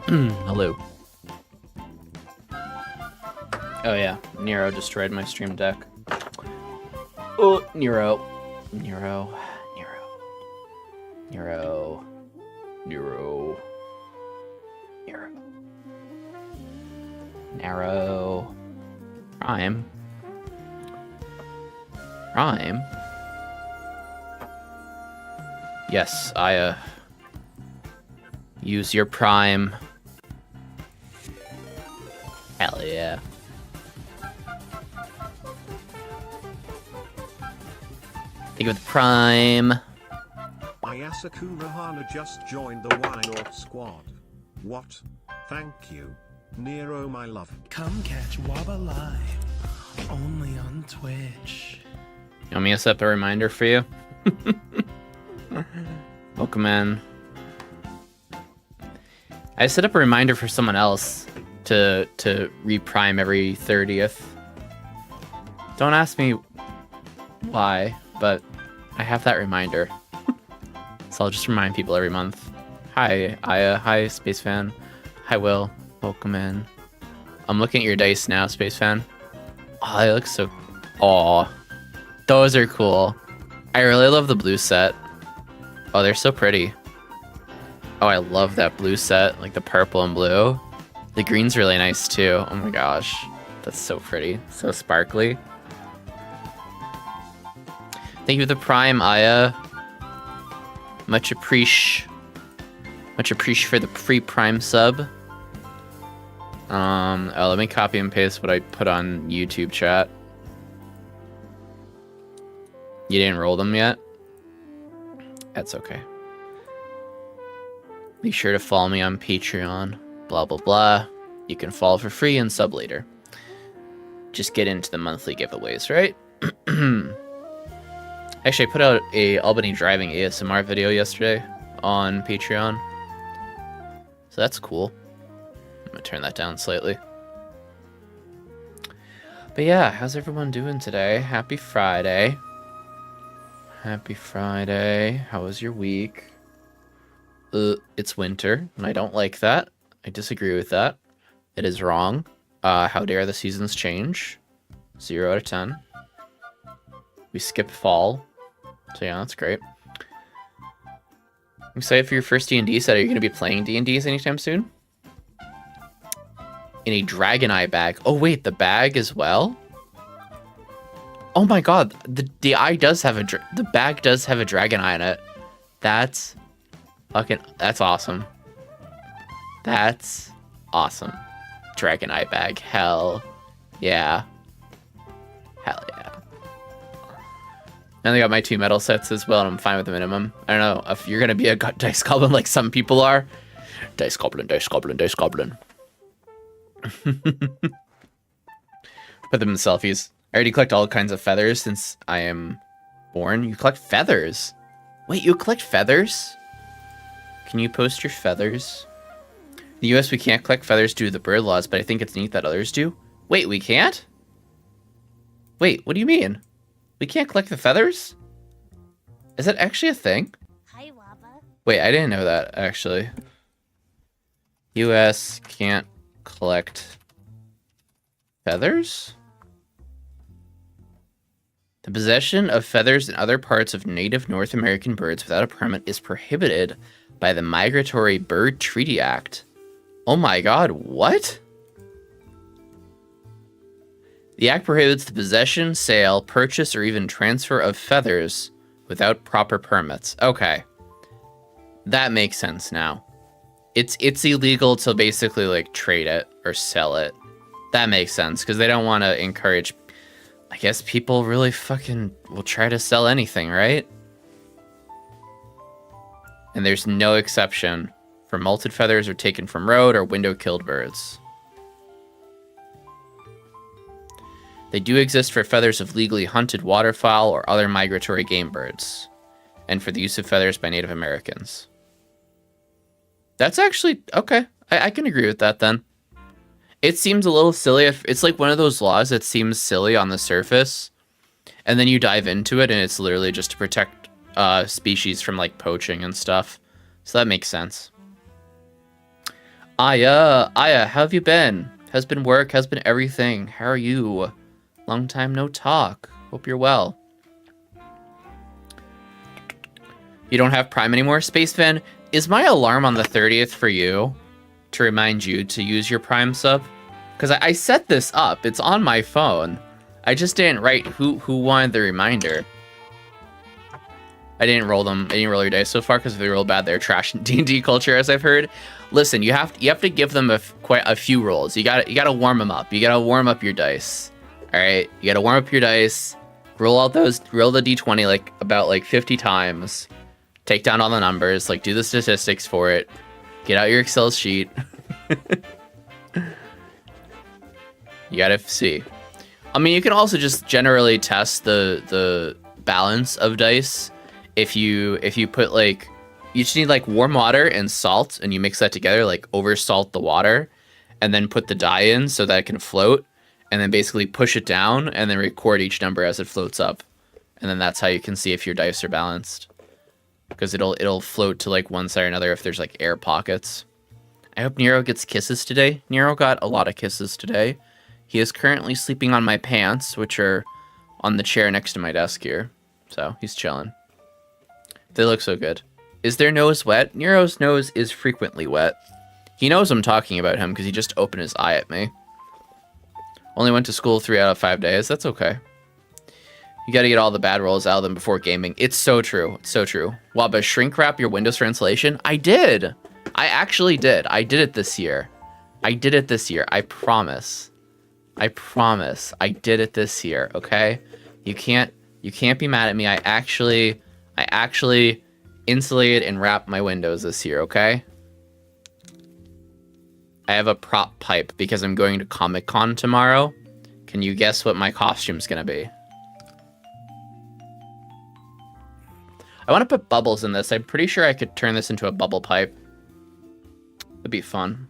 Hello. Oh yeah, Nero destroyed my stream deck. Oh, Nero. Nero. Narrow. Prime. Yes, I use your prime. Hell yeah. Think of the prime. Ayasaku Rahana just joined the Why Not squad. What? Thank you. Nero, my love. Come catch Waba live, only on Twitch. You want me to set up a reminder for you? Welcome in. I set up a reminder for someone else to reprime every 30th. Don't ask me why, but I have that reminder. So I'll just remind people every month. Hi, Aya. Hi, Space Fan. Hi, Will. Welcome in. I'm looking at your dice now, Space Fan. Oh, they look so... Aw. Those are cool. I really love the blue set. Oh, they're so pretty. Oh, I love that blue set. Like the purple and blue. The green's really nice too. Oh my gosh. That's so pretty. So sparkly. Thank you for the prime, Aya. Much appreciate for the free prime sub. Oh, let me copy and paste what I put on YouTube chat. You didn't roll them yet? That's okay. Be sure to follow me on Patreon. Blah, blah, blah. You can follow for free and sub later. Just get into the monthly giveaways, right? Actually, I put out a Albany driving ASMR video yesterday on Patreon. So that's cool. I'm gonna turn that down slightly. But yeah, how's everyone doing today? Happy Friday. Happy Friday. How was your week? It's winter, and I don't like that. I disagree with that. It is wrong. How dare the seasons change? 0 out of 10. We skip fall. So yeah, that's great. I'm excited for your first D&D set. Are you going to be playing D&Ds anytime soon? In a dragon eye bag. Oh wait, the bag as well? Oh my god, the eye does have the bag does have a dragon eye in it. That's that's awesome. That's awesome. Dragon eye bag. Hell yeah. Hell yeah. And I got my 2 metal sets as well, and I'm fine with the minimum. I don't know if you're gonna be a dice goblin like some people are. Dice goblin, dice goblin, dice goblin. Put them in selfies. I already collect all kinds of feathers since I am born. You collect feathers? Wait, you collect feathers? Can you post your feathers? In the US, we can't collect feathers due to the bird laws, but I think it's neat that others do. Wait, we can't? Wait, what do you mean? We can't collect the feathers? Is that actually a thing? Hi, Waba. Wait, I didn't know that, actually. US can't collect feathers? The possession of feathers and other parts of native North American birds without a permit is prohibited by the Migratory Bird Treaty Act. Oh my god, what? The act prohibits the possession, sale, purchase, or even transfer of feathers without proper permits. Okay. That makes sense now. It's illegal to basically like trade it or sell it. That makes sense because they don't want to encourage... I guess people really fucking will try to sell anything, right? And there's no exception for molted feathers or taken from road or window-killed birds. They do exist for feathers of legally hunted waterfowl or other migratory game birds, and for the use of feathers by Native Americans. That's actually, okay. I can agree with that then. It seems a little silly. It's like one of those laws that seems silly on the surface, and then you dive into it, and it's literally just to protect species from like poaching and stuff. So that makes sense. Aya, how have you been? How's been work? How's been everything? How are you? Long time no talk. Hope you're well. You don't have Prime anymore, Space Fan? Is my alarm on the 30th for you to remind you to use your Prime sub? Because I set this up. It's on my phone. I just didn't write who wanted the reminder. I didn't roll them. I didn't roll your dice so far because if they roll bad, they're trash in D&D culture, as I've heard. Listen, you have to give them quite a few rolls. You gotta warm them up. You gotta warm up your dice. All right, you gotta warm up your dice. Roll the D20 about 50 times. Take down all the numbers. Like, do the statistics for it. Get out your Excel sheet. You gotta see. I mean, you can also just generally test the balance of dice. If you put you just need warm water and salt, and you mix that together, over salt the water, and then put the die in so that it can float, and then basically push it down, and then record each number as it floats up, and then that's how you can see if your dice are balanced, because it'll float to one side or another if there's air pockets. I hope Nero gets kisses today. Nero got a lot of kisses today. He is currently sleeping on my pants, which are on the chair next to my desk here, so he's chilling. They look so good. Is their nose wet? Nero's nose is frequently wet. He knows I'm talking about him because he just opened his eye at me. Only went to school 3 out of 5 days. That's okay. You gotta get all the bad rolls out of them before gaming. It's so true. It's so true. Waba, shrink wrap your windows for insulation? I did. I actually did. I did it this year. I promise. I promise. I did it this year, okay? You can't be mad at me. I actually insulated and wrapped my windows this year, okay? I have a prop pipe because I'm going to Comic-Con tomorrow. Can you guess what my costume's gonna be? I want to put bubbles in this. I'm pretty sure I could turn this into a bubble pipe. It'd be fun.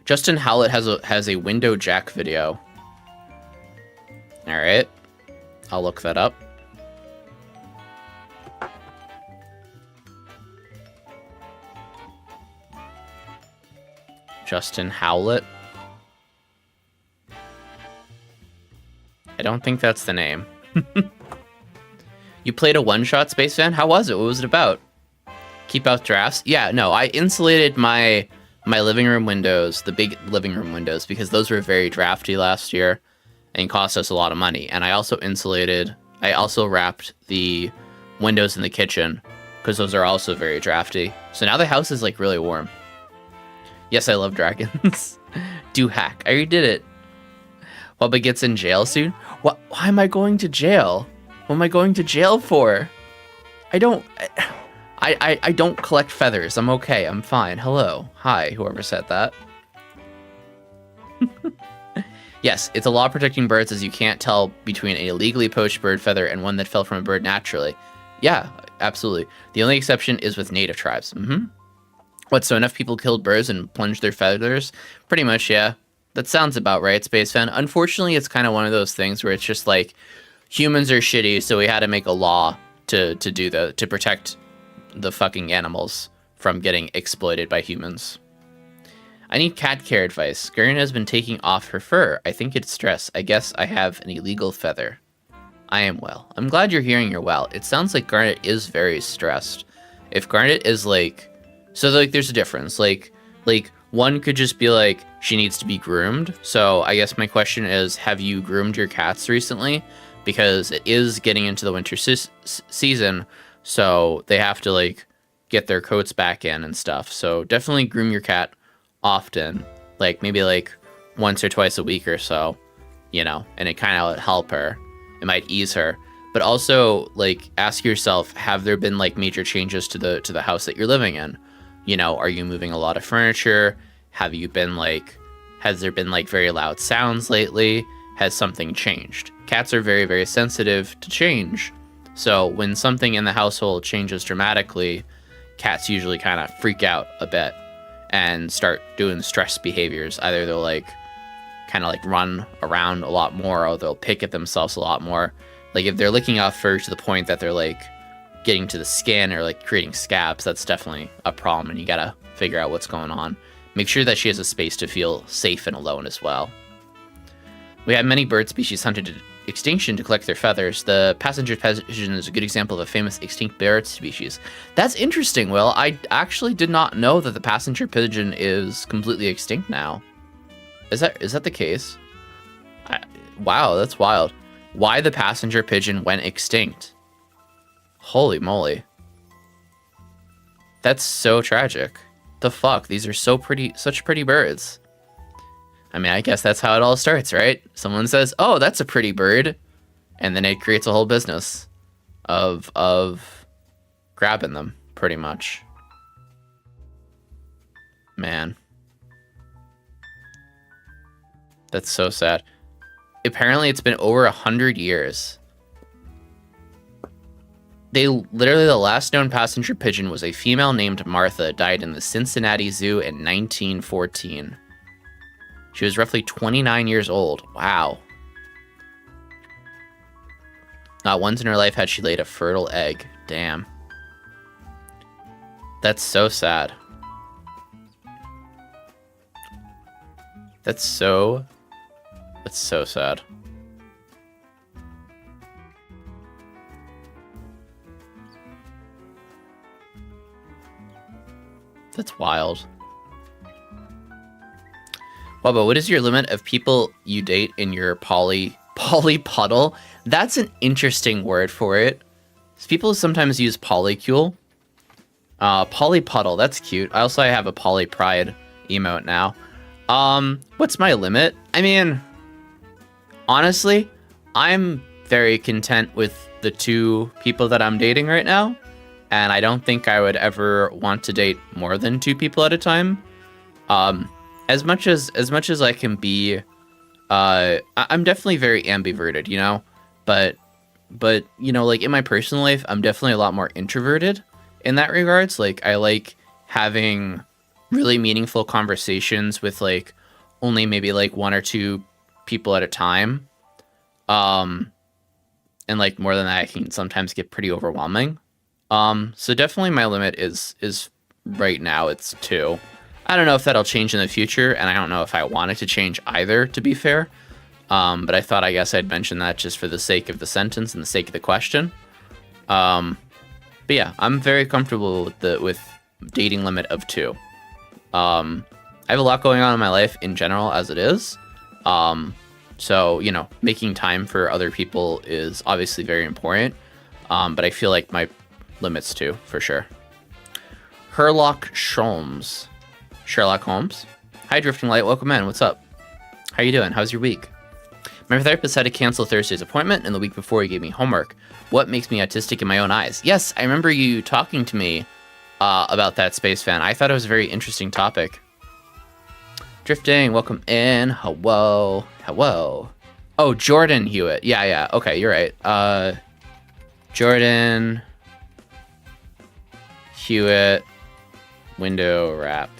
Justin Howlett has a window jack video. All right, I'll look that up. Justin Howlett. I don't think that's the name. You played a one-shot, Space Fan? How was it? What was it about? Keep out drafts? Yeah, no, I insulated my living room windows, the big living room windows, because those were very drafty last year and cost us a lot of money. And I also wrapped the windows in the kitchen because those are also very drafty. So now the house is really warm. Yes, I love dragons. Do hack. I already did it. Waba gets in jail soon? Why am I going to jail? What am I going to jail for? I don't collect feathers. I'm okay. I'm fine. Hello. Hi, whoever said that. Yes, it's a law protecting birds as you can't tell between an illegally poached bird feather and one that fell from a bird naturally. Yeah, absolutely. The only exception is with native tribes. What, so enough people killed birds and plunged their feathers? Pretty much, yeah. That sounds about right, Space Fan. Unfortunately, it's kind of one of those things where it's just humans are shitty, so we had to make a law to protect the fucking animals from getting exploited by humans. I need cat care advice. Gurren has been taking off her fur. I think it's stress. I guess I have an illegal feather. I am well. I'm glad you're hearing you're well. It sounds like Garnet is very stressed. If Garnet is so there's a difference. One could just be she needs to be groomed. So I guess my question is, have you groomed your cats recently? Because it is getting into the winter season, so they have to get their coats back in and stuff. So definitely groom your cat often, maybe once or twice a week or so, and it kind of help her. It might ease her. But also ask yourself, have there been major changes to the house that you're living in? Are you moving a lot of furniture? Have you been has there been very loud sounds lately? Has something changed? Cats are very, very sensitive to change. So when something in the household changes dramatically, cats usually kind of freak out a bit and start doing stress behaviors. Either they'll run around a lot more, or they'll pick at themselves a lot more. If they're licking off fur to the point that they're getting to the skin or creating scabs, that's definitely a problem, and you gotta figure out what's going on. make sure that she has a space to feel safe and alone as well. We have many bird species hunted to extinction to collect their feathers. The passenger pigeon is a good example of a famous extinct bird species. That's interesting, Will. I actually did not know that the passenger pigeon is completely extinct now. Is that the case? Wow, that's wild. Why the passenger pigeon went extinct? Holy moly. That's so tragic. The fuck? These are such pretty birds. I mean, I guess that's how it all starts, right? Someone says, "Oh, that's a pretty bird," and then it creates a whole business of grabbing them, pretty much. Man. That's so sad. Apparently, it's been over 100 years. Literally, the last known passenger pigeon was a female named Martha, died in the Cincinnati Zoo in 1914. She was roughly 29 years old. Wow. Not once in her life had she laid a fertile egg. Damn. That's so sad. That's so sad. That's wild. Waba, what is your limit of people you date in your poly puddle? That's an interesting word for it. People sometimes use polycule. Poly puddle, that's cute. I have a poly pride emote now. What's my limit? I mean, honestly, I'm very content with the 2 people that I'm dating right now, and I don't think I would ever want to date more than 2 people at a time. As much as I can be, I'm definitely very ambiverted, you know, but you know, like in my personal life, I'm definitely a lot more introverted in that regards. Like I like having really meaningful conversations with like only maybe like 1 or 2 people at a time. And like more than that, I can sometimes get pretty overwhelming. So definitely my limit is right now it's 2. I don't know if that'll change in the future, and I don't know if I want it to change either, to be fair. But I thought I guess I'd mention that just for the sake of the sentence and the sake of the question. But yeah, I'm very comfortable with dating limit of 2. I have a lot going on in my life in general as it is. So, you know, making time for other people is obviously very important. But I feel like my limit's 2, for sure. Sherlock Holmes. Hi, Drifting Light. Welcome in. What's up? How you doing? How's your week? My therapist had to cancel Thursday's appointment, and the week before he gave me homework. What makes me autistic in my own eyes? Yes, I remember you talking to me about that, Space Fan. I thought it was a very interesting topic. Drifting, welcome in. Hello. Oh, Jordan Hewitt. Yeah. Okay, you're right. Jordan Hewitt window wrap.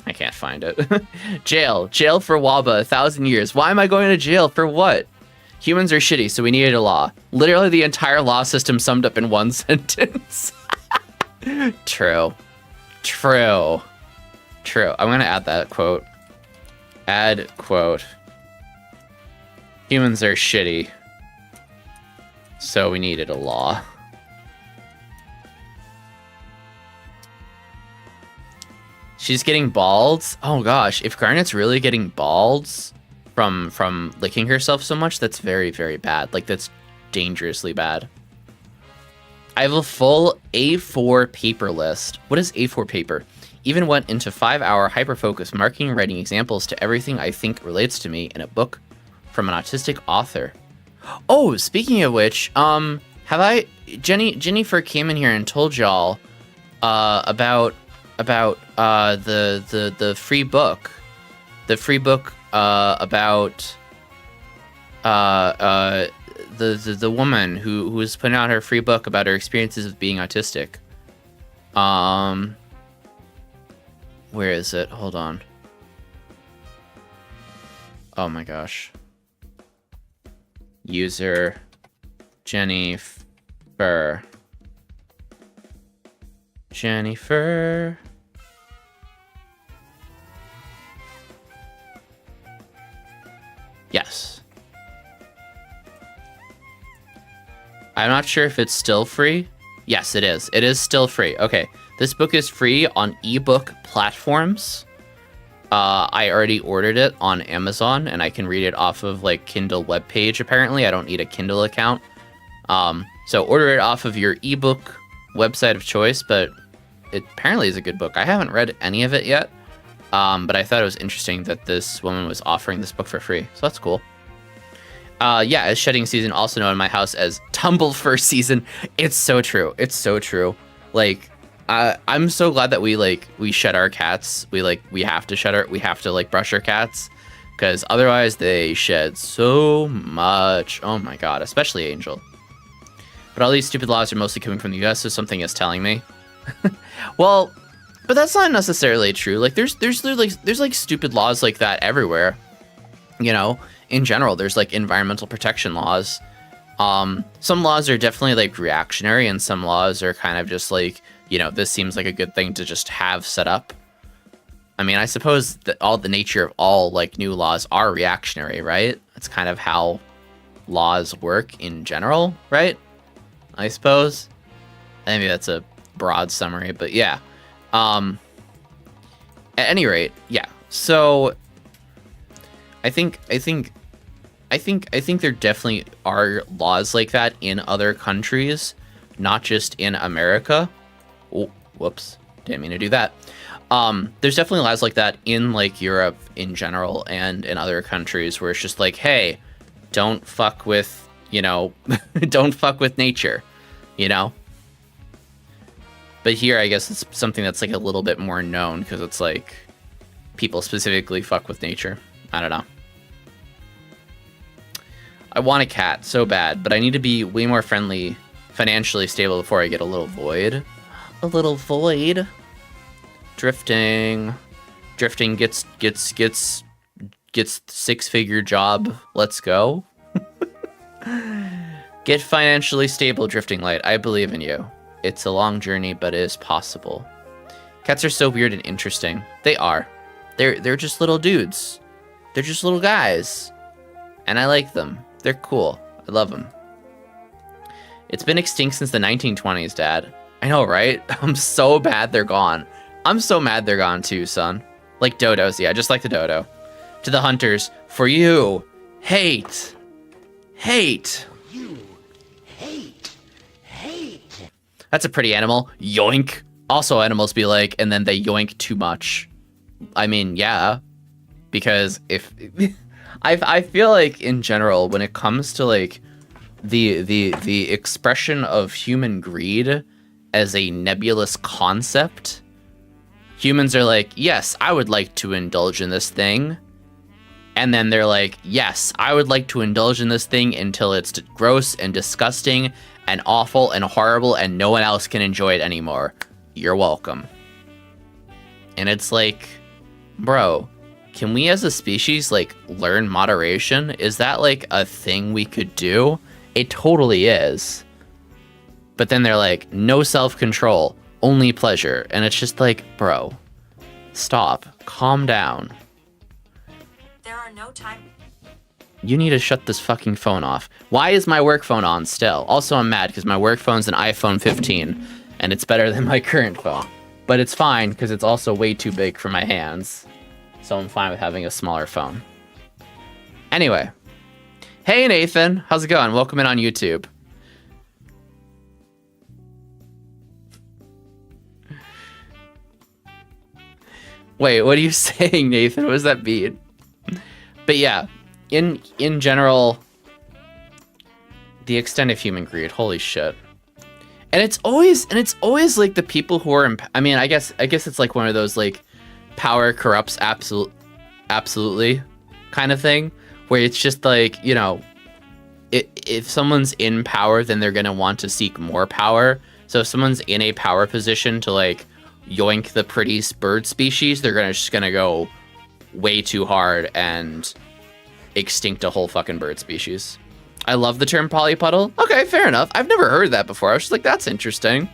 I can't find it. Jail for Waba, 1,000 years. Why am I going to jail? For what? Humans are shitty, so we needed a law. Literally the entire law system summed up in one sentence. True. I'm gonna add that quote. Add quote. Humans are shitty, so we needed a law. She's getting balds? Oh gosh, if Garnet's really getting balds from licking herself so much, that's very, very bad. Like, that's dangerously bad. I have a full A4 paper list. What is A4 paper? Even went into 5-hour hyperfocus marking, writing examples to everything I think relates to me in a book from an autistic author. Oh, speaking of which, Jennifer came in here and told y'all about the free book, about the woman who was putting out her free book about her experiences of being autistic. Where is it? Hold on. Oh my gosh. User Jennifer. Jennifer. Yes. I'm not sure if it's still free. Yes, it is. It is still free. Okay. This book is free on ebook platforms. I already ordered it on Amazon, and I can read it off of like Kindle webpage. Apparently, I don't need a Kindle account. So order it off of your ebook website of choice, but it apparently is a good book. I haven't read any of it yet, but I thought it was interesting that this woman was offering this book for free, so that's cool. Yeah, as shedding season, also known in my house as tumble fur season. It's so true. It's so true. Like, I'm so glad that we shed our cats. We have to like brush our cats, because otherwise they shed so much. Oh my god, especially Angel. But all these stupid laws are mostly coming from the US, so something is telling me. Well, but that's not necessarily true. Like there's like stupid laws like that everywhere. You know, in general, there's like environmental protection laws. Some laws are definitely like reactionary, and some laws are kind of just like, you know, this seems like a good thing to just have set up. I mean, I suppose that all the nature of all like new laws are reactionary, right? That's kind of how laws work in general, right? I suppose. Maybe that's a broad summary, but yeah. At any rate, yeah. So I think there definitely are laws like that in other countries, not just in America. Oh, whoops. Didn't mean to do that. There's definitely laws like that in like Europe in general and in other countries where it's just like, hey, don't fuck with, you know, don't fuck with nature, you know? But here, I guess it's something that's like a little bit more known because it's like people specifically fuck with nature. I don't know. I want a cat so bad, but I need to be way more friendly, financially stable before I get a little void. A little void. Drifting gets six-figure job. Let's go. Get financially stable, Drifting Light. I believe in you. It's a long journey, but it is possible. Cats are so weird and interesting. They are. They're just little dudes. They're just little guys. And I like them. They're cool. I love them. It's been extinct since the 1920s, Dad. I know, right? I'm so bad they're gone. I'm so mad they're gone too, son. Like dodos. Yeah, just like the dodo. To the hunters. For you. Hate. Hate. You hate. That's a pretty animal. Yoink. Also, animals be like, and then they yoink too much. I mean, yeah. Because if... I feel like, in general, when it comes to, like, the expression of human greed as a nebulous concept, humans are like, yes, I would like to indulge in this thing. And then they're like, yes, I would like to indulge in this thing until it's gross and disgusting and awful and horrible and no one else can enjoy it anymore. You're welcome. And it's like, bro, can we as a species, like, learn moderation? Is that, like, a thing we could do? It totally is. But then they're like, no self-control, only pleasure. And it's just like, bro, stop. Calm down. There are no time. You need to shut this fucking phone off. Why is my work phone on still? Also, I'm mad because my work phone's an iPhone 15, and it's better than my current phone. But it's fine because it's also way too big for my hands. So I'm fine with having a smaller phone. Anyway. Hey, Nathan. How's it going? Welcome in on YouTube. Wait, what are you saying, Nathan? What does that mean? But yeah, in general, the extent of human greed, holy shit. And it's always like the people who are I mean, I guess it's like one of those like power corrupts absolutely kind of thing, where it's just like, you know, if someone's in power, then they're going to want to seek more power. So if someone's in a power position to like yoink the pretty bird species, they're just gonna go way too hard and extinct a whole fucking bird species. I love the term polypuddle. Okay, fair enough. I've never heard that before. I was just like, that's interesting.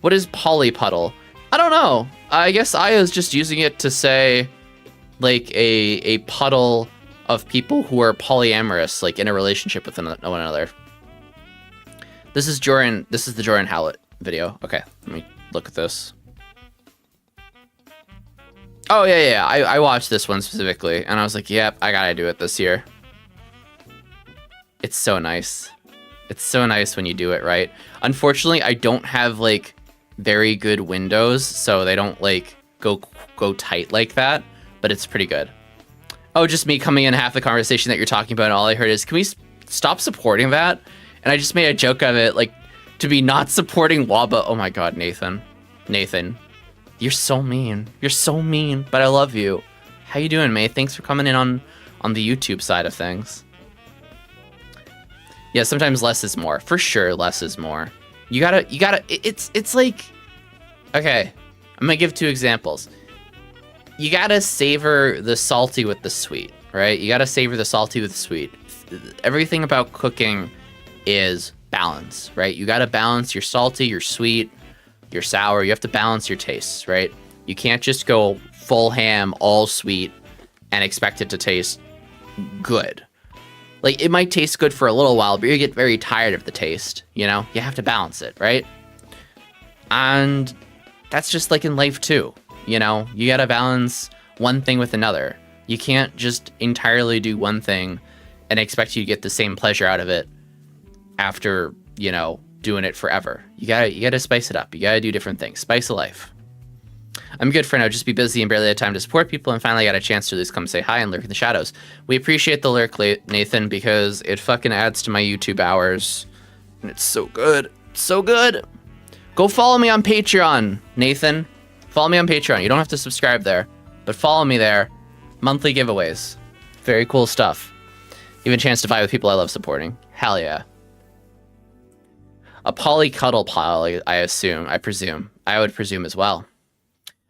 What is polypuddle? I don't know. I guess Aya's just using it to say like a puddle of people who are polyamorous, like in a relationship with one another. This is Joran. This is the Joran Howlett video. Okay, let me look at this. Oh yeah. I watched this one specifically, and I was like, yep, I gotta do it this year. It's so nice. It's so nice when you do it right. Unfortunately, I don't have like very good windows, so they don't like go tight like that, but it's pretty good. Oh, just me coming in half the conversation that you're talking about, and all I heard is, can we stop supporting that? And I just made a joke of it, like, to be not supporting Waba. Oh my god, Nathan. Nathan, you're so mean. You're so mean, but I love you. How you doing, May? Thanks for coming in on the YouTube side of things. Yeah, sometimes less is more. For sure, less is more. You gotta, it's like, okay, I'm gonna give 2 examples. You gotta savor the salty with the sweet, right? You gotta savor the salty with the sweet. Everything about cooking is balance, right? You gotta balance your salty, your sweet, your sour. You have to balance your tastes, right? You can't just go full ham, all sweet, and expect it to taste good. Like, it might taste good for a little while, but you get very tired of the taste, you know? You have to balance it, right? And that's just like in life too, you know? You gotta balance one thing with another. You can't just entirely do one thing and expect you to get the same pleasure out of it after, you know, doing it forever. You gotta spice it up. You gotta do different things. Spice of life. I'm good for now. Just be busy and barely had time to support people, and finally got a chance to at least come say hi and lurk in the shadows. We appreciate the lurk, Nathan, because it fucking adds to my YouTube hours, and it's so good. So good. Go follow me on Patreon, Nathan. Follow me on Patreon. You don't have to subscribe there, but follow me there. Monthly giveaways. Very cool stuff. Even a chance to fight with people I love supporting. Hell yeah. A polycuddle pile, I presume. I would presume as well.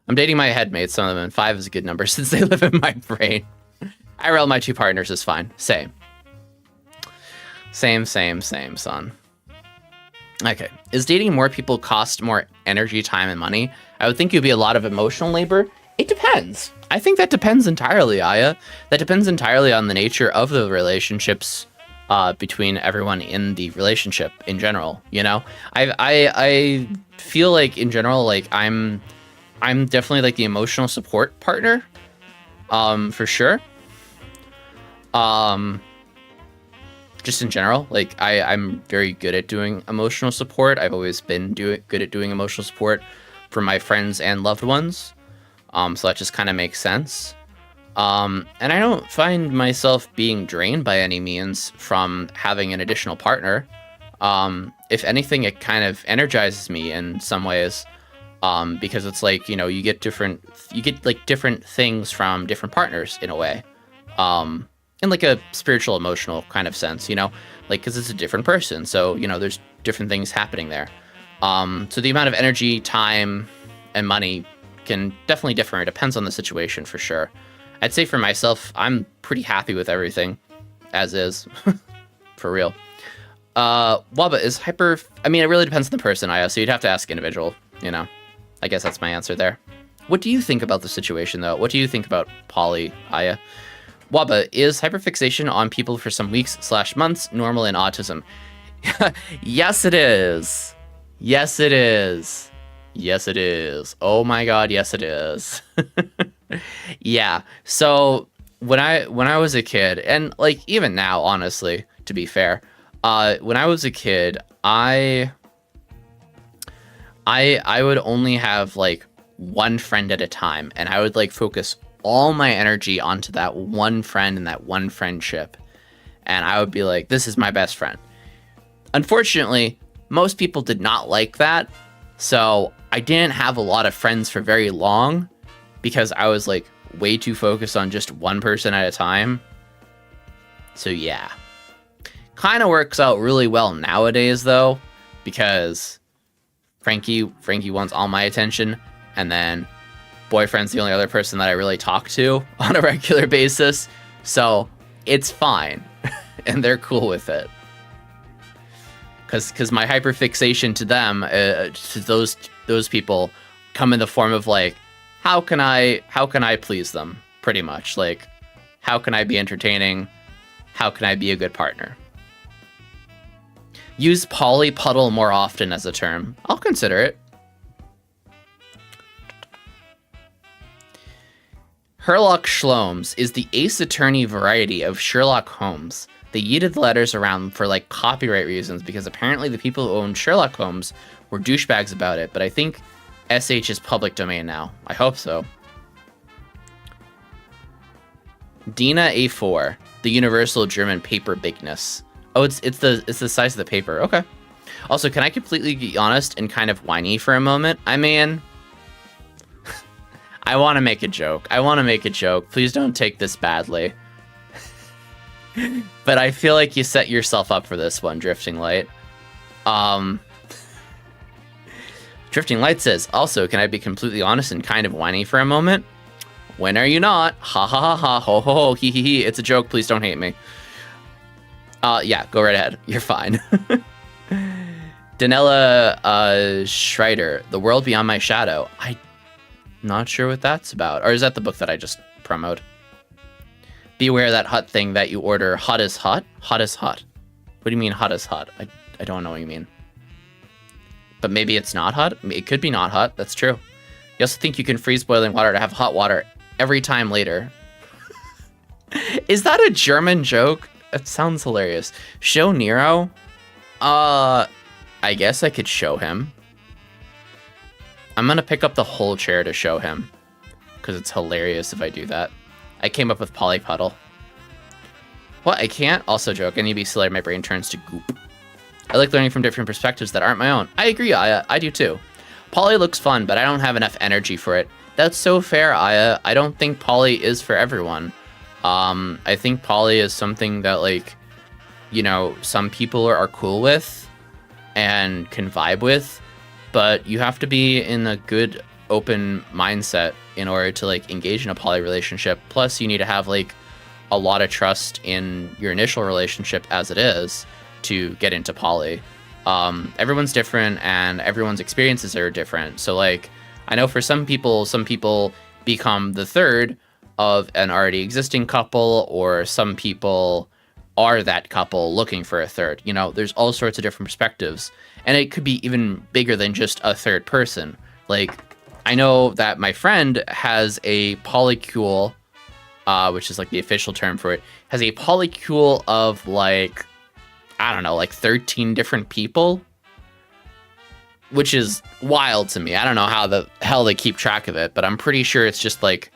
I'm dating my headmates, some of them, and 5 is a good number since they live in my brain. IRL, my 2 partners is fine. Same, son. Okay. Is dating more people cost more energy, time, and money? I would think it would be a lot of emotional labor. It depends. I think that depends entirely, Aya. That depends entirely on the nature of the relationships between everyone in the relationship in general, you know? I feel like in general, like I'm definitely like the emotional support partner, for sure. Just in general, like I'm very good at doing emotional support. I've always been good at doing emotional support for my friends and loved ones. So that just kind of makes sense. And I don't find myself being drained by any means from having an additional partner. If anything, it kind of energizes me in some ways. Because it's like, you know, you get like different things from different partners in a way. In like a spiritual, emotional kind of sense, you know, like, cause it's a different person. So, you know, there's different things happening there. So the amount of energy, time, and money can definitely differ. It depends on the situation for sure. I'd say for myself, I'm pretty happy with everything as is. For real. Waba is hyper. I mean, it really depends on the person, so you'd have to ask individual, you know. I guess that's my answer there. What do you think about the situation, though? What do you think about poly, Aya? Waba, is hyperfixation on people for some weeks/months normal in autism? Yes, it is. Yes, it is. Yes, it is. Oh my god, yes, it is. Yeah. So when I was a kid, and like even now, honestly, to be fair, when I was a kid, I would only have like one friend at a time, and I would like focus all my energy onto that one friend and that one friendship. And I would be like, this is my best friend. Unfortunately, most people did not like that. So I didn't have a lot of friends for very long because I was like way too focused on just one person at a time. So yeah, kind of works out really well nowadays though, because Frankie wants all my attention, and then boyfriend's the only other person that I really talk to on a regular basis. So it's fine, and they're cool with it. because my hyperfixation to them, to those people, come in the form of like, how can I please them? Pretty much, like, how can I be entertaining? How can I be a good partner? Use polypuddle more often as a term. I'll consider it. Herlock Sholmes is the Ace Attorney variety of Sherlock Holmes. They yeeted the letters around for like copyright reasons because apparently the people who owned Sherlock Holmes were douchebags about it, but I think SH is public domain now. I hope so. Dina A4, the universal German paper bigness. Oh, it's the size of the paper. Okay. Also, can I completely be honest and kind of whiny for a moment? I mean, I want to make a joke. Please don't take this badly. But I feel like you set yourself up for this one, Drifting Light. Drifting Light says, also, can I be completely honest and kind of whiny for a moment? When are you not? Ha ha ha ha, ho ho ho, hee hee hee. It's a joke, please don't hate me. Yeah, go right ahead. You're fine. Danella Schreider, The World Beyond My Shadow. I'm not sure what that's about. Or is that the book that I just promoted? Beware that hot thing that you order. Hot is hot? Hot is hot. What do you mean hot is hot? I don't know what you mean. But maybe it's not hot? It could be not hot. That's true. You also think you can freeze boiling water to have hot water every time later. Is that a German joke? That sounds hilarious. Show Nero? I guess I could show him. I'm gonna pick up the whole chair to show him. Because it's hilarious if I do that. I came up with polypuddle. What? I can't? Also joke. I need to be silly. My brain turns to goop. I like learning from different perspectives that aren't my own. I agree, Aya. I do too. Poly looks fun, but I don't have enough energy for it. That's so fair, Aya. I don't think poly is for everyone. I think poly is something that, like, you know, some people are cool with and can vibe with, but you have to be in a good, open mindset in order to, like, engage in a poly relationship. Plus, you need to have, like, a lot of trust in your initial relationship as it is to get into poly. Everyone's different and everyone's experiences are different. So, like, I know for some people become the third of an already existing couple, or some people are that couple looking for a third. You know, there's all sorts of different perspectives, and it could be even bigger than just a third person. Like, I know that my friend has a polycule, which is like the official term for it, has a polycule of, like, I don't know, like 13 different people, which is wild to me. I don't know how the hell they keep track of it, but I'm pretty sure it's just like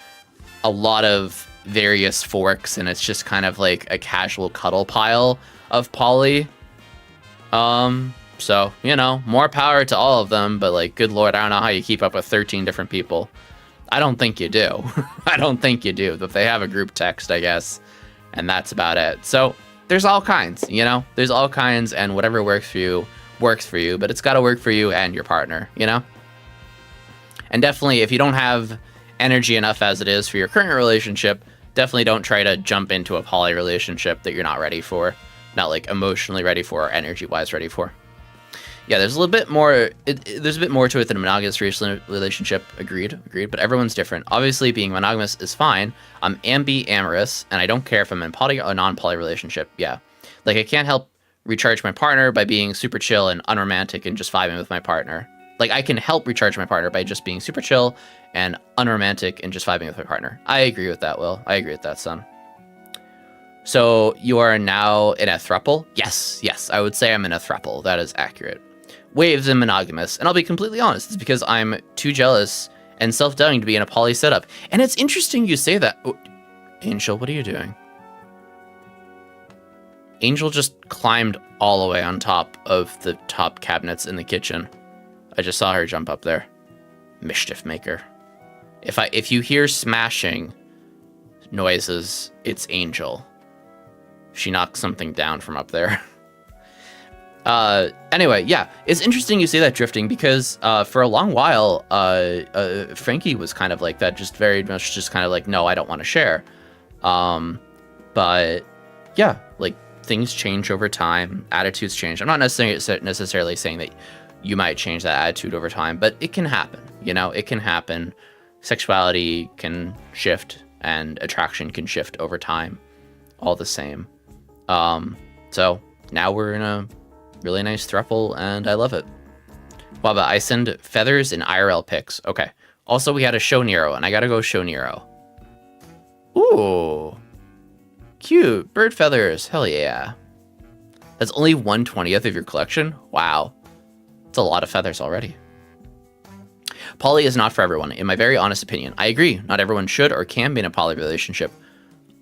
a lot of various forks, and it's just kind of like a casual cuddle pile of poly. So, you know, more power to all of them, but, like, good lord, I don't know how you keep up with 13 different people. I don't think you do. I don't think you do. But they have a group text, I guess, and that's about it. So there's all kinds, you know? There's all kinds, and whatever works for you, but it's got to work for you and your partner, you know? And definitely, if you don't have energy enough as it is for your current relationship, definitely don't try to jump into a poly relationship that you're not ready for, not, like, emotionally ready for or energy-wise ready for. Yeah, there's a little bit more, there's a bit more to it than a monogamous relationship, agreed, but everyone's different. Obviously, being monogamous is fine. I'm ambi-amorous, and I don't care if I'm in poly or non-poly relationship, yeah. Like, I can't help recharge my partner by being super chill and unromantic and just vibing with my partner. Like, I can help recharge my partner by just being super chill and unromantic and just vibing with my partner. I agree with that, Will. I agree with that, son. So, you are now in a throuple? Yes, I would say I'm in a throuple. That is accurate. Waves and monogamous, and I'll be completely honest, it's because I'm too jealous and self-doubting to be in a poly setup. And it's interesting you say that. Oh, Angel, what are you doing? Angel just climbed all the way on top of the top cabinets in the kitchen. I just saw her jump up there. Mischief maker. If you hear smashing noises, it's Angel. She knocked something down from up there. Anyway, yeah, it's interesting you say that, Drifting, because for a long while, Frankie was kind of like that, just very much just kind of like, no, I don't want to share. But yeah, like things change over time. Attitudes change. I'm not necessarily saying that you might change that attitude over time, but it can happen. You know, it can happen. Sexuality can shift and attraction can shift over time, all the same. So now we're in a really nice throuple, and I love it. Waba, I send feathers in IRL pics. Okay. Also, we had a show Nero, and I gotta go show Nero. Ooh. Cute. Bird feathers. Hell yeah. That's only 1/20th of your collection? Wow. That's a lot of feathers already. Poly is not for everyone, in my very honest opinion. I agree. Not everyone should or can be in a poly relationship.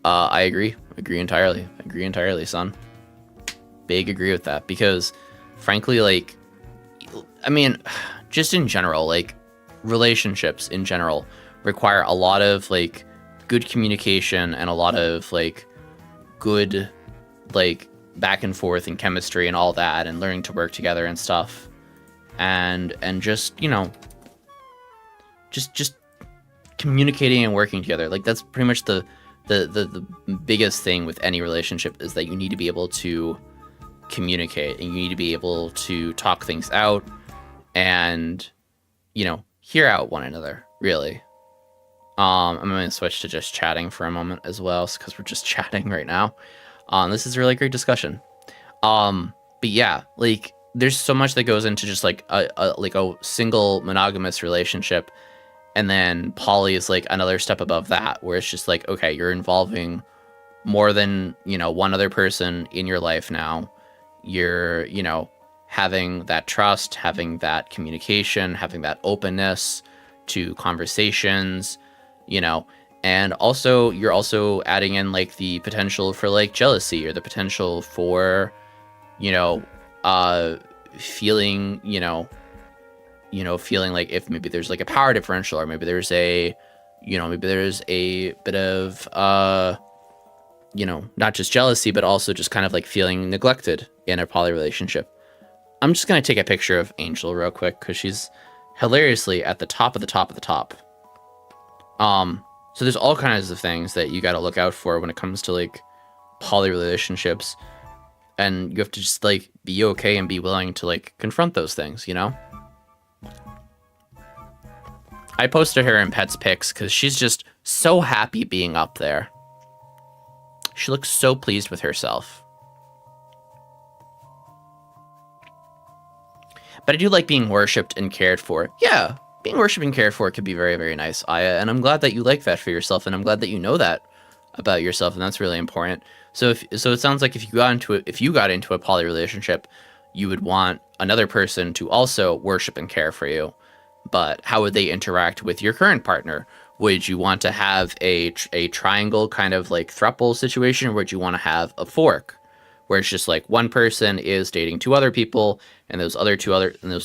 I agree. Agree entirely. Agree entirely, son. Big agree with that. Because, frankly, like, I mean, just in general, like, relationships in general require a lot of, like, good communication and a lot of, like, good, like, back and forth and chemistry and all that, and learning to work together and stuff. And just, you know, just communicating and working together. Like, that's pretty much the biggest thing with any relationship, is that you need to be able to communicate, and you need to be able to talk things out and, you know, hear out one another, really. I'm going to switch to just chatting for a moment as well, because we're just chatting right now. This is a really great discussion. But yeah, like, there's so much that goes into just like a single monogamous relationship, and then poly is like another step above that, where it's just like, okay, you're involving more than, you know, one other person in your life now. You're, you know, having that trust, having that communication, having that openness to conversations, you know, and also you're also adding in like the potential for like jealousy, or the potential for, you know, feeling, feeling like if maybe there's like a power differential, or maybe there's a, maybe there's a bit of, not just jealousy, but also just kind of like feeling neglected in a poly relationship. I'm just going to take a picture of Angel real quick, because she's hilariously at the top of the top of the top. So there's all kinds of things that you got to look out for when it comes to like poly relationships, and you have to just like be okay and be willing to like confront those things, you know? I posted her in Pets pics because she's just so happy being up there. She looks so pleased with herself. But I do like being worshipped and cared for. Yeah, being worshipped and cared for could be very, very nice, Aya, and I'm glad that you like that for yourself, and I'm glad that you know that about yourself, and that's really important. So it sounds like if you got into a poly relationship, you would want another person to also worship and care for you. But how would they interact with your current partner? Would you want to have a triangle kind of like throuple situation, or would you want to have a fork, where it's just like one person is dating two other people, and those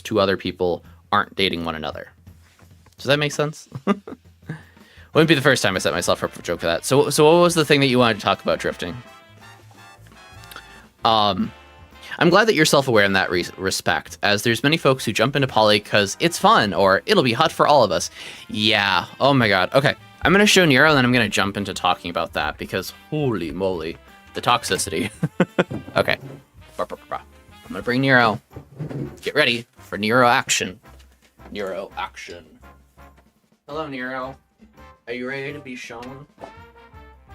two other people aren't dating one another? Does that make sense? Wouldn't be the first time I set myself up for a joke for that. So what was the thing that you wanted to talk about drifting? I'm glad that you're self-aware in that respect, as there's many folks who jump into poly because it's fun, or it'll be hot for all of us. Yeah. Oh my god. Okay. I'm going to show Nero, and then I'm going to jump into talking about that, because holy moly, the toxicity. Okay. I'm going to bring Nero. Get ready for Nero action. Nero action. Hello, Nero. Are you ready to be shown?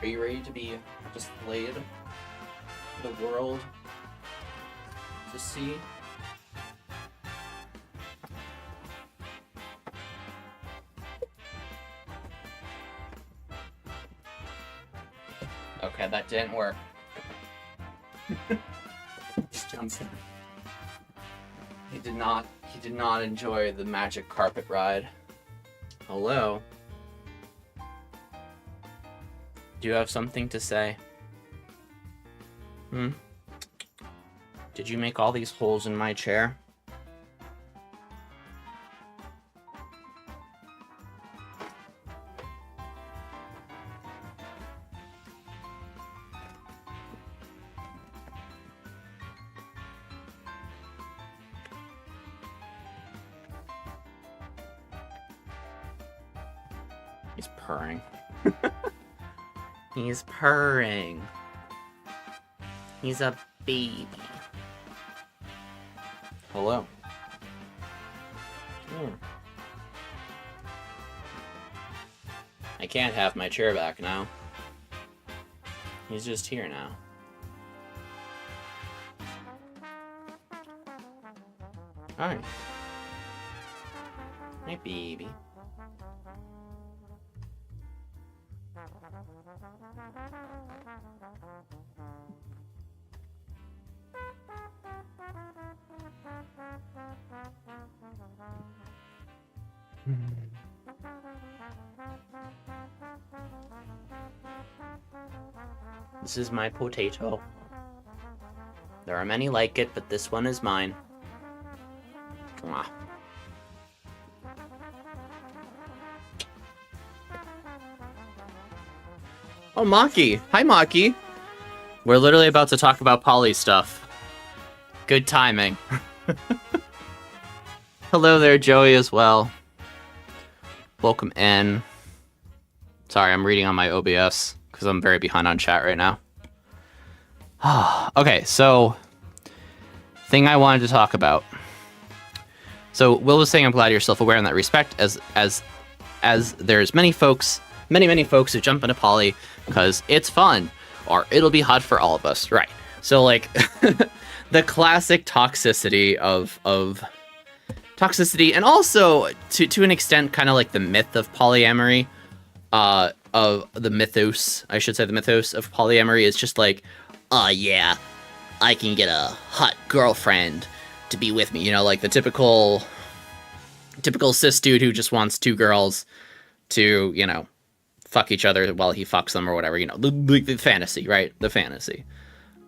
Are you ready to be displayed to the world to see? Okay, that didn't work. Just jumps in. He did not enjoy the magic carpet ride. Hello. Do you have something to say? Did you make all these holes in my chair? He's purring. He's purring. He's a baby. Hello. I can't have my chair back now. He's just here now. Alright. My baby. This is my potato. There are many like it, but this one is mine. Mwah. Oh, Maki! Hi, Maki! We're literally about to talk about poly stuff. Good timing. Hello there, Joey, as well. Welcome in. Sorry, I'm reading on my OBS, because I'm very behind on chat right now. Okay, so... thing I wanted to talk about. So, Will was saying I'm glad you're self-aware in that respect, as there's many folks who jump into poly because it's fun, or it'll be hot for all of us, right? So, like, the classic toxicity of toxicity, and also, to an extent, kind of like the myth of polyamory, of the mythos, I should say, the mythos of polyamory is just like, oh yeah, I can get a hot girlfriend to be with me, you know, like the typical cis dude who just wants two girls to, you know, fuck each other while he fucks them or whatever, you know, the fantasy, right? The fantasy.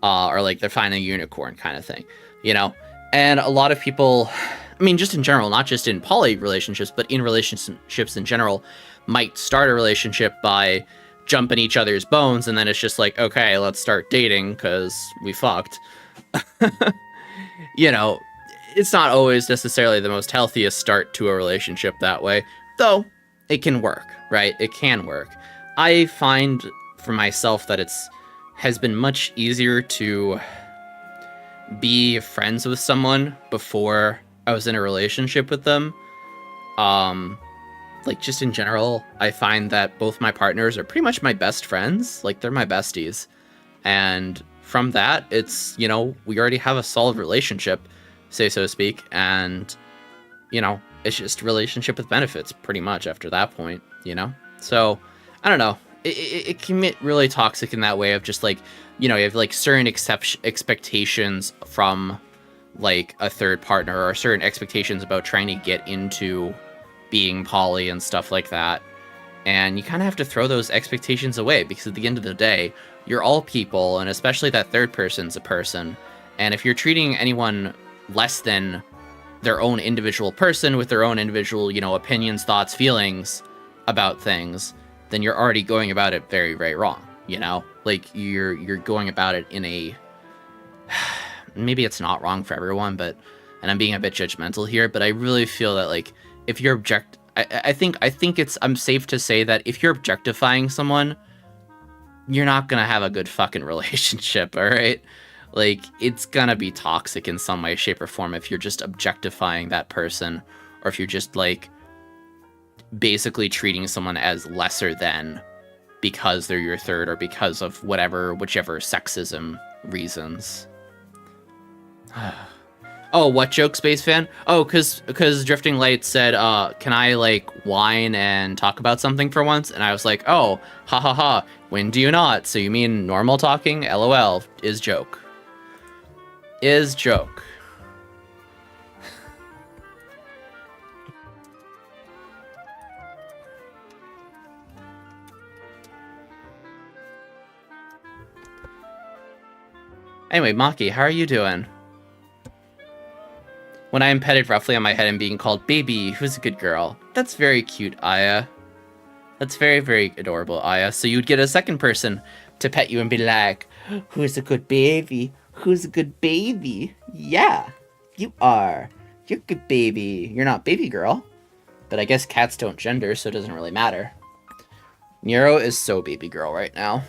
Or like they're finding a unicorn kind of thing, you know? And a lot of people, I mean, just in general, not just in poly relationships, but in relationships in general, might start a relationship by jumping each other's bones, and then it's just like, okay, let's start dating because we fucked. You know, it's not always necessarily the most healthiest start to a relationship that way, though it can work, right? It can work. I find for myself that has been much easier to be friends with someone before I was in a relationship with them. Like, just in general, I find that both my partners are pretty much my best friends. Like, they're my besties. And from that, it's, you know, we already have a solid relationship, say so to speak. And, you know, it's just relationship with benefits pretty much after that point, you know? So, I don't know. It can get really toxic in that way of just, like, you know, you have, like, certain expectations from, like, a third partner, or certain expectations about trying to get into being poly and stuff like that. And you kind of have to throw those expectations away, because at the end of the day, you're all people, and especially that third person's a person. And if you're treating anyone less than their own individual person with their own individual, you know, opinions, thoughts, feelings about things, then you're already going about it very, very wrong, you know? Like, you're going about it in a... maybe it's not wrong for everyone, but... and I'm being a bit judgmental here, but I really feel that, like, if you're I think I'm safe to say that if you're objectifying someone, you're not gonna have a good fucking relationship, alright? Like, it's gonna be toxic in some way, shape, or form if you're just objectifying that person, or if you're just, like, basically treating someone as lesser than because they're your third, or because of whichever sexism reasons. Oh, what joke, Space Fan? Oh, cause Drifting Light said, can I, like, whine and talk about something for once? And I was like, oh, ha ha ha, when do you not? So you mean normal talking? LOL, is joke. Is joke. Anyway, Maki, how are you doing? When I am petted roughly on my head and being called baby, who's a good girl? That's very cute, Aya. That's very, very adorable, Aya. So you'd get a second person to pet you and be like, who's a good baby? Who's a good baby? Yeah, you are. You're a good baby. You're not baby girl. But I guess cats don't gender, so it doesn't really matter. Nero is so baby girl right now.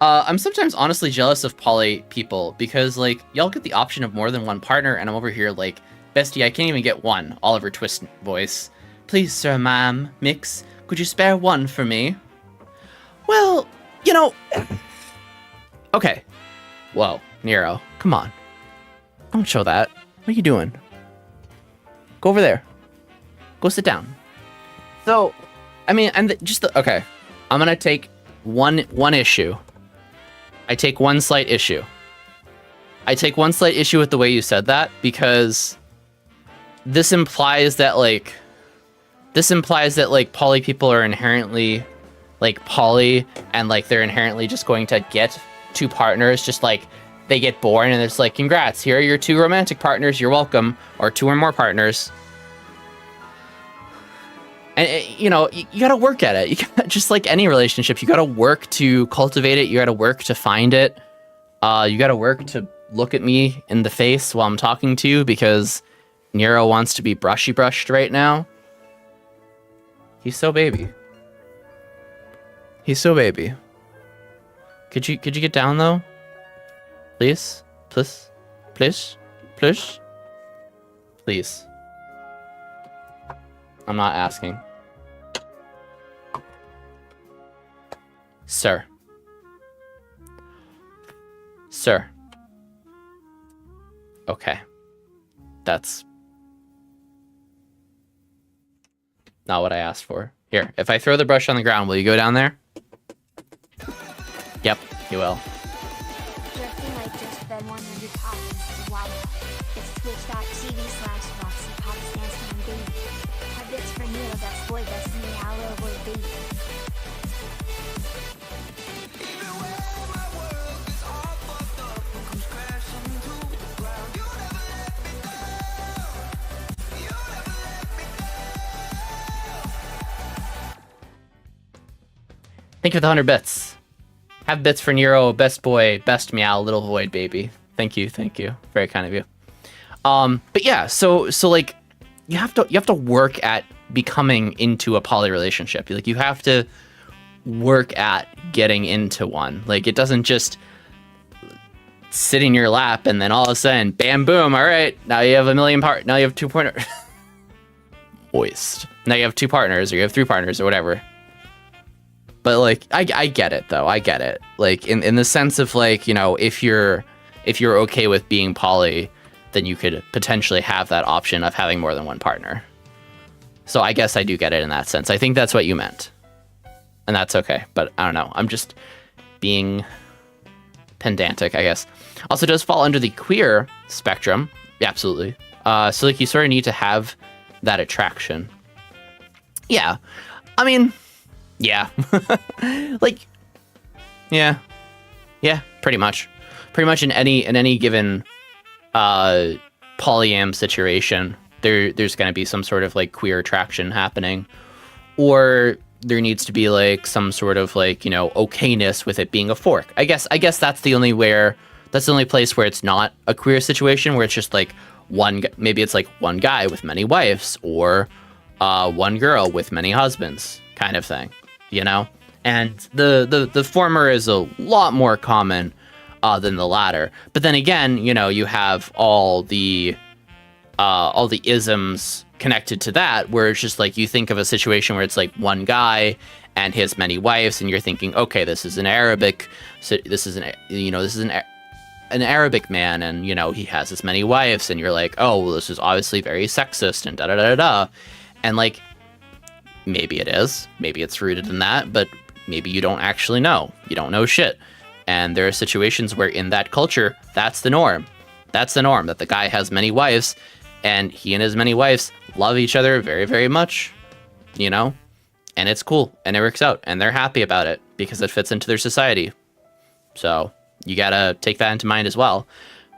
I'm sometimes honestly jealous of poly people because, like, y'all get the option of more than one partner, and I'm over here like, bestie, I can't even get one. Oliver Twist voice. Please, sir, ma'am, Mix, could you spare one for me? Well, you know... Okay. Whoa, Nero, come on. Don't show that. What are you doing? Go over there. Go sit down. So, I mean, okay. I'm gonna take one issue. I take one slight issue. I take one slight issue with the way you said that, because this implies that, like, poly people are inherently, like, poly, and, like, they're inherently just going to get two partners, just, like, they get born, and it's like, congrats, here are your two romantic partners, you're welcome, or two or more partners. And, you know, you gotta work at it. You gotta, just like any relationship, you gotta work to cultivate it. You gotta work to find it. You gotta work to look at me in the face while I'm talking to you, because Nero wants to be brushy brushed right now. He's so baby. He's so baby. Could you get down though? Please? Please? Please? Please? Please. I'm not asking. Sir. Sir. Okay. That's not what I asked for. Here, if I throw the brush on the ground, will you go down there? Yep, you will. Drifting like just been 100 copies of Waba. It's twitch.tv/RoxyPopStanceMoonBaby. Have bits for Neil, best boy, best meow, little boy, baby. Thank you for the 100 bits. Have bits for Nero, best boy, best meow, little void baby. Thank you, thank you. Very kind of you. But yeah, so like you have to work at becoming into a poly relationship. Like you have to work at getting into one. Like it doesn't just sit in your lap and then all of a sudden, bam, boom. All right, now you have now you have 2 partners. Moist. Now you have 2 partners, or you have 3 partners, or whatever. But like, I get it though. I get it. Like in the sense of like, you know, if you're okay with being poly, then you could potentially have that option of having more than one partner. So I guess I do get it in that sense. I think that's what you meant, and that's okay. But I don't know. I'm just being pedantic, I guess. Also, does fall under the queer spectrum. Yeah, absolutely. So like, you sort of need to have that attraction. Yeah, I mean. Yeah. Like, yeah, pretty much in any given polyam situation, there's going to be some sort of like queer attraction happening, or there needs to be like some sort of like, you know, okayness with it being a fork. I guess that's the only place where it's not a queer situation, where it's just like maybe it's like one guy with many wives, or one girl with many husbands, kind of thing. You know, and the former is a lot more common than the latter. But then again, you know, you have all the isms connected to that, where it's just like you think of a situation where it's like one guy and his many wives, and you're thinking, okay, this is an Arabic, so this is an Arabic man, and you know he has this many wives, and you're like, oh, well, this is obviously very sexist and da da da da, and like. Maybe it is. Maybe it's rooted in that, but maybe you don't actually know. You don't know shit. And there are situations where in that culture, that's the norm. That's the norm, that the guy has many wives, and he and his many wives love each other very, very much, you know? And it's cool, and it works out, and they're happy about it because it fits into their society. So you gotta take that into mind as well,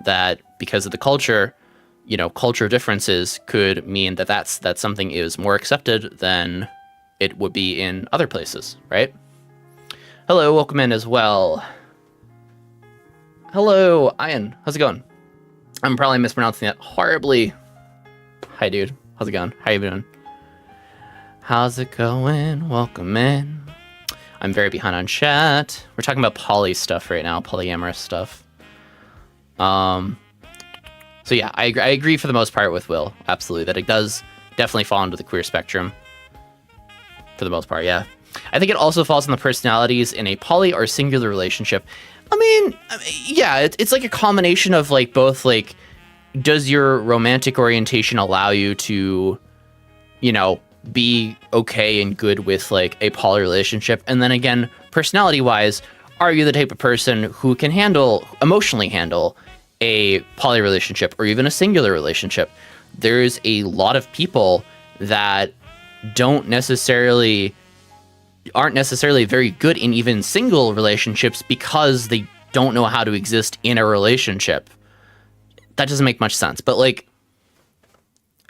that because of the culture, you know, culture differences could mean that something is more accepted than it would be in other places, right? Hello, welcome in as well. Hello, Ian. How's it going? I'm probably mispronouncing that horribly. Hi, dude. How's it going? How you doing? How's it going? Welcome in. I'm very behind on chat. We're talking about poly stuff right now, polyamorous stuff. So yeah, I agree for the most part with Will, absolutely, that it does definitely fall into the queer spectrum. For the most part, yeah. I think it also falls on the personalities in a poly or singular relationship. I mean, yeah, it's like a combination of like both, like, does your romantic orientation allow you to, you know, be okay and good with like a poly relationship? And then again, personality wise, are you the type of person who can emotionally handle a poly relationship or even a singular relationship? There's a lot of people that aren't necessarily very good in even single relationships because they don't know how to exist in a relationship. That doesn't make much sense, but like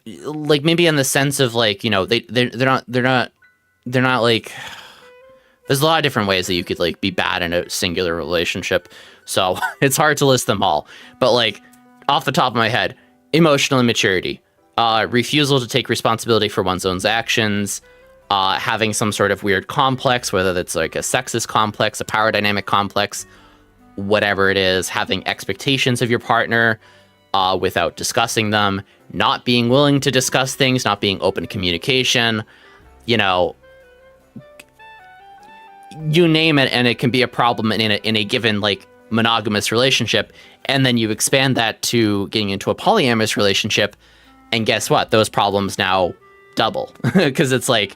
maybe in the sense of like, you know, they're not like, there's a lot of different ways that you could like be bad in a singular relationship. So it's hard to list them all, but like off the top of my head, emotional immaturity, refusal to take responsibility for one's own actions, having some sort of weird complex, whether that's like a sexist complex, a power dynamic complex, whatever it is, having expectations of your partner without discussing them, not being willing to discuss things, not being open to communication, you know, you name it, and it can be a problem in a given like monogamous relationship. And then you expand that to getting into a polyamorous relationship, and guess what? Those problems now double because it's like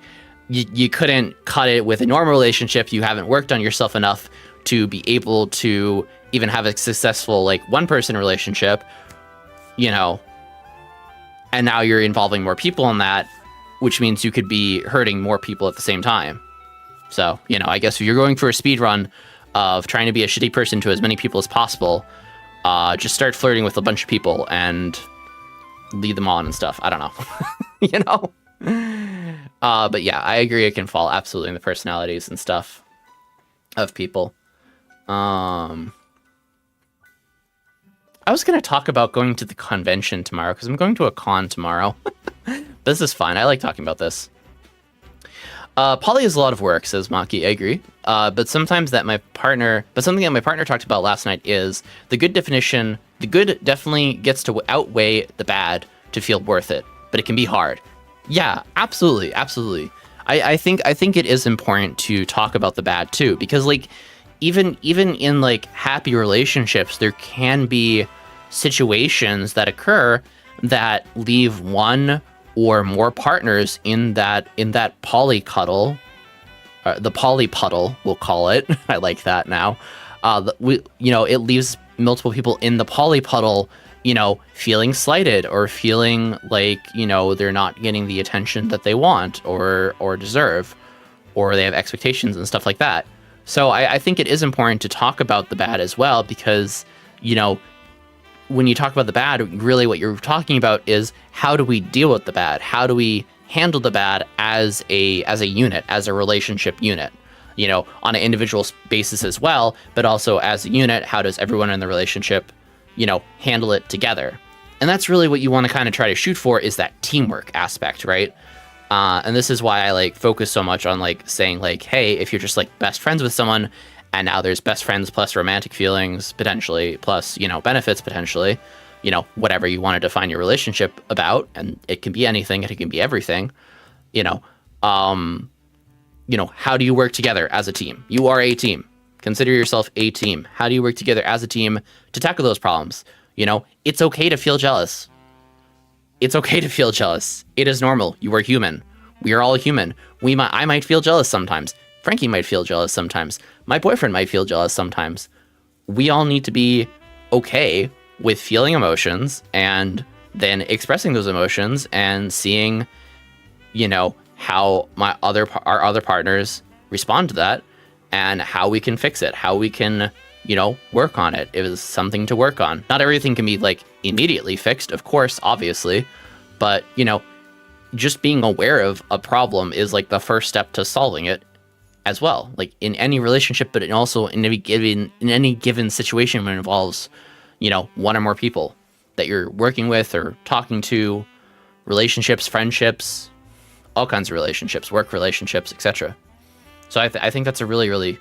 you couldn't cut it with a normal relationship. You haven't worked on yourself enough to be able to even have a successful like one-person relationship, you know, and now you're involving more people in that, which means you could be hurting more people at the same time. So, you know, I guess if you're going for a speed run of trying to be a shitty person to as many people as possible, just start flirting with a bunch of people and lead them on and stuff. I don't know, you know? But yeah, I agree. It can fall absolutely in the personalities and stuff of people. I was going to talk about going to the convention tomorrow because I'm going to a con tomorrow. This is fine. I like talking about this. Poly is a lot of work, says Maki. I agree. But something that my partner talked about last night is the good definition. The good definitely gets to outweigh the bad to feel worth it, but it can be hard. Yeah, absolutely. Absolutely. I think it is important to talk about the bad too, because like, even in like happy relationships, there can be situations that occur that leave one or more partners in that poly cuddle, the poly puddle, we'll call it. I like that now. It leaves multiple people in the poly puddle, you know, feeling slighted or feeling like, you know, they're not getting the attention that they want or deserve, or they have expectations and stuff like that. So I think it is important to talk about the bad as well, because, you know, when you talk about the bad, really what you're talking about is how do we deal with the bad? How do we handle the bad as a unit, as a relationship unit, you know, on an individual basis as well, but also as a unit, how does everyone in the relationship, you know, handle it together? And that's really what you want to kind of try to shoot for, is that teamwork aspect, right? And this is why I like focus so much on like saying like, hey, if you're just like best friends with someone, and now there's best friends plus romantic feelings potentially, plus, you know, benefits potentially, you know, whatever you want to define your relationship about, and it can be anything, it can be everything, you know, how do you work together as a team? You are a team. Consider yourself a team. How do you work together as a team to tackle those problems? You know, it's okay to feel jealous. It's okay to feel jealous. It is normal. You are human. We are all human. I might feel jealous sometimes. Frankie might feel jealous sometimes. My boyfriend might feel jealous sometimes. We all need to be okay with feeling emotions and then expressing those emotions and seeing, you know, how our other partners respond to that and how we can fix it, how we can, you know, work on it. It was something to work on. Not everything can be like immediately fixed, of course, obviously, but, you know, just being aware of a problem is like the first step to solving it as well, like in any relationship, but also in any given situation when it involves, you know, one or more people that you're working with or talking to, relationships, friendships, all kinds of relationships, work relationships, etc. So I think that's a really, really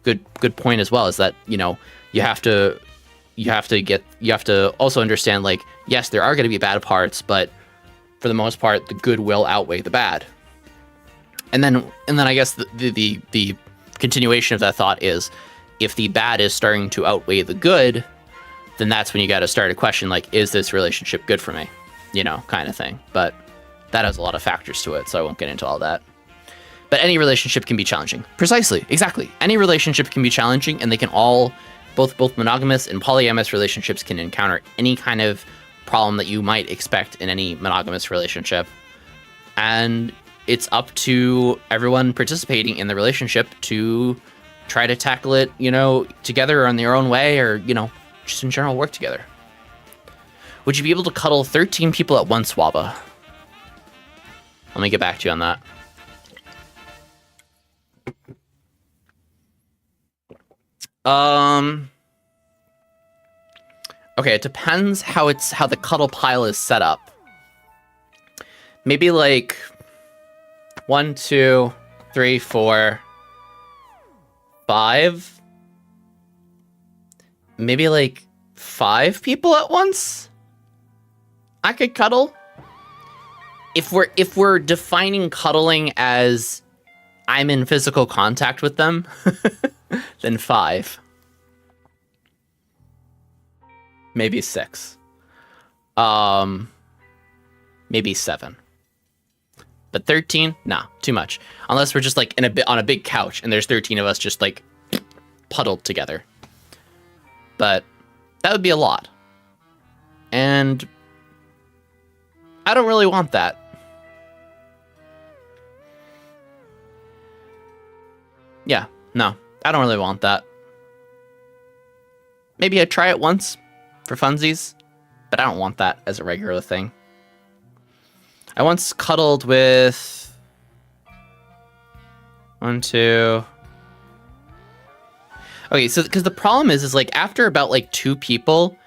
good point as well, is that, you know, you have to also understand, like, yes, there are going to be bad parts, but for the most part, the good will outweigh the bad. And then I guess the continuation of that thought is, if the bad is starting to outweigh the good, then that's when you got to start a question like, is this relationship good for me? You know, kind of thing. But that has a lot of factors to it, so I won't get into all that. But any relationship can be challenging. Precisely, exactly. Any relationship can be challenging, and they can all, both monogamous and polyamorous relationships can encounter any kind of problem that you might expect in any monogamous relationship. And it's up to everyone participating in the relationship to try to tackle it, you know, together or in their own way, or, you know, just in general work together. Would you be able to cuddle 13 people at once, Waba? Let me get back to you on that. Okay, it depends how the cuddle pile is set up. Maybe like 1, 2, 3, 4, 5. Maybe like 5 people at once. I could cuddle. If we're defining cuddling as I'm in physical contact with them, then 5. Maybe 6. Maybe 7. But 13? Nah, too much. Unless we're just like on a big couch and there's 13 of us just like puddled together. But that would be a lot. And I don't really want that. Yeah, no, I don't really want that. Maybe I'd try it once for funsies, but I don't want that as a regular thing. I once cuddled with 1, 2. Okay, so because the problem is like after about like 2 people,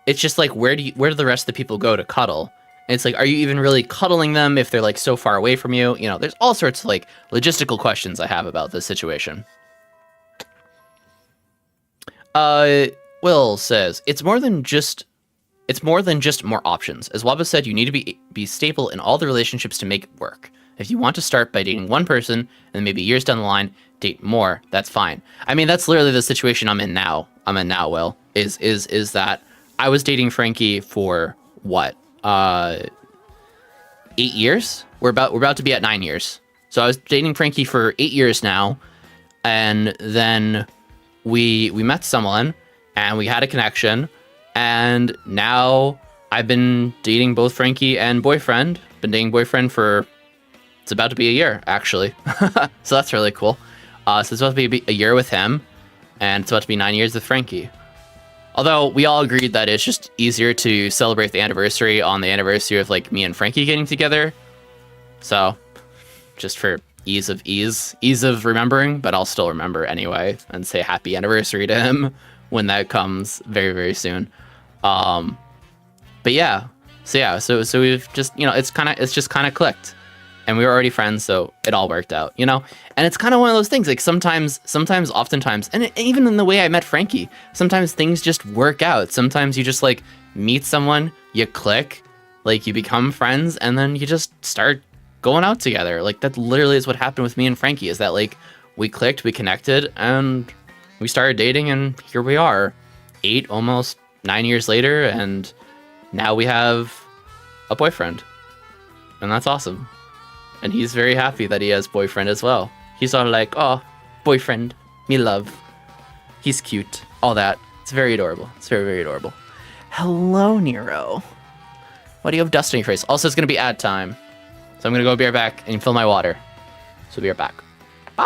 it's just like where do the rest of the people go to cuddle? And it's like, are you even really cuddling them if they're like so far away from you? You know, there's all sorts of like logistical questions I have about this situation. Will says, it's more than just more options. As Waba said, you need to be stable in all the relationships to make it work. If you want to start by dating one person and then maybe years down the line date more, that's fine. I mean, that's literally the situation I'm in now. Will, is that I was dating Frankie for what? 8 years? We're about to be at 9 years. So I was dating Frankie for 8 years now, and then we met someone and we had a connection, and now I've been dating both Frankie and boyfriend. Been dating boyfriend for, it's about to be a year actually. So that's really cool. So it's about to be a year with him, and it's about to be 9 years with Frankie. Although we all agreed that it's just easier to celebrate the anniversary on the anniversary of like me and Frankie getting together. So just for ease of remembering, but I'll still remember anyway and say happy anniversary to him when that comes very, very soon. But yeah, so we've just, you know, it's just kind of clicked. And we were already friends, so it all worked out, you know? And it's kind of one of those things, like oftentimes, and even in the way I met Frankie, sometimes things just work out. Sometimes you just, like, meet someone, you click, like, you become friends, and then you just start going out together. Like, that literally is what happened with me and Frankie, is that, like, we clicked, we connected, and we started dating, and here we are, 8, almost 9 years later, and now we have a boyfriend. And that's awesome. And he's very happy that he has boyfriend as well. He's all like, oh, boyfriend, me love. He's cute. All that. It's very adorable. It's very, very adorable. Hello, Nero. Why do you have dust on your face? Also, it's going to be ad time. So I'm going to go be right back and fill my water. So be right back. Bye.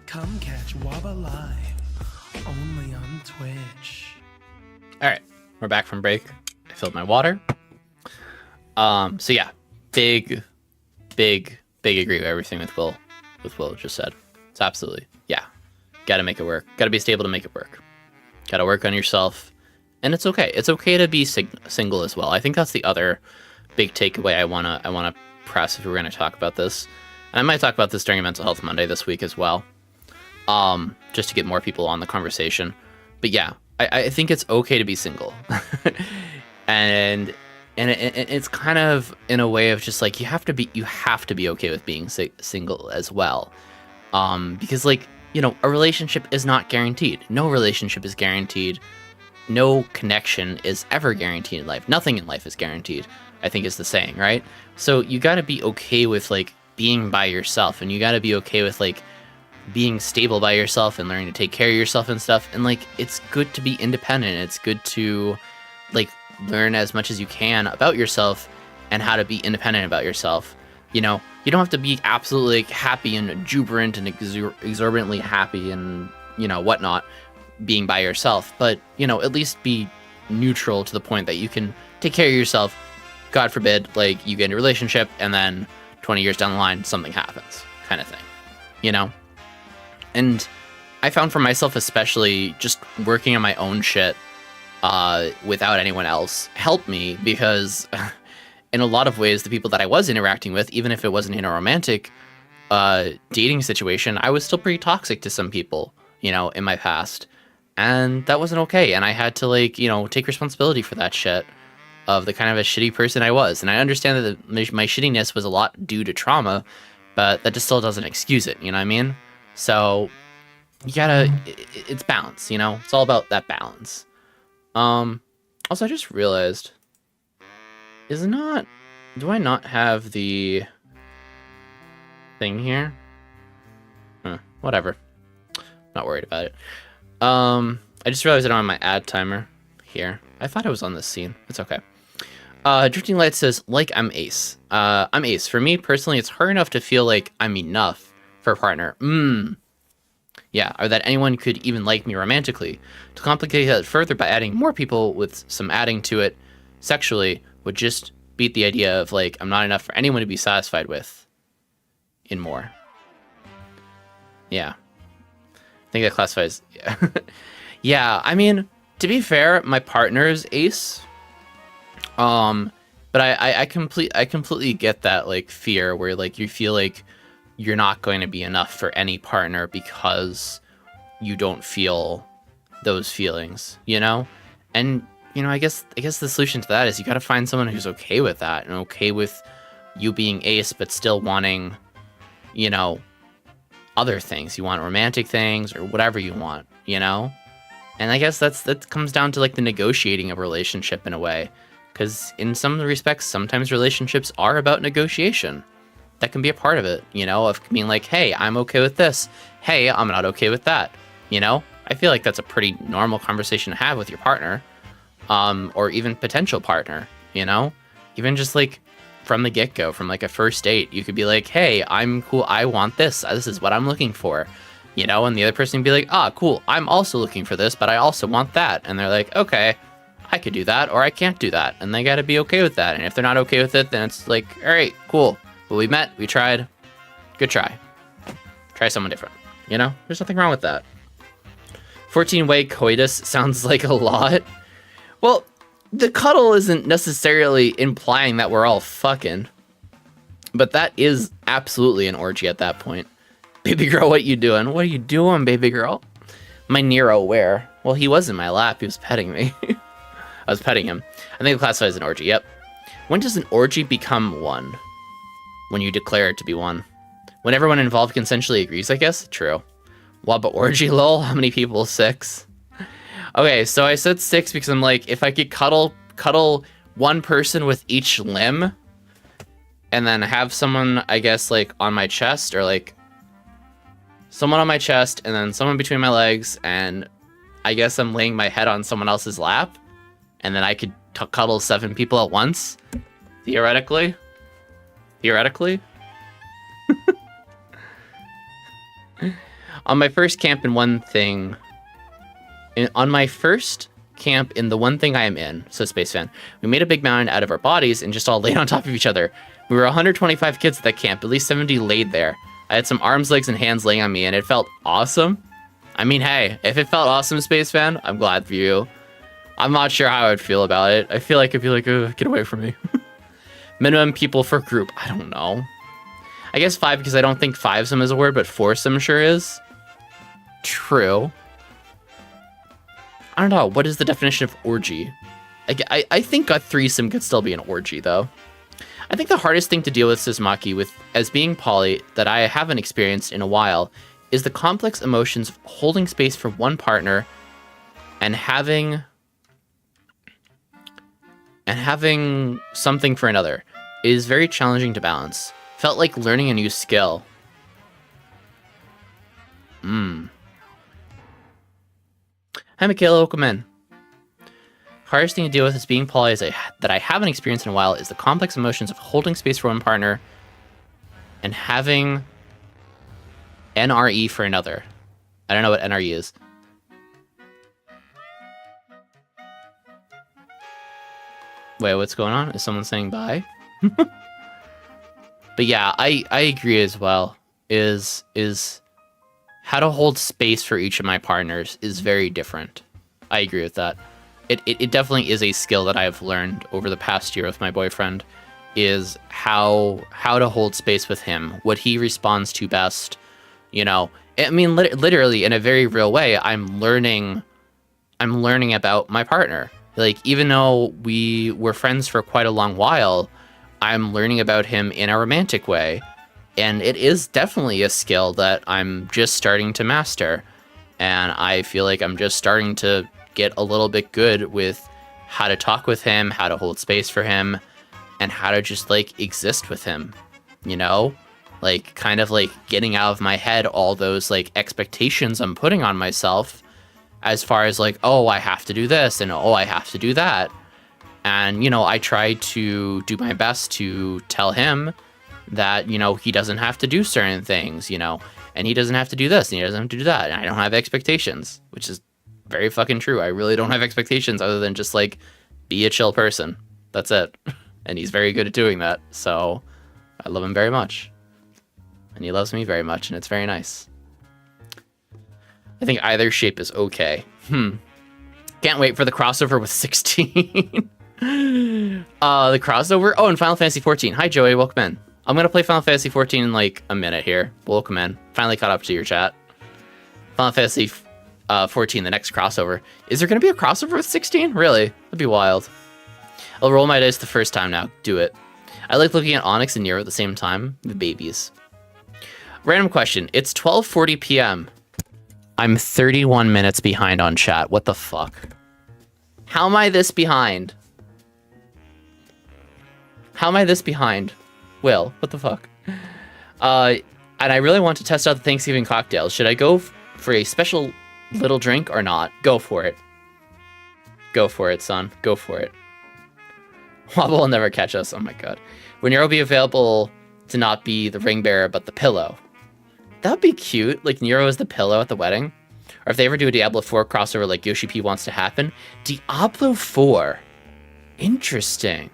Come catch Waba live, only on Twitch. All right, we're back from break. I filled my water. So yeah, big agree with everything with Will just said. It's absolutely, yeah. Got to make it work. Got to be stable to make it work. Got to work on yourself. And it's okay. It's okay to be single as well. I think that's the other big takeaway I wanna press if we're gonna talk about this. And I might talk about this during Mental Health Monday this week as well. Just to get more people on the conversation. But yeah, I think it's okay to be single. and it's kind of in a way of just like you have to be okay with being single as well. Because like, you know, a relationship is not guaranteed. No relationship is guaranteed. No connection is ever guaranteed in life. Nothing in life is guaranteed, I think is the saying, right? So you got to be okay with like being by yourself, and you got to be okay with like being stable by yourself and learning to take care of yourself and stuff. And like, it's good to be independent. It's good to like learn as much as you can about yourself and how to be independent about yourself. You know, you don't have to be absolutely like happy and exuberant and exorbitantly happy and, you know, whatnot being by yourself, but, you know, at least be neutral to the point that you can take care of yourself. God forbid, like, you get in a relationship and then 20 years down the line, something happens, kind of thing, you know? And I found for myself, especially just working on my own shit without anyone else helped me, because in a lot of ways, the people that I was interacting with, even if it wasn't in a romantic dating situation, I was still pretty toxic to some people, you know, in my past. And that wasn't okay. And I had to, like, you know, take responsibility for that shit of the kind of a shitty person I was. And I understand that my shittiness was a lot due to trauma, but that just still doesn't excuse it. You know what I mean? So you gotta, it's balance, you know? It's all about that balance. Also, I just realized, do I not have the thing here? Whatever. Not worried about it. I just realized I don't have my ad timer here. I thought I was on this scene. It's okay. Drifting Light says, like, I'm ace. I'm ace. For me, personally, it's hard enough to feel like I'm enough for a partner. Yeah, or that anyone could even like me romantically. To complicate that further by adding more people with some adding to it sexually would just beat the idea of, like, I'm not enough for anyone to be satisfied with in more. Yeah. I think that classifies. Yeah. Yeah, I mean, to be fair, my partner's ace. But I completely get that, like, fear where, like, you feel like you're not going to be enough for any partner because you don't feel those feelings, you know? And, you know, I guess the solution to that is you got to find someone who's okay with that and okay with you being ace, but still wanting, you know, other things. You want romantic things or whatever you want, you know? And I guess that comes down to, like, the negotiating of a relationship in a way. Because in some respects, sometimes relationships are about negotiation. That can be a part of it, you know, of being like, hey, I'm okay with this. Hey, I'm not okay with that. You know, I feel like that's a pretty normal conversation to have with your partner, or even potential partner, you know, even just like from the get-go, from like a first date, you could be like, hey, I'm cool. I want this. This is what I'm looking for, you know, and the other person would be like, ah, cool. I'm also looking for this, but I also want that. And they're like, okay, I could do that, or I can't do that. And they got to be okay with that. And if they're not okay with it, then it's like, all right, cool. Well, we met, we tried, good try. Try someone different, you know? There's nothing wrong with that. 14-way coitus sounds like a lot. Well, the cuddle isn't necessarily implying that we're all fucking, but that is absolutely an orgy at that point. Baby girl, what you doing? What are you doing, baby girl? My Nero where? Well, he was in my lap, he was petting me. I was petting him. I think it classifies as an orgy, yep. When does an orgy become one? When you declare it to be one. When everyone involved consensually agrees, I guess? True. Waba orgy, lol? How many people? 6? Okay, so I said 6 because I'm like, if I could cuddle one person with each limb, and then have someone, I guess, like, on my chest, or, like, someone on my chest, and then someone between my legs, and I guess I'm laying my head on someone else's lap, and then I could cuddle 7 people at once, theoretically. On my first camp in one thing, on my first camp in the one thing I am in, so Space Fan, we made a big mountain out of our bodies and just all laid on top of each other. We were 125 kids at that camp, at least 70 laid there. I had some arms, legs, and hands laying on me, and it felt awesome. I mean, hey, if it felt awesome, Space Fan, I'm glad for you. I'm not sure how I would feel about it. I feel like I'd be like, get away from me. Minimum people for group, I don't know. I guess 5 because I don't think fivesome is a word, but foursome sure is. True. I don't know, what is the definition of orgy? I think a threesome could still be an orgy, though. I think the hardest thing to deal with, says Maki, with as being poly that I haven't experienced in a while is the complex emotions of holding space for one partner and having something for another. It is very challenging to balance. Felt like learning a new skill. Hi, Michaela, welcome in. Hardest thing to deal with is being poly that I haven't experienced in a while is the complex emotions of holding space for one partner and having NRE for another. I don't know what NRE is. Wait, what's going on? Is someone saying bye? But yeah, I agree as well. Is how to hold space for each of my partners is very different. I agree with that. It definitely is a skill that I've learned over the past year with my boyfriend, is how to hold space with him, what he responds to best. You know, I mean, literally in a very real way, I'm learning about my partner. Like, even though we were friends for quite a long while, I'm learning about him in a romantic way. And it is definitely a skill that I'm just starting to master. And I feel like I'm just starting to get a little bit good with how to talk with him, how to hold space for him, and how to just, like, exist with him, you know? Like, kind of, like, getting out of my head all those, like, expectations I'm putting on myself as far as, like, oh, I have to do this, and oh, I have to do that. And, you know, I try to do my best to tell him that, you know, he doesn't have to do certain things, you know, and he doesn't have to do this, and he doesn't have to do that, and I don't have expectations, which is very fucking true. I really don't have expectations other than just, like, be a chill person. That's it. And he's very good at doing that, so I love him very much. And he loves me very much, and it's very nice. I think either shape is okay. Can't wait for the crossover with 16. The crossover? Oh, and Final Fantasy 14. Hi, Joey. Welcome in. I'm going to play Final Fantasy 14 in, like, a minute here. Welcome in. Finally caught up to your chat. Final Fantasy 14, the next crossover. Is there going to be a crossover with 16? Really? That'd be wild. I'll roll my dice the first time now. Do it. I like looking at Onyx and Nero at the same time. The babies. Random question. It's 12:40 p.m. I'm 31 minutes behind on chat. What the fuck? How am I this behind? How am I this behind? Will, what the fuck? And I really want to test out the Thanksgiving cocktails. Should I go for a special little drink or not? Go for it. Go for it, son. Go for it. Waba will never catch us. Oh my god. Will Nero be available to not be the ring bearer, but the pillow? That would be cute. Like, Nero is the pillow at the wedding. Or if they ever do a Diablo 4 crossover like Yoshi P wants to happen. Diablo 4. Interesting.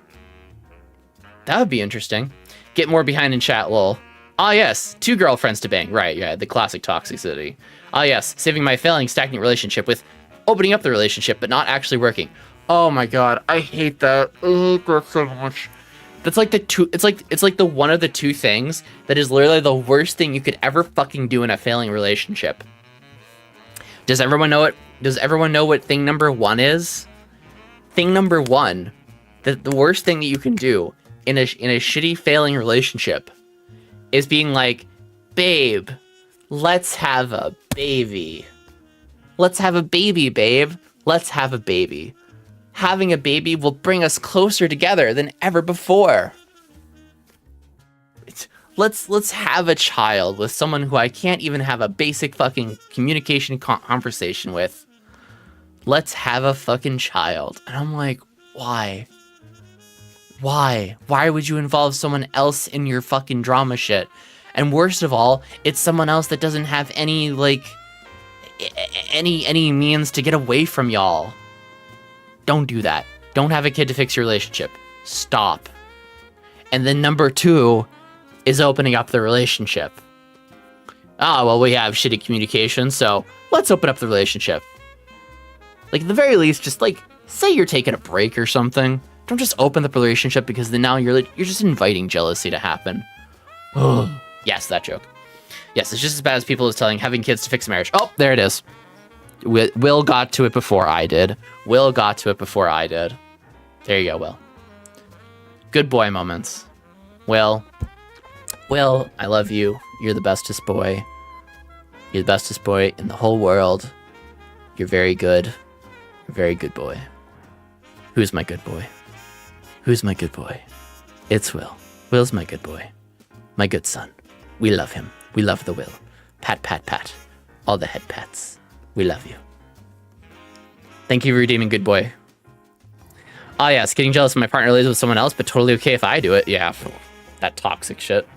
That would be interesting. Get more behind in chat, lol. Ah, yes. 2 girlfriends to bang. Right, yeah, the classic toxicity. Ah, yes. Saving my failing stagnant relationship with opening up the relationship, but not actually working. Oh my god, I hate that. I hate that so much. That's like the two. It's like the one of the two things that is literally the worst thing you could ever fucking do in a failing relationship. Does everyone know it? Does everyone know what thing number 1 is? Thing number 1, the worst thing that you can do in a shitty failing relationship is being like, babe, let's have a baby. Let's have a baby, babe. Let's have a baby. Having a baby will bring us closer together than ever before. Let's have a child with someone who I can't even have a basic fucking communication conversation with. Let's have a fucking child. And I'm like, why? Why? Why would you involve someone else in your fucking drama shit? And worst of all, it's someone else that doesn't have any, like, any means to get away from y'all. Don't do that. Don't have a kid to fix your relationship. Stop. And then number 2 is opening up the relationship. Ah, well, we have shitty communication, so let's open up the relationship. Like, at the very least, just, like, say you're taking a break or something. Don't just open the relationship, because then now you're just inviting jealousy to happen. Yes, that joke. Yes, it's just as bad as people is telling having kids to fix a marriage. Oh, there it is. Will got to it before I did. Will got to it before I did. There you go, Will. Good boy moments. Will, I love you. You're the bestest boy. You're the bestest boy in the whole world. You're very good. You're a very good boy. Who's my good boy? Who's my good boy? It's Will. Will's my good boy. My good son. We love him. We love the Will. Pat, pat, pat. All the head pats. We love you. Thank you for redeeming good boy. Oh yes, getting jealous when my partner lives with someone else, but totally okay if I do it. Yeah, that toxic shit.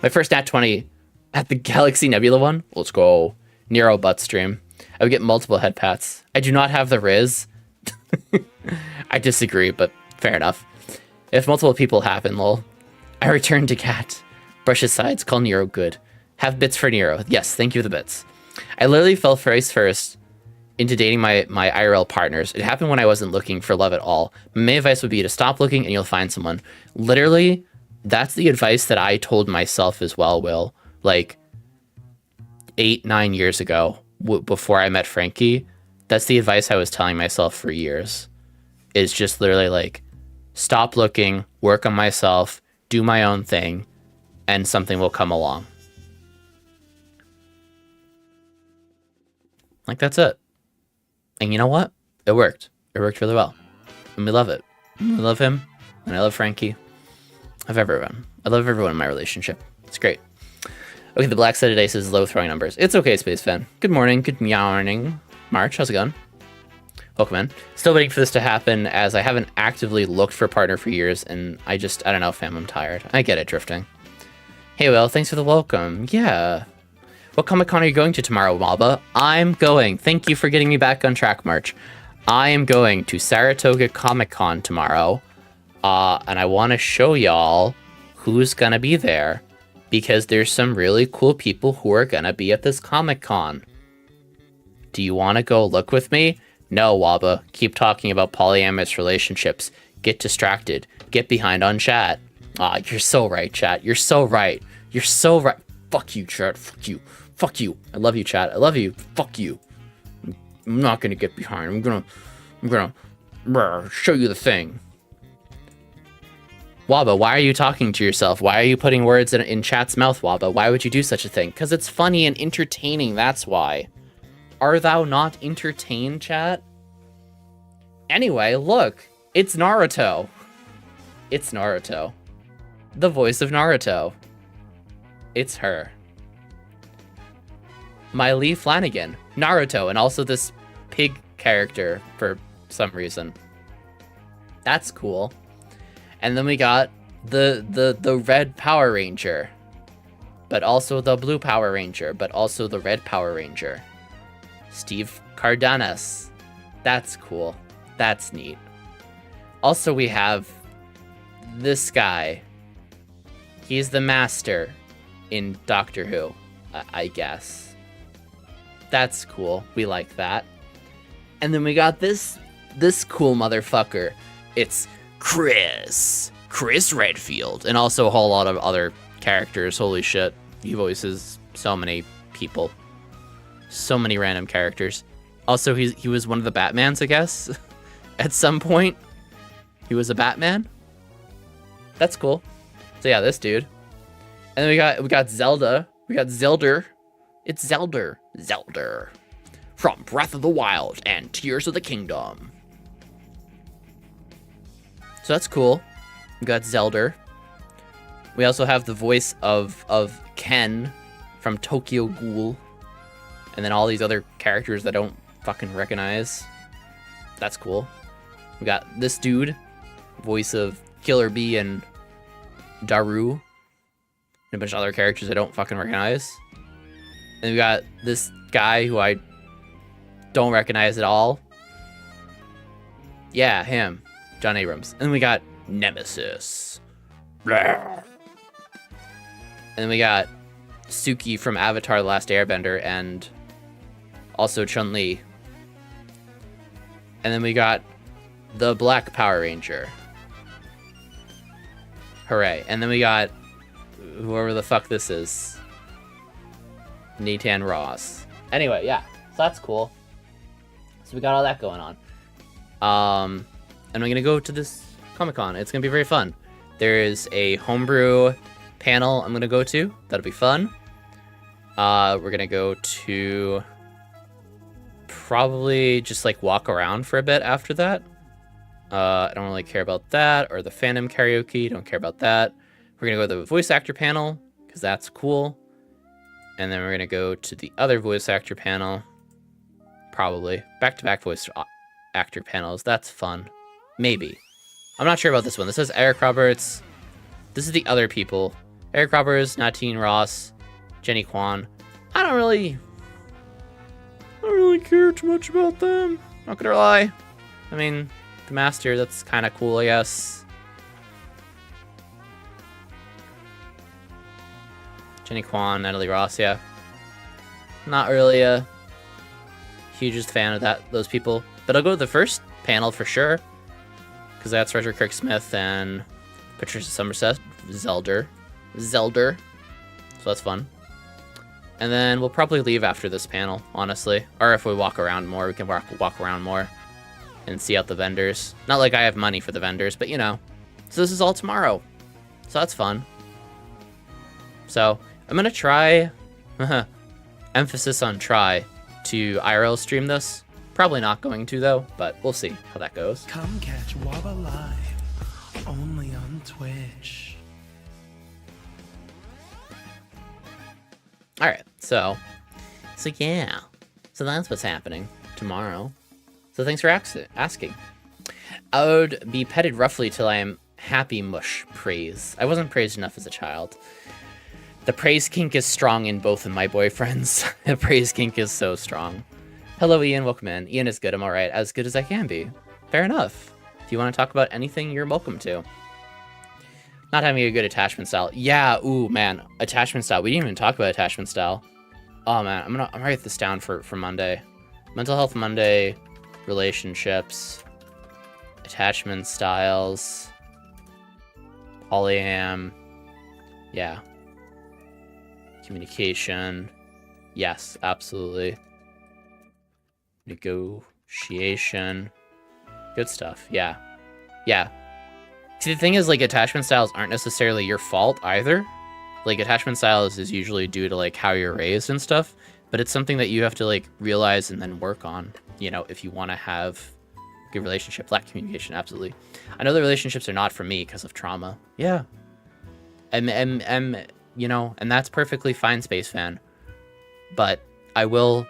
My first Nat 20 at the Galaxy Nebula one. Let's go. Nero butt stream. I would get multiple head pats. I do not have the Riz. I disagree, but fair enough. If multiple people happen, lol. I return to cat. Brush his sides, call Nero good. Have bits for Nero. Yes, thank you for the bits. I literally fell face first into dating my IRL partners. It happened when I wasn't looking for love at all. My main advice would be to stop looking and you'll find someone. Literally, that's the advice that I told myself as well, Will. Like 8-9 years ago, before I met Frankie, that's the advice I was telling myself for years. Is just literally like, stop looking, work on myself, do my own thing, and something will come along. Like, that's it. And you know what? It worked. It worked really well. And we love it. We love him. And I love Frankie. I love everyone. I love everyone in my relationship. It's great. Okay, the black sided dice is low throwing numbers. It's okay, Space Fan. Good morning. Good morning. March, how's it going? Welcome in. Still waiting for this to happen, as I haven't actively looked for a partner for years, and I don't know, fam, I'm tired. I get it, drifting. Hey, Will, thanks for the welcome. Yeah. What Comic-Con are you going to tomorrow, Waba? I'm going. Thank you for getting me back on track, March. I am going to Saratoga Comic-Con tomorrow, and I want to show y'all who's gonna be there, because there's some really cool people who are gonna be at this Comic-Con. Do you want to go look with me? No, Waba. Keep talking about polyamorous relationships. Get distracted. Get behind on chat. Ah, you're so right, chat. You're so right. You're so right. Fuck you, chat. Fuck you. Fuck you. I love you, chat. I love you. Fuck you. I'm not gonna get behind. I'm gonna show you the thing. Waba, why are you talking to yourself? Why are you putting words in chat's mouth, Waba? Why would you do such a thing? Because it's funny and entertaining, that's why. Are thou not entertained, chat? Anyway, look. It's Naruto. It's Naruto. The voice of Naruto. It's her. Miley Flanagan. Naruto, and also this pig character for some reason. That's cool. And then we got the red Power Ranger. But also the blue Power Ranger. But also the red Power Ranger. Steve Cardenas. That's cool. That's neat. Also, we have this guy. He's the master in Doctor Who, I guess. That's cool. We like that. And then we got this cool motherfucker. It's Chris Redfield. And also a whole lot of other characters. Holy shit. He voices so many people. So many random characters. Also, he was one of the Batmans, I guess. At some point, he was a Batman. That's cool. So yeah, this dude. And then we got Zelda. We got Zelda. It's Zelda. Zelda. From Breath of the Wild and Tears of the Kingdom. So that's cool. We got Zelda. We also have the voice of Ken from Tokyo Ghoul. And then all these other characters that I don't fucking recognize. That's cool. We got this dude, voice of Killer Bee and Daru and a bunch of other characters I don't fucking recognize. And we got this guy who I don't recognize at all. Yeah, him. John Abrams. And then we got Nemesis. And then we got Suki from Avatar: The Last Airbender and also Chun-Li. And then we got the Black Power Ranger. Hooray. And then we got whoever the fuck this is. Nathan Ross. Anyway, yeah. So that's cool. So we got all that going on. And we're gonna go to this Comic-Con. It's gonna be very fun. There is a homebrew panel I'm gonna go to. That'll be fun. We're gonna go to probably just like walk around for a bit after that. I don't really care about that, or the fandom karaoke. Don't care about that. We're gonna go to the voice actor panel because that's cool. And then we're gonna go to the other voice actor panel. Probably back-to-back voice actor panels. That's fun. Maybe. I'm not sure about this one. This says Eric Roberts. This is the other people. Eric Roberts, Natine Ross, Jenny Kwan. I don't really care too much about them. Not gonna lie. I mean, the Master, that's kind of cool, I guess. Jenny Kwan, Natalie Ross, yeah. Not really a hugest fan of those people. But I'll go to the first panel for sure. Because that's Roger Kirk Smith and Patricia Somerset. Zelder. So that's fun. And then we'll probably leave after this panel, honestly. Or if we walk around more, we can walk around more. And see out the vendors. Not like I have money for the vendors, but you know. So this is all tomorrow. So that's fun. So I'm going to try, emphasis on try, to IRL stream this. Probably not going to though, but we'll see how that goes. Come catch Waba live, only on Twitch. Alright, so yeah. So that's what's happening tomorrow. So thanks for asking. I would be petted roughly till I am happy mush praise. I wasn't praised enough as a child. The praise kink is strong in both of my boyfriends. The praise kink is so strong. Hello, Ian. Welcome in. Ian is good. I'm all right. As good as I can be. Fair enough. If you want to talk about anything, you're welcome to. Not having a good attachment style. Yeah. Ooh, man. Attachment style. We didn't even talk about attachment style. Oh, man. I'm gonna write this down for Monday. Mental Health Monday. Relationships. Attachment styles. Polyam. Yeah. Communication. Yes, absolutely. Negotiation. Good stuff. Yeah. See, the thing is, like, attachment styles aren't necessarily your fault either. Like, attachment styles is usually due to, like, how you're raised and stuff. But it's something that you have to, like, realize and then work on, you know, if you want to have a good relationship. Lack communication, absolutely. I know the relationships are not for me because of trauma. Yeah. You know, and that's perfectly fine, Space Fan. But I will...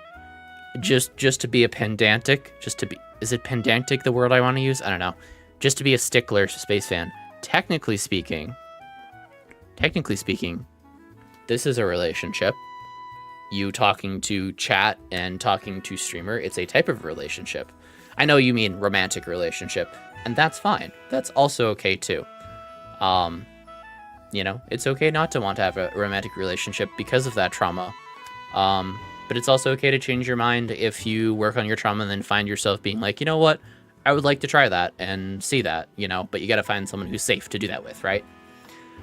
Just to be a pedantic, is it pedantic the word I want to use? I don't know. Just to be a stickler, Space Fan. Technically speaking, this is a relationship. You talking to chat and talking to streamer, it's a type of relationship. I know you mean romantic relationship, and that's fine. That's also okay too. You know, it's okay not to want to have a romantic relationship because of that trauma. But it's also okay to change your mind if you work on your trauma and then find yourself being like, you know what, I would like to try that and see that, you know, but you got to find someone who's safe to do that with, right?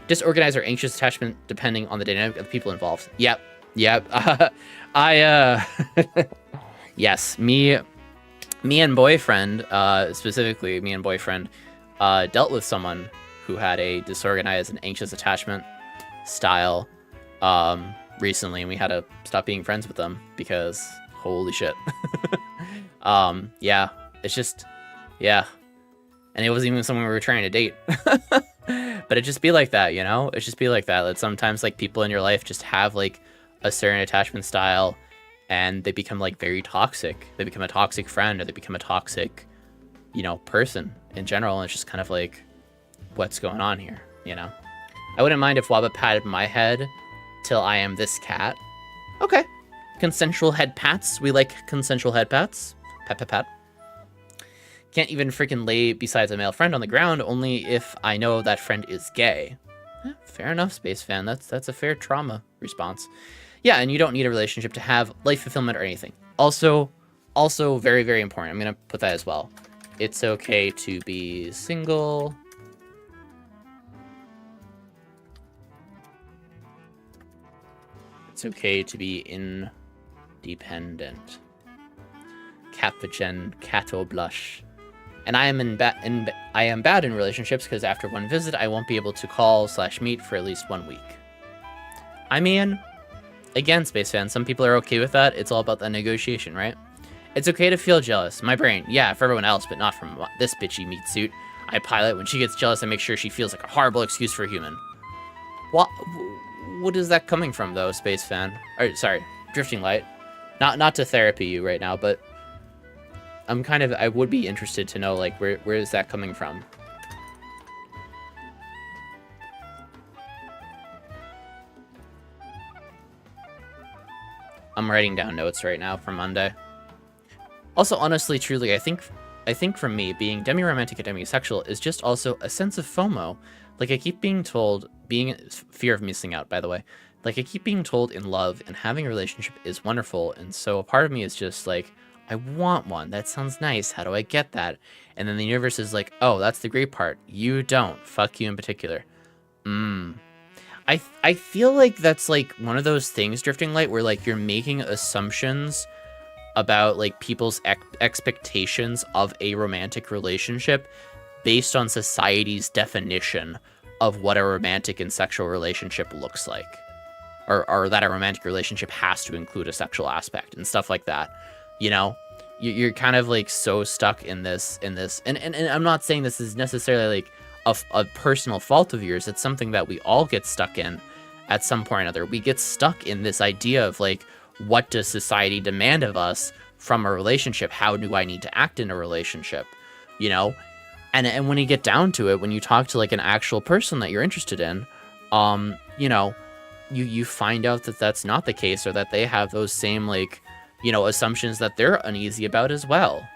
Disorganized or anxious attachment depending on the dynamic of the people involved. Yep. Yes, me and boyfriend, specifically me and boyfriend, dealt with someone who had a disorganized and anxious attachment style, recently, and we had to stop being friends with them because holy shit. Yeah, it's just, yeah. And it wasn't even someone we were trying to date. But it just be like that, you know? It just be like that. That sometimes, like, people in your life just have, like, a certain attachment style and they become, like, very toxic. They become a toxic friend or they become a toxic, you know, person in general. And it's just kind of like, what's going on here, you know? I wouldn't mind if Waba patted my head till I am this cat. Okay. Consensual head pats. We like consensual head pats. Pat, pat, pat. Can't even freaking lay besides a male friend on the ground, only if I know that friend is gay. Fair enough, Space Fan. That's a fair trauma response. Yeah, and you don't need a relationship to have life fulfillment or anything. Also very, very important. I'm going to put that as well. It's okay to be single. It's okay to be independent. Capvigen Cato Blush. And I am bad in relationships because after one visit, I won't be able to call/meet for at least 1 week. I mean, again, Space Fan, some people are okay with that. It's all about the negotiation, right? It's okay to feel jealous. My brain, yeah, for everyone else, but not from this bitchy meat suit. I pilot. When she gets jealous, I make sure she feels like a horrible excuse for a human. What is that coming from, though, Space Fan? Or, sorry, Drifting Light. Not to therapy you right now, but I would be interested to know, like, where is that coming from? I'm writing down notes right now for Monday. Also, honestly, truly, I think for me, being demi-romantic and demisexual is just also a sense of FOMO. Like, I keep being told, fear of missing out, by the way. Like, I keep being told in love and having a relationship is wonderful, and so a part of me is just like, I want one. That sounds nice. How do I get that? And then the universe is like, oh, that's the great part. You don't. Fuck you in particular. I feel like that's like one of those things, Drifting Light, where like you're making assumptions about like people's expectations of a romantic relationship based on society's definition of what a romantic and sexual relationship looks like. Or that a romantic relationship has to include a sexual aspect and stuff like that. You know, you're kind of like so stuck in this, and I'm not saying this is necessarily like a personal fault of yours. It's something that we all get stuck in at some point or another. We get stuck in this idea of like, what does society demand of us from a relationship? How do I need to act in a relationship? You know, and when you get down to it, when you talk to like an actual person that you're interested in, you know, you find out that that's not the case, or that they have those same like, you know, assumptions that they're uneasy about as well.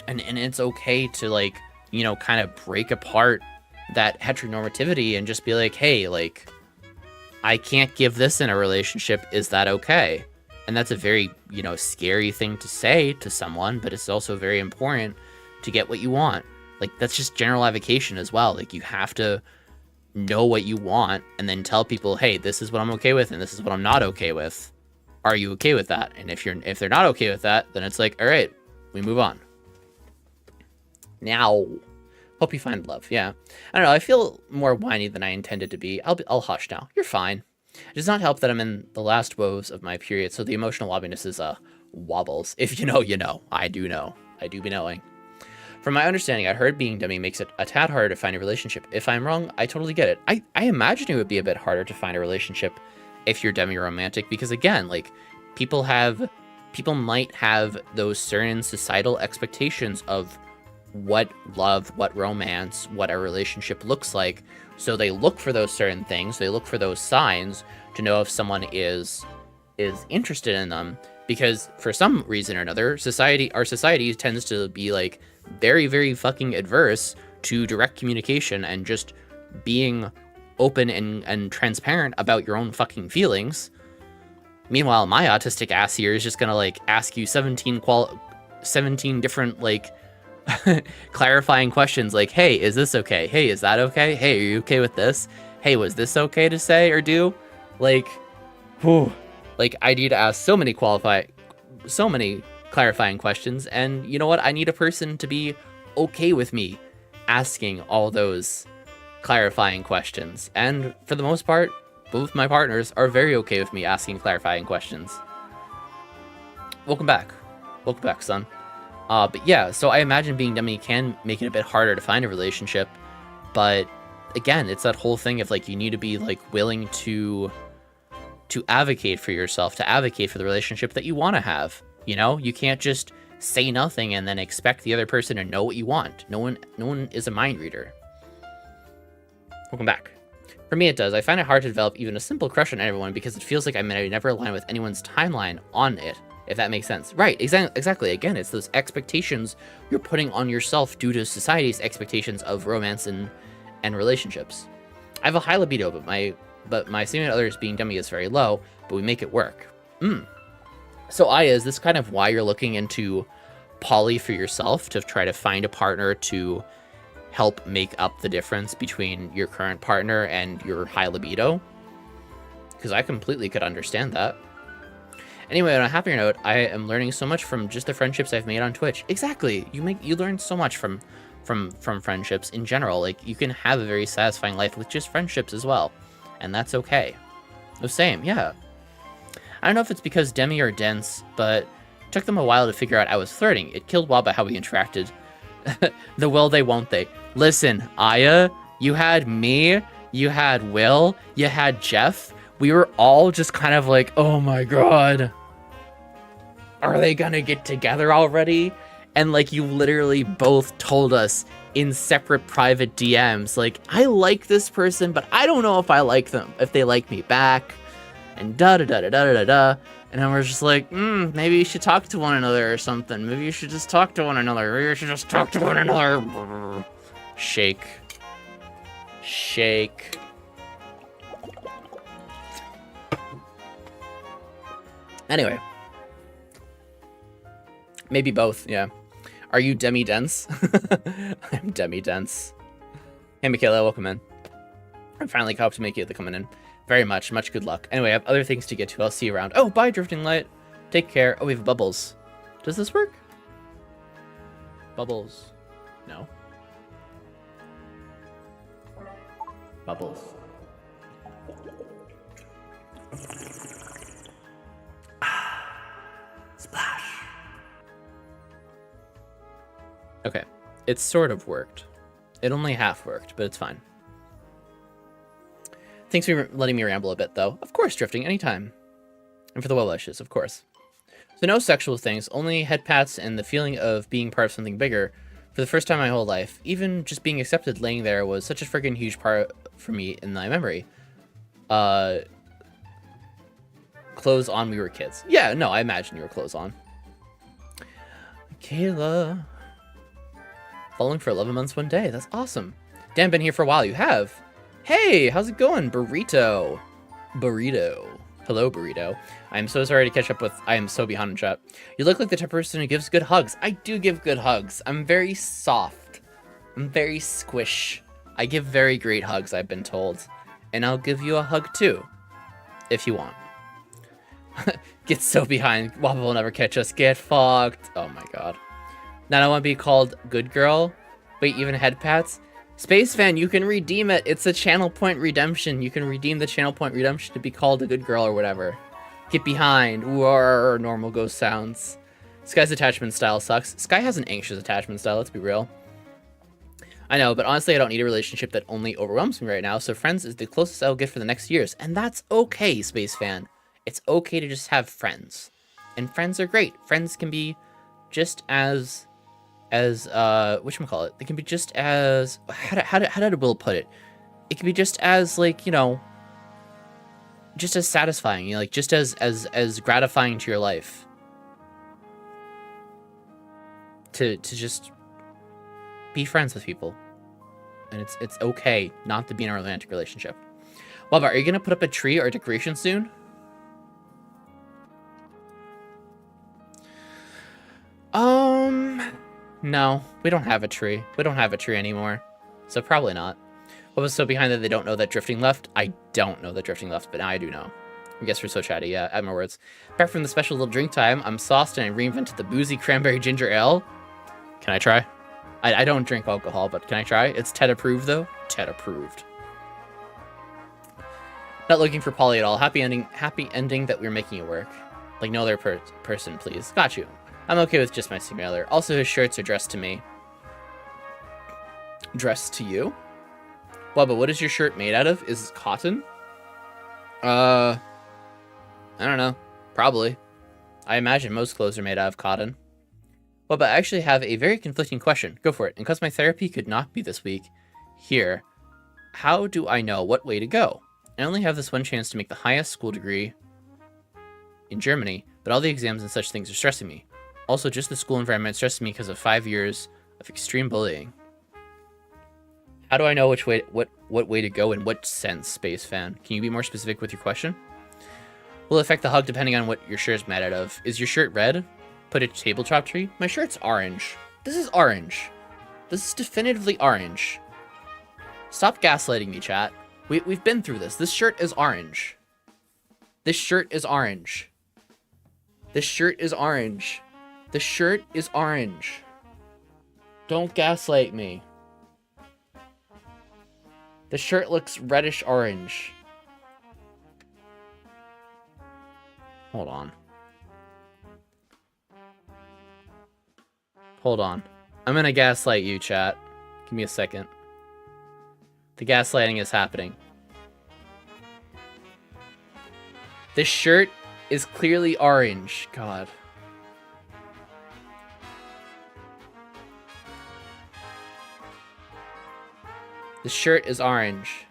And it's okay to like, you know, kind of break apart that heteronormativity and just be like, hey, like, I can't give this in a relationship. Is that okay? And that's a very, you know, scary thing to say to someone, but it's also very important to get what you want. Like, that's just general avocation as well. Like, you have to know what you want and then tell people, hey, this is what I'm okay with and this is what I'm not okay with. Are you okay with that? And if they're not okay with that, then it's like, all right, we move on. Now, hope you find love. Yeah, I don't know. I feel more whiny than I intended to be. I'll hush now. You're fine. It does not help that I'm in the last woes of my period, so the emotional wobbiness is wobbles. If you know, you know. I do know. I do be knowing. From my understanding, I heard being demi makes it a tad harder to find a relationship. If I'm wrong, I totally get it. I imagine it would be a bit harder to find a relationship if you're demi-romantic, because again, like, people might have those certain societal expectations of what love, what romance, what a relationship looks like. So they look for those certain things, they look for those signs to know if someone is interested in them, because for some reason or another, our society tends to be like very, very fucking adverse to direct communication and just being open and transparent about your own fucking feelings. Meanwhile, my autistic ass here is just gonna like ask you 17 different like clarifying questions, like, hey, is this okay? Hey, is that okay? Hey, are you okay with this? Hey, was this okay to say or do? Like, whew, like, I need to ask so many clarifying questions, and you know what? I need a person to be okay with me asking all those clarifying questions, and for the most part, both my partners are very okay with me asking clarifying questions. Welcome back, son. But yeah, so I imagine being demi can make it a bit harder to find a relationship, but again, it's that whole thing of like, you need to be like willing to advocate for yourself, to advocate for the relationship that you want to have. You know, you can't just say nothing and then expect the other person to know what you want. No one is a mind reader. Welcome back. For me, it does. I find it hard to develop even a simple crush on anyone because it feels like I may never align with anyone's timeline on it, if that makes sense. Right, exactly. Again, it's those expectations you're putting on yourself due to society's expectations of romance and relationships. I have a high libido, but my significant other's being dummy is very low, but we make it work. So Aya, is this kind of why you're looking into poly for yourself, to try to find a partner to help make up the difference between your current partner and your high libido? Because I completely could understand that. Anyway, on a happier note, I am learning so much from just the friendships I've made on Twitch. Exactly. You learn so much from friendships in general. Like, you can have a very satisfying life with just friendships as well, and that's okay. The same, yeah. I don't know if it's because Demi or Dense, but it took them a while to figure out I was flirting. It killed Waba how we interacted. The will they, won't they. Listen, Aya, you had me, you had Will, you had Jeff. We were all just kind of like, oh my god, are they gonna get together already? And like, you literally both told us in separate private DMs, like, I like this person, but I don't know if I like them, if they like me back, and da-da-da-da-da-da-da. And then we're just like, maybe you should talk to one another or something. Maybe you should just talk to one another. Maybe you should just talk to one another. Shake. Shake. Anyway. Maybe both, yeah. Are you demi-dense? I'm demi-dense. Hey, Michaela, welcome in. I'm finally caught up to make you coming in. Very much good luck. Anyway, I have other things to get to. I'll see you around. Oh, bye, Drifting Light. Take care. Oh, we have bubbles. Does this work? Bubbles. No. Bubbles. Splash. Okay. It sort of worked. It only half worked, but it's fine. Thanks for letting me ramble a bit, though. Of course, Drifting, anytime. And for the well-wishes, of course. So no sexual things, only head pats and the feeling of being part of something bigger. For the first time in my whole life, even just being accepted laying there was such a friggin' huge part for me in my memory. Clothes on, we were kids. Yeah, no, I imagine you were clothes on. Kayla. Following for 11 months one day. That's awesome. Dan, been here for a while. You have. Hey, how's it going, Burrito? Burrito. Hello, Burrito. I'm so sorry to catch up with... I am so behind in chat. You look like the type of person who gives good hugs. I do give good hugs. I'm very soft. I'm very squish. I give very great hugs, I've been told. And I'll give you a hug, too. If you want. Get so behind. Waba will never catch us. Get fucked. Oh, my God. Now I want to be called good girl. Wait, even head pats? Space Fan, you can redeem it. It's a channel point redemption. You can redeem the channel point redemption to be called a good girl or whatever. Get behind. Or normal ghost sounds. Sky's attachment style sucks. Sky has an anxious attachment style, let's be real. I know, but honestly, I don't need a relationship that only overwhelms me right now, so friends is the closest I'll get for the next years. And that's okay, Space Fan. It's okay to just have friends. And friends are great. Friends can be just as whatchamacallit, they can be just as, how did Will put it? It can be just as, like, you know, just as satisfying, you know, like, just as gratifying to your life. To just be friends with people. And it's okay not to be in a romantic relationship. Waba, are you gonna put up a tree or a decoration soon? No, we don't have a tree. We don't have a tree anymore. So probably not. What was so behind that they don't know that Drifting left? I don't know that Drifting left, but now I do know. I guess we're so chatty, yeah, add more words. Back from the special little drink time, I'm sauced and I reinvented the boozy cranberry ginger ale. Can I try? I don't drink alcohol, but can I try? It's TED approved, though. TED approved. Not looking for poly at all. Happy ending that we're making it work. Like no other person, please. Got you. I'm okay with just my signature. Also, his shirts are dressed to me. Dressed to you? Waba, what is your shirt made out of? Is it cotton? I don't know. Probably. I imagine most clothes are made out of cotton. Waba, I actually have a very conflicting question. Go for it. And because my therapy could not be this week, here. How do I know what way to go? I only have this one chance to make the highest school degree in Germany, but all the exams and such things are stressing me. Also, just the school environment stresses me because of 5 years of extreme bullying. How do I know which way, what way to go in what sense, Space Fan? Can you be more specific with your question? Will it affect the hug depending on what your shirt is made out of? Is your shirt red? Put a tabletop tree? My shirt's orange. This is orange. This is definitively orange. Stop gaslighting me, chat. We've been through this. This shirt is orange. This shirt is orange. This shirt is orange. The shirt is orange. Don't gaslight me. The shirt looks reddish orange. Hold on. Hold on. I'm gonna gaslight you, chat. Give me a second. The gaslighting is happening. This shirt is clearly orange. God. The shirt is orange.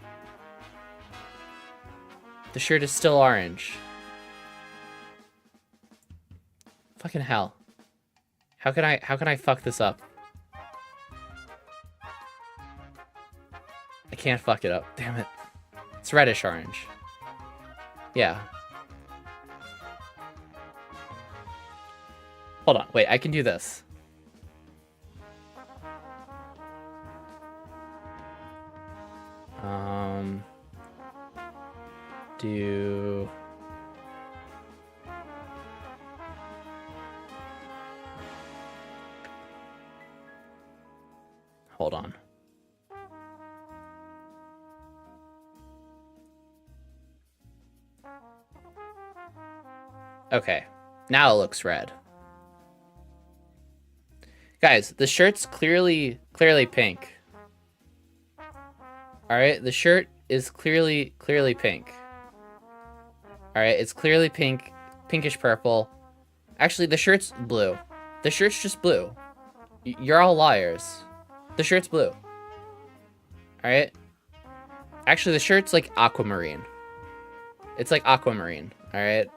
The shirt is still orange. Fucking hell. How can I fuck this up? I can't fuck it up. Damn it. It's reddish orange. Yeah. Hold on. Wait, I can do this. Hold on. Okay. Now it looks red. Guys, the shirt's clearly pink. Alright, the shirt is clearly pink. Alright, it's clearly pink, pinkish purple. Actually, the shirt's blue. The shirt's just blue. You're all liars. The shirt's blue. Alright? Actually, the shirt's like aquamarine. It's like aquamarine, alright?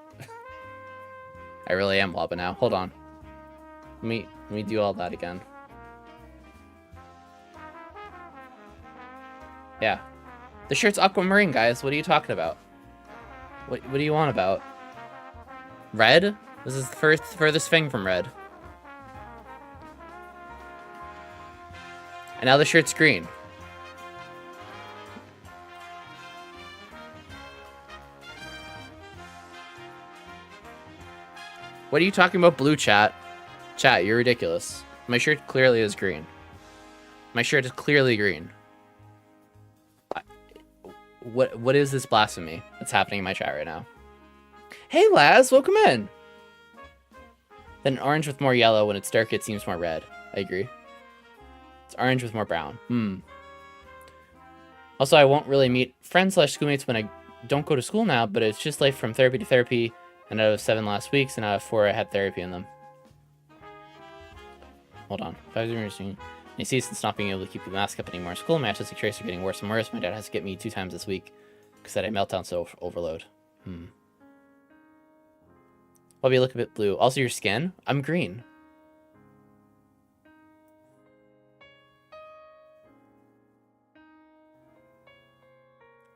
I really am Waba now. Hold on. Let me do all that again. Yeah. The shirt's aquamarine, guys. What are you talking about? What do you want about? Red? This is the furthest thing from red. And now the shirt's green. What are you talking about, blue, chat? Chat, you're ridiculous. My shirt clearly is green. My shirt is clearly green. What is this blasphemy that's happening in my chat right now? Hey, Laz, welcome in. Then orange with more yellow. When it's dark, it seems more red. I agree. It's orange with more brown. Also, I won't really meet friends / schoolmates when I don't go to school now, but it's just life from therapy to therapy. And out of 7 last weeks, and out of 4 I had therapy in them. Hold on. 5 years soon. You see, since not being able to keep the mask up anymore in school, my autistic traits are getting worse and worse. My dad has to get me 2 times this week because I meltdown so overload. Well, you look a bit blue. Also, your skin? I'm green.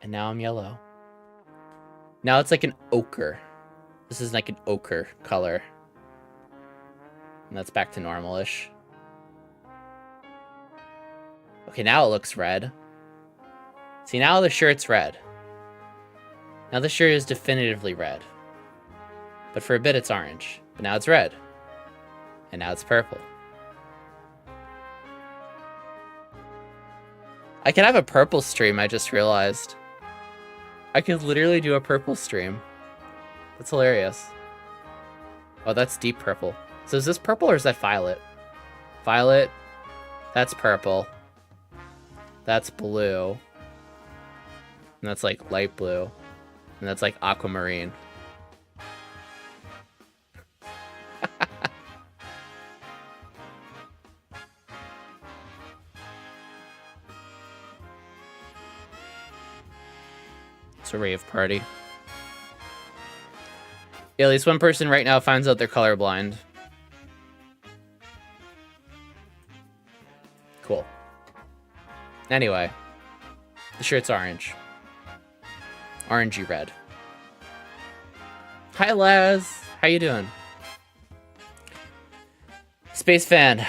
And now I'm yellow. Now it's like an ochre. This is like an ochre color. And that's back to normal-ish. Okay, now it looks red. See, now the shirt's red. Now the shirt is definitively red. But for a bit it's orange. But now it's red. And now it's purple. I can have a purple stream, I just realized. I could literally do a purple stream. That's hilarious. Oh, that's deep purple. So is this purple or is that violet? Violet. That's purple. That's blue. And that's like light blue. And that's like aquamarine. It's a rave party. Yeah, at least one person right now finds out they're colorblind. Cool. Anyway, the shirt's orange. Orangey red. Hi, Laz. How you doing? Space Fan.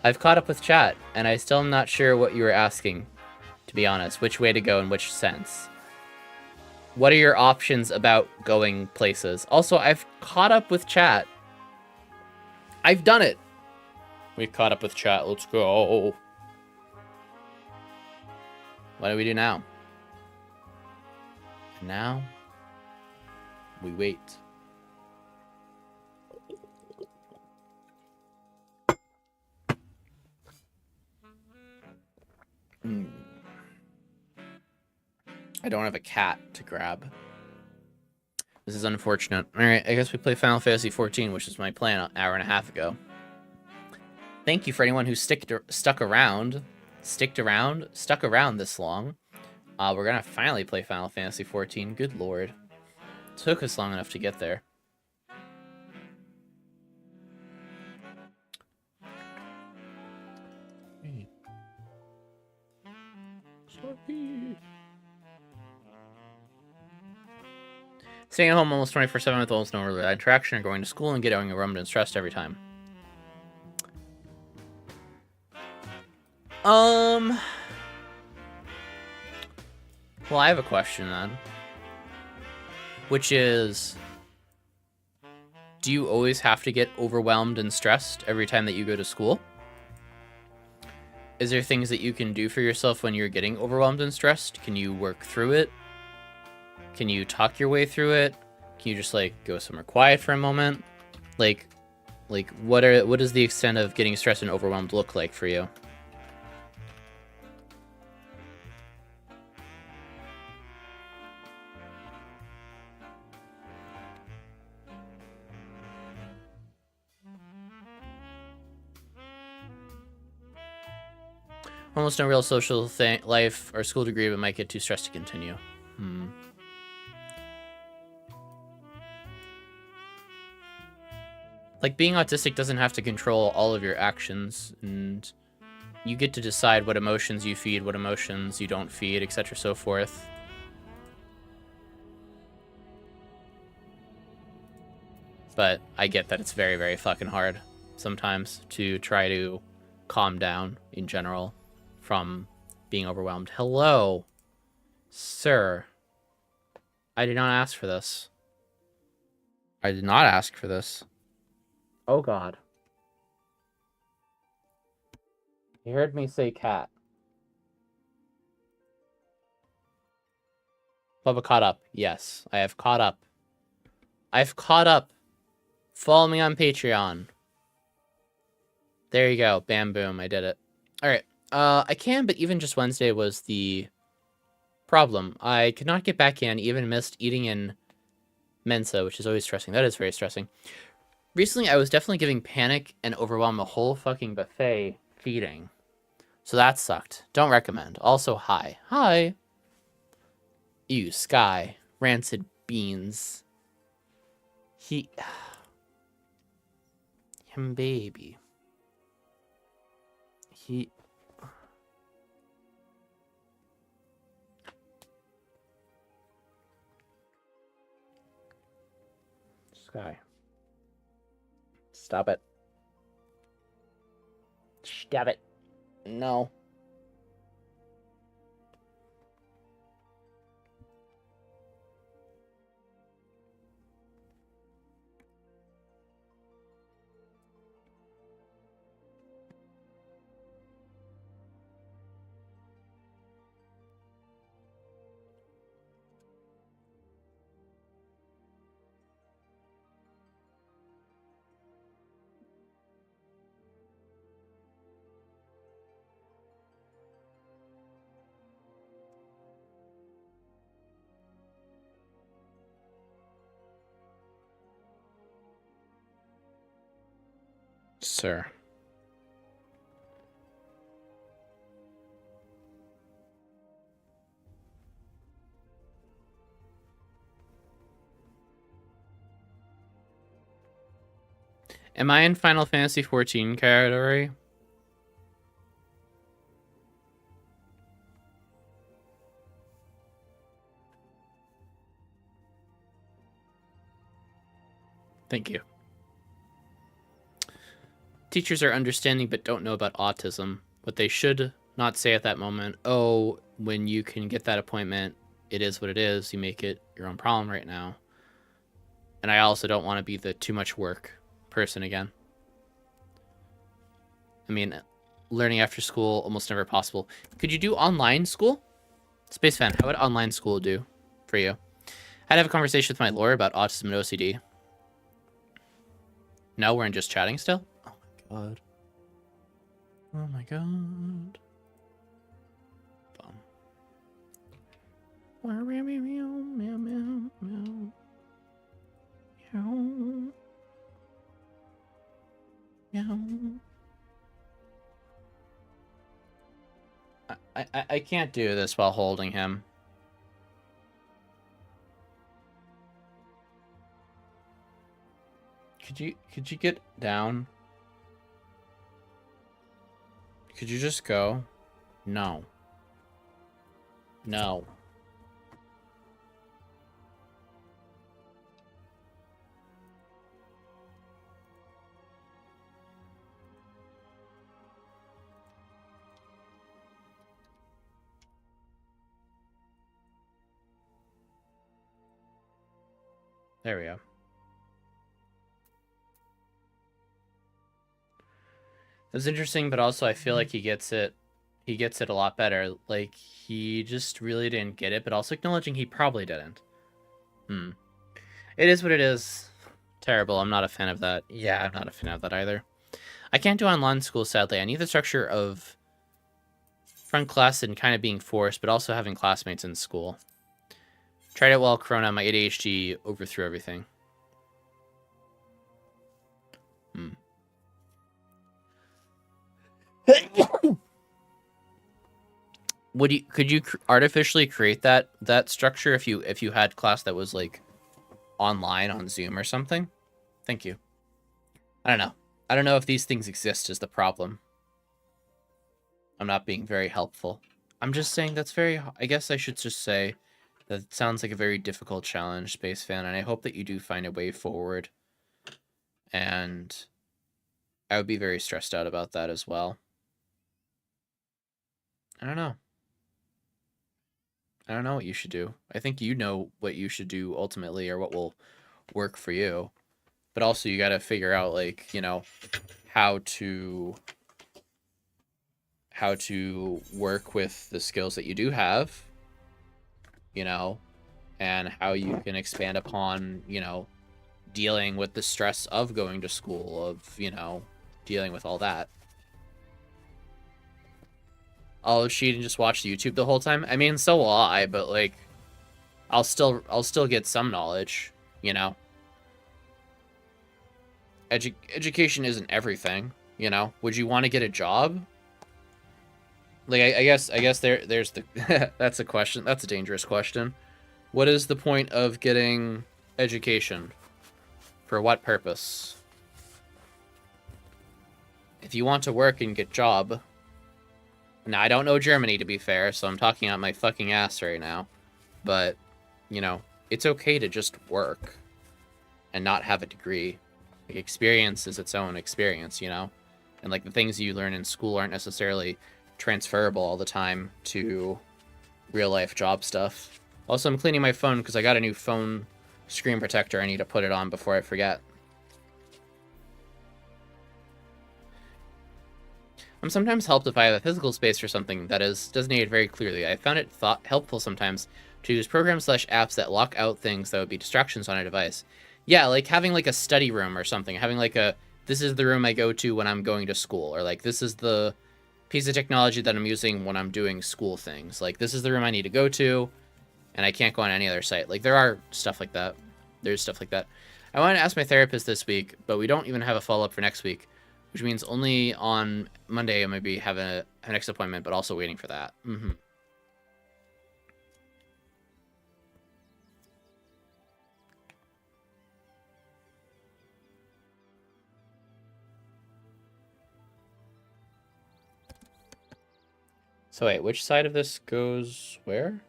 I've caught up with chat, and I still am not sure what you were asking, to be honest. Which way to go in which sense? What are your options about going places? Also, I've caught up with chat. I've done it. We caught up with chat. Let's go. What do we do now? Now, we wait. I don't have a cat to grab. This is unfortunate. Alright, I guess we play Final Fantasy XIV, which is my plan an hour and a half ago. Thank you for anyone who stuck around this long. We're gonna finally play Final Fantasy XIV. Good lord. It took us long enough to get there. Sorry. Staying at home almost 24/7 with almost no real interaction, or going to school and getting overwhelmed and stressed every time. Well, I have a question then. Which is, do you always have to get overwhelmed and stressed every time that you go to school? Is there things that you can do for yourself when you're getting overwhelmed and stressed? Can you work through it? Can you talk your way through it? Can you just like go somewhere quiet for a moment? Like what does the extent of getting stressed and overwhelmed look like for you? Almost no real social life or school degree, but might get too stressed to continue. Like, being autistic doesn't have to control all of your actions, and you get to decide what emotions you feed, what emotions you don't feed, etc. so forth. But I get that it's very, very fucking hard sometimes to try to calm down in general from being overwhelmed. Hello, sir. I did not ask for this. I did not ask for this. Oh god. You heard me say cat. Bubba caught up. Yes, I have caught up. I've caught up. Follow me on Patreon. There you go. Bam, boom. I did it. Alright. I can, but even just Wednesday was the problem. I could not get back in, even missed eating in Mensa, which is always stressing. That is very stressing. Recently, I was definitely giving panic and overwhelm a whole fucking buffet feeding. So that sucked. Don't recommend. Also, hi. Hi. Ew, Sky. Rancid beans. Him baby. Sky. Stop it. Stop it. No. Sir. Am I in Final Fantasy 14 category? Thank you. Teachers are understanding but don't know about autism. What they should not say at that moment, oh, when you can get that appointment, it is what it is. You make it your own problem right now. And I also don't want to be the too much work person again. I mean, learning after school, almost never possible. Could you do online school? Space Fan, how would online school do for you? I had to have a conversation with my lawyer about autism and OCD. No, we're in just chatting still? Oh my god. Oh my god. Bum. I can't do this while holding him. Could you get down? Could you just go? No. No. There we go. It was interesting, but also I feel like he gets it a lot better. Like, he just really didn't get it, but also acknowledging he probably didn't. It is what it is. Terrible. I'm not a fan of that. Yeah, I'm not a fan of that either. I can't do online school, sadly. I need the structure of front class and kind of being forced, but also having classmates in school. Tried it while Corona. My ADHD overthrew everything. Could you artificially create that structure if you had class that was like online on Zoom or something? Thank you. I don't know if these things exist is the problem. I'm not being very helpful. I'm just saying that's very, I guess I should just say that sounds like a very difficult challenge, Space Fan, and I hope that you do find a way forward. And I would be very stressed out about that as well. I don't know. I don't know what you should do. I think you know what you should do ultimately, or what will work for you. But also you got to figure out, like, you know, how to work with the skills that you do have, you know, and how you can expand upon, you know, dealing with the stress of going to school, of, you know, dealing with all that. I'll cheat and just watch YouTube the whole time. I mean, so will I, but like, I'll still get some knowledge, you know. Education isn't everything, you know. Would you want to get a job? Like, I guess there's the that's a question. That's a dangerous question. What is the point of getting education? For what purpose? If you want to work and get job. Now, I don't know Germany, to be fair, so I'm talking out my fucking ass right now. But, you know, it's okay to just work and not have a degree. Like, experience is its own experience, you know? And, like, the things you learn in school aren't necessarily transferable all the time to real-life job stuff. Also, I'm cleaning my phone because I got a new phone screen protector. I need to put it on before I forget. I'm sometimes helped if I have a physical space for something that is designated very clearly. I found it helpful sometimes to use programs/apps that lock out things that would be distractions on a device. Yeah, like having like a study room or something. Having like this is the room I go to when I'm going to school. Or like, this is the piece of technology that I'm using when I'm doing school things. Like, this is the room I need to go to, and I can't go on any other site. Like, there are stuff like that. There's stuff like that. I wanted to ask my therapist this week, but we don't even have a follow-up for next week. Which means only on Monday I might be having a next appointment, but also waiting for that. So wait, which side of this goes where?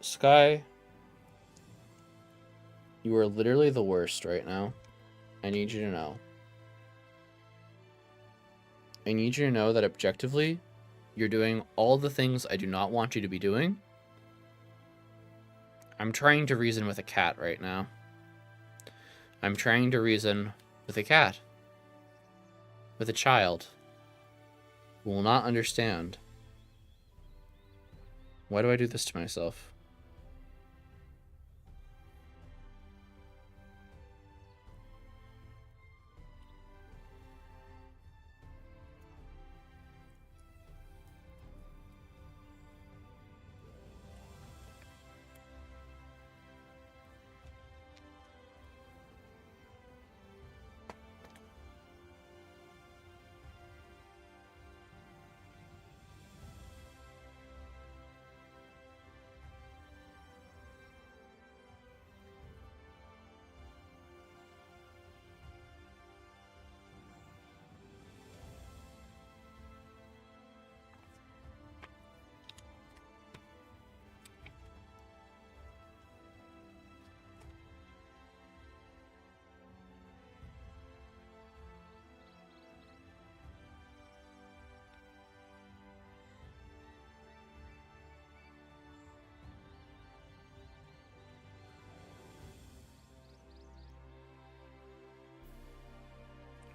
Sky, you are literally the worst right now. I need you to know. I need you to know that objectively, you're doing all the things I do not want you to be doing. I'm trying to reason with a cat right now. I'm trying to reason with a cat. With a child. Who will not understand. Why do I do this to myself?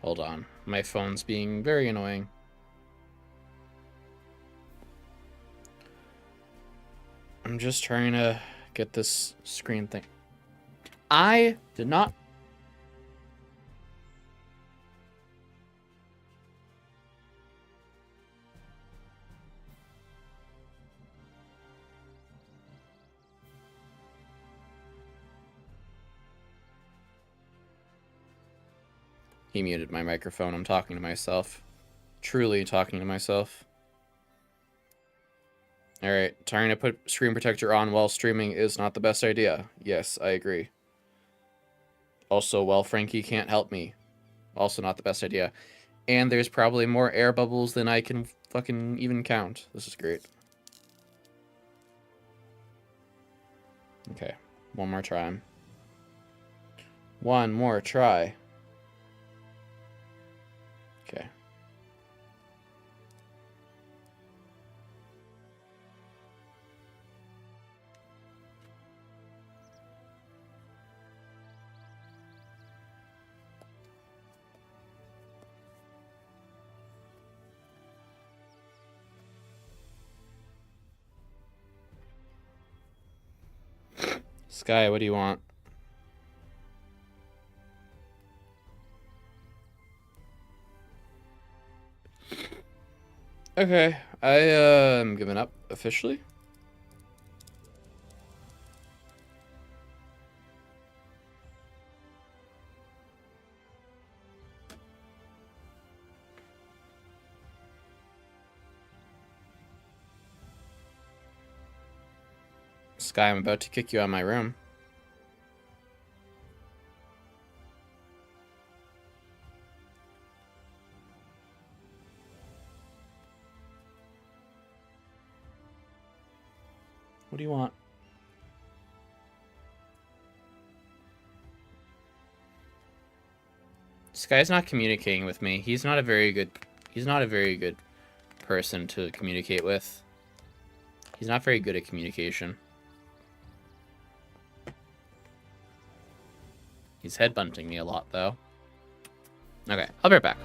Hold on. My phone's being very annoying. I'm just trying to get this screen thing. I did not... He muted my microphone. I'm talking to myself. Truly talking to myself. Alright, trying to put screen protector on while streaming is not the best idea. Yes, I agree. Also, well, Frankie can't help me. Also not the best idea. And there's probably more air bubbles than I can fucking even count. This is great. Okay, one more try. One more try. Okay. Sky, what do you want? Okay, I am giving up officially. Sky, I'm about to kick you out of my room. What do you want? Sky's not communicating with me. He's not a very good person to communicate with. He's not very good at communication. He's headbutting me a lot, though. Okay, I'll be right back.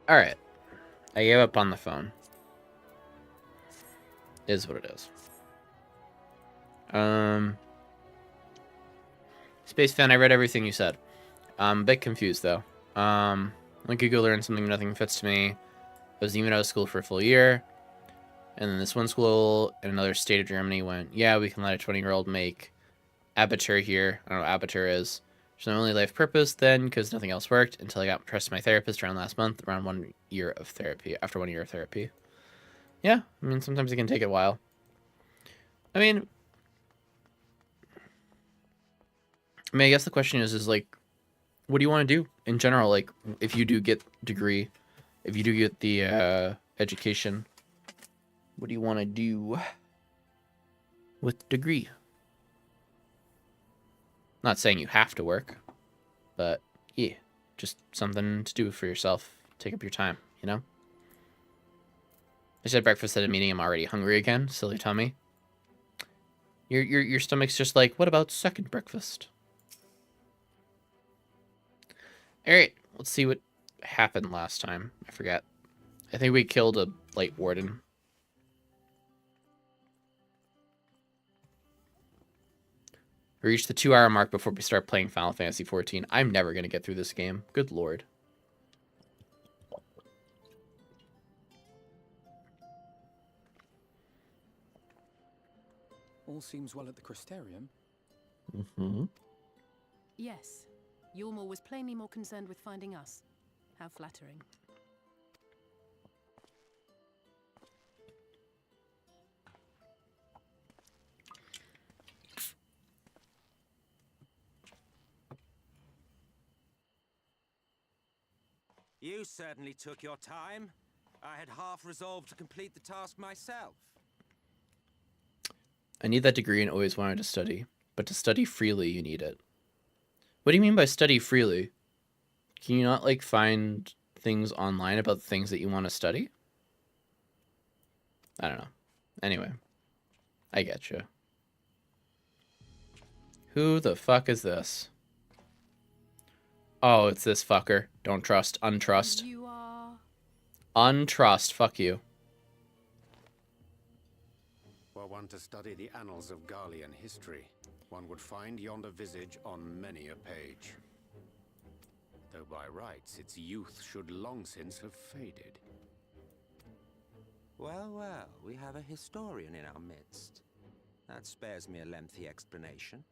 All right. I gave up on the phone. Is what it is. Space Fan, I read everything you said. I'm a bit confused though. Went to go learn something nothing fits to me. I was even out of school for a full year. And then this one school in another state of Germany went, yeah, we can let a 20-year-old make abitur here. I don't know what abitur is. It's my only life purpose then, because nothing else worked until I got trust my therapist around last month, around 1 year of therapy, after 1 year of therapy. Yeah, I mean, sometimes it can take a while. I mean, I guess the question is like, what do you want to do in general? Like, if you do get degree, if you do get the education, what do you want to do with degree? Not saying you have to work, but yeah, just something to do for yourself. Take up your time, you know? I said breakfast at a meeting. I'm already hungry again. Silly tummy. Your stomach's just like, what about second breakfast? All right, let's see what happened last time. I forgot. I think we killed a light warden. We reached the 2-hour mark before we start playing Final Fantasy XIV. I'm never going to get through this game. Good lord. All seems well at the Crystarium. Mm-hmm. Yes. Yormor was plainly more concerned with finding us. How flattering. You certainly took your time. I had half resolved to complete the task myself. I need that degree and always wanted to study. But to study freely, you need it. What do you mean by study freely? Can you not, like, find things online about the things that you want to study? I don't know. Anyway. I get you. Who the fuck is this? Oh, it's this fucker. Don't trust. Untrust. You are... Untrust. Fuck you. Were one to study the annals of Garlean history, one would find yonder visage on many a page. Though by rights its youth should long since have faded. Well, well, we have a historian in our midst. That spares me a lengthy explanation.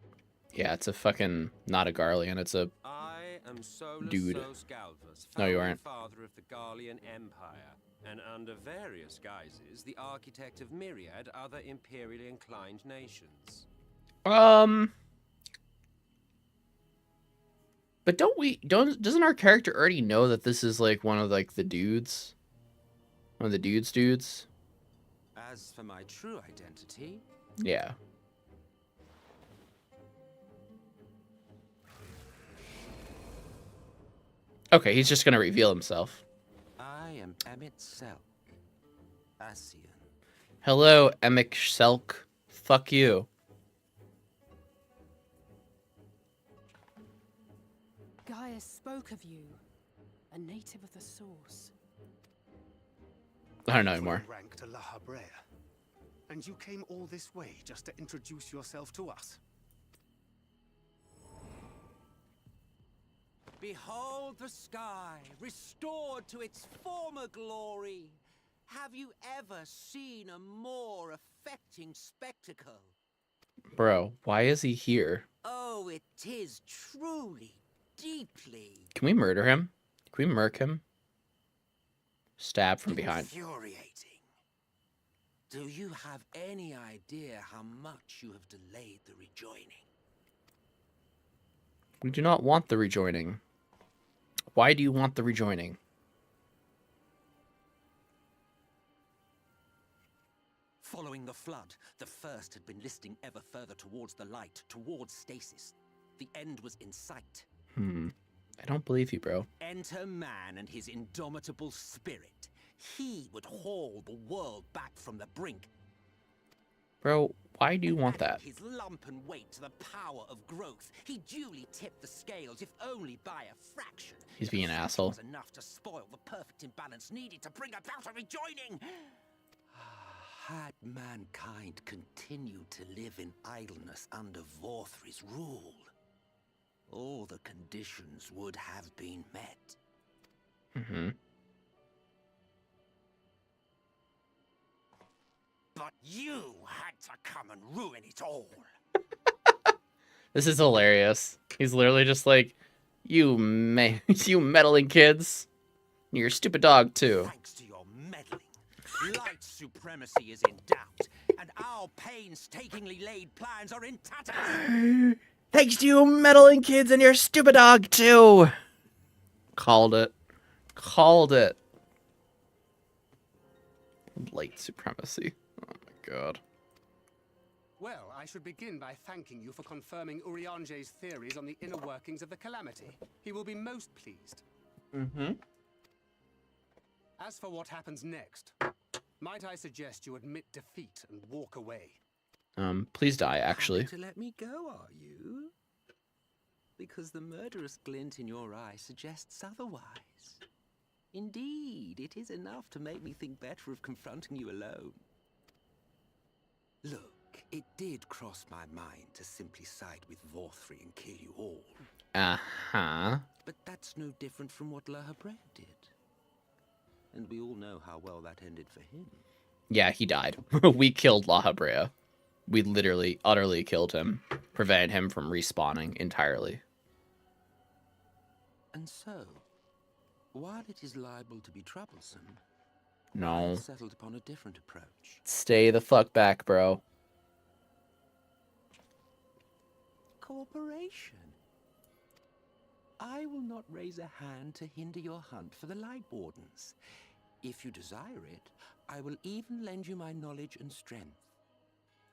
Yeah, it's a fucking... not a Garlean, it's a... I am Solus dude. Galvus, No, you aren't. father of the Garlean Empire, and under various guises, the architect of myriad other imperially inclined nations. But doesn't our character already know that this is like one of like the dudes? One of the dudes? As for my true identity... Yeah. Okay, he's just gonna reveal himself. I am Emmett Selk, Asian. Hello, Emmett Selk. Fuck you. Gaius spoke of you. A native of the Source. I don't know anymore. Rank to La Habrea. And you came all this way just to introduce yourself to us? Behold the sky, restored to its former glory. Have you ever seen a more affecting spectacle? Bro, why is he here? Oh, it is truly, deeply... Can we murder him? Can we murk him? Stab from behind. infuriating. Do you have any idea how much you have delayed the rejoining? We do not want the rejoining. Why do you want the rejoining? Following the flood, the first had been listing ever further towards the light, towards stasis. The end was in sight. I don't believe you, bro. Enter man and his indomitable spirit. He would haul the world back from the brink. Bro, why do you want that? His lump and weight to the power of growth, he duly tipped the scales, if only by a fraction. He's being an asshole. Was enough to spoil the perfect imbalance needed to bring about a rejoining. Had mankind continued to live in idleness under Vorthri's rule, all the conditions would have been met. Mm-hmm. But you had to come and ruin it all. This is hilarious. He's literally just like, you meddling kids. You're a stupid dog, too. Thanks to your meddling, light supremacy is in doubt, and our painstakingly laid plans are in tatters. Thanks to you meddling kids and your stupid dog, too. Called it. Called it. Light supremacy. Oh my god. Well, I should begin by thanking you for confirming Urianger's theories on the inner workings of the Calamity. He will be most pleased. Mm-hmm. As for what happens next, might I suggest you admit defeat and walk away? Please die, actually. To let me go, are you? Because the murderous glint in your eye suggests otherwise. Indeed, it is enough to make me think better of confronting you alone. Look, it did cross my mind to simply side with Vorthri and kill you all. Uh-huh. But that's no different from what Lahabrea did. And we all know how well that ended for him. Yeah, he died. We killed Lahabrea. We literally, utterly killed him. Prevented him from respawning entirely. And so, while it is liable to be troublesome, I No. have settled upon a different approach. Stay the fuck back, bro. Cooperation. I will not raise a hand to hinder your hunt for the Light Wardens. If you desire it, I will even lend you my knowledge and strength.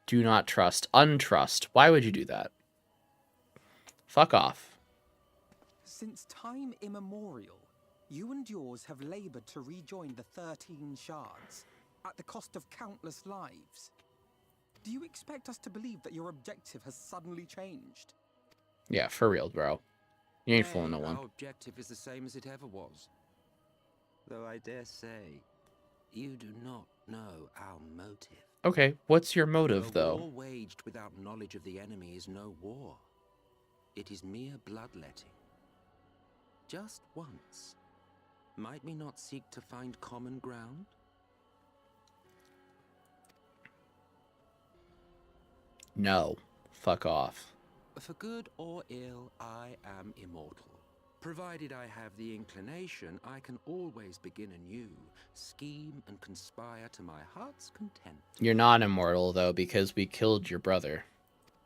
Do not trust. Untrust. Why would you do that? Fuck off. Since time immemorial, you and yours have labored to rejoin the 13 shards, at the cost of countless lives. Do you expect us to believe that your objective has suddenly changed? Yeah, for real, bro. You ain't fooling no one. Our objective is the same as it ever was. Though I dare say, you do not know our motive. Okay, what's your motive, A war though? waged without knowledge of the enemy is no war. It is mere bloodletting. Just once. Might we not seek to find common ground? No. Fuck off. For good or ill, I am immortal. Provided I have the inclination, I can always begin anew, scheme and conspire to my heart's content. You're not immortal, though, because we killed your brother.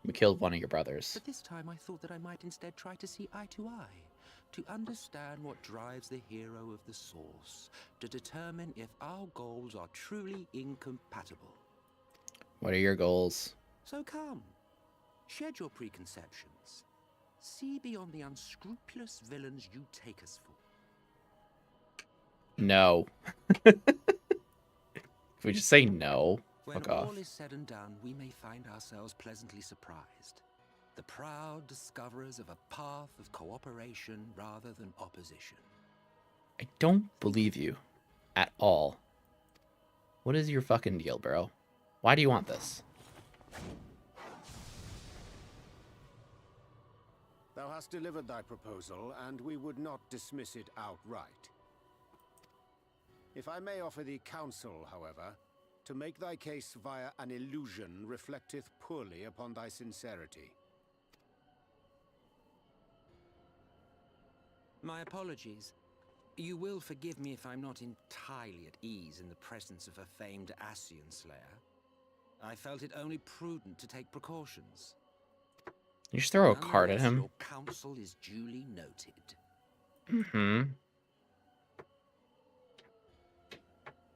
We killed one of your brothers. But this time I thought that I might instead try to see eye to eye, to understand what drives the hero of the source, to determine if our goals are truly incompatible. What are your goals? So come, shed your preconceptions. See beyond the unscrupulous villains you take us for. No. If we just say no, When fuck all off. is said and done, we may find ourselves pleasantly surprised. The proud discoverers of a path of cooperation rather than opposition. I don't believe you. At all. What is your fucking deal, bro? Why do you want this? Thou hast delivered thy proposal, and we would not dismiss it outright. If I may offer thee counsel, however, to make thy case via an illusion reflecteth poorly upon thy sincerity. My apologies. You will forgive me if I'm not entirely at ease in the presence of a famed Ascian Slayer. I felt it only prudent to take precautions. You just throw a card at Nonetheless, him. Your counsel is duly noted. Mm-hmm.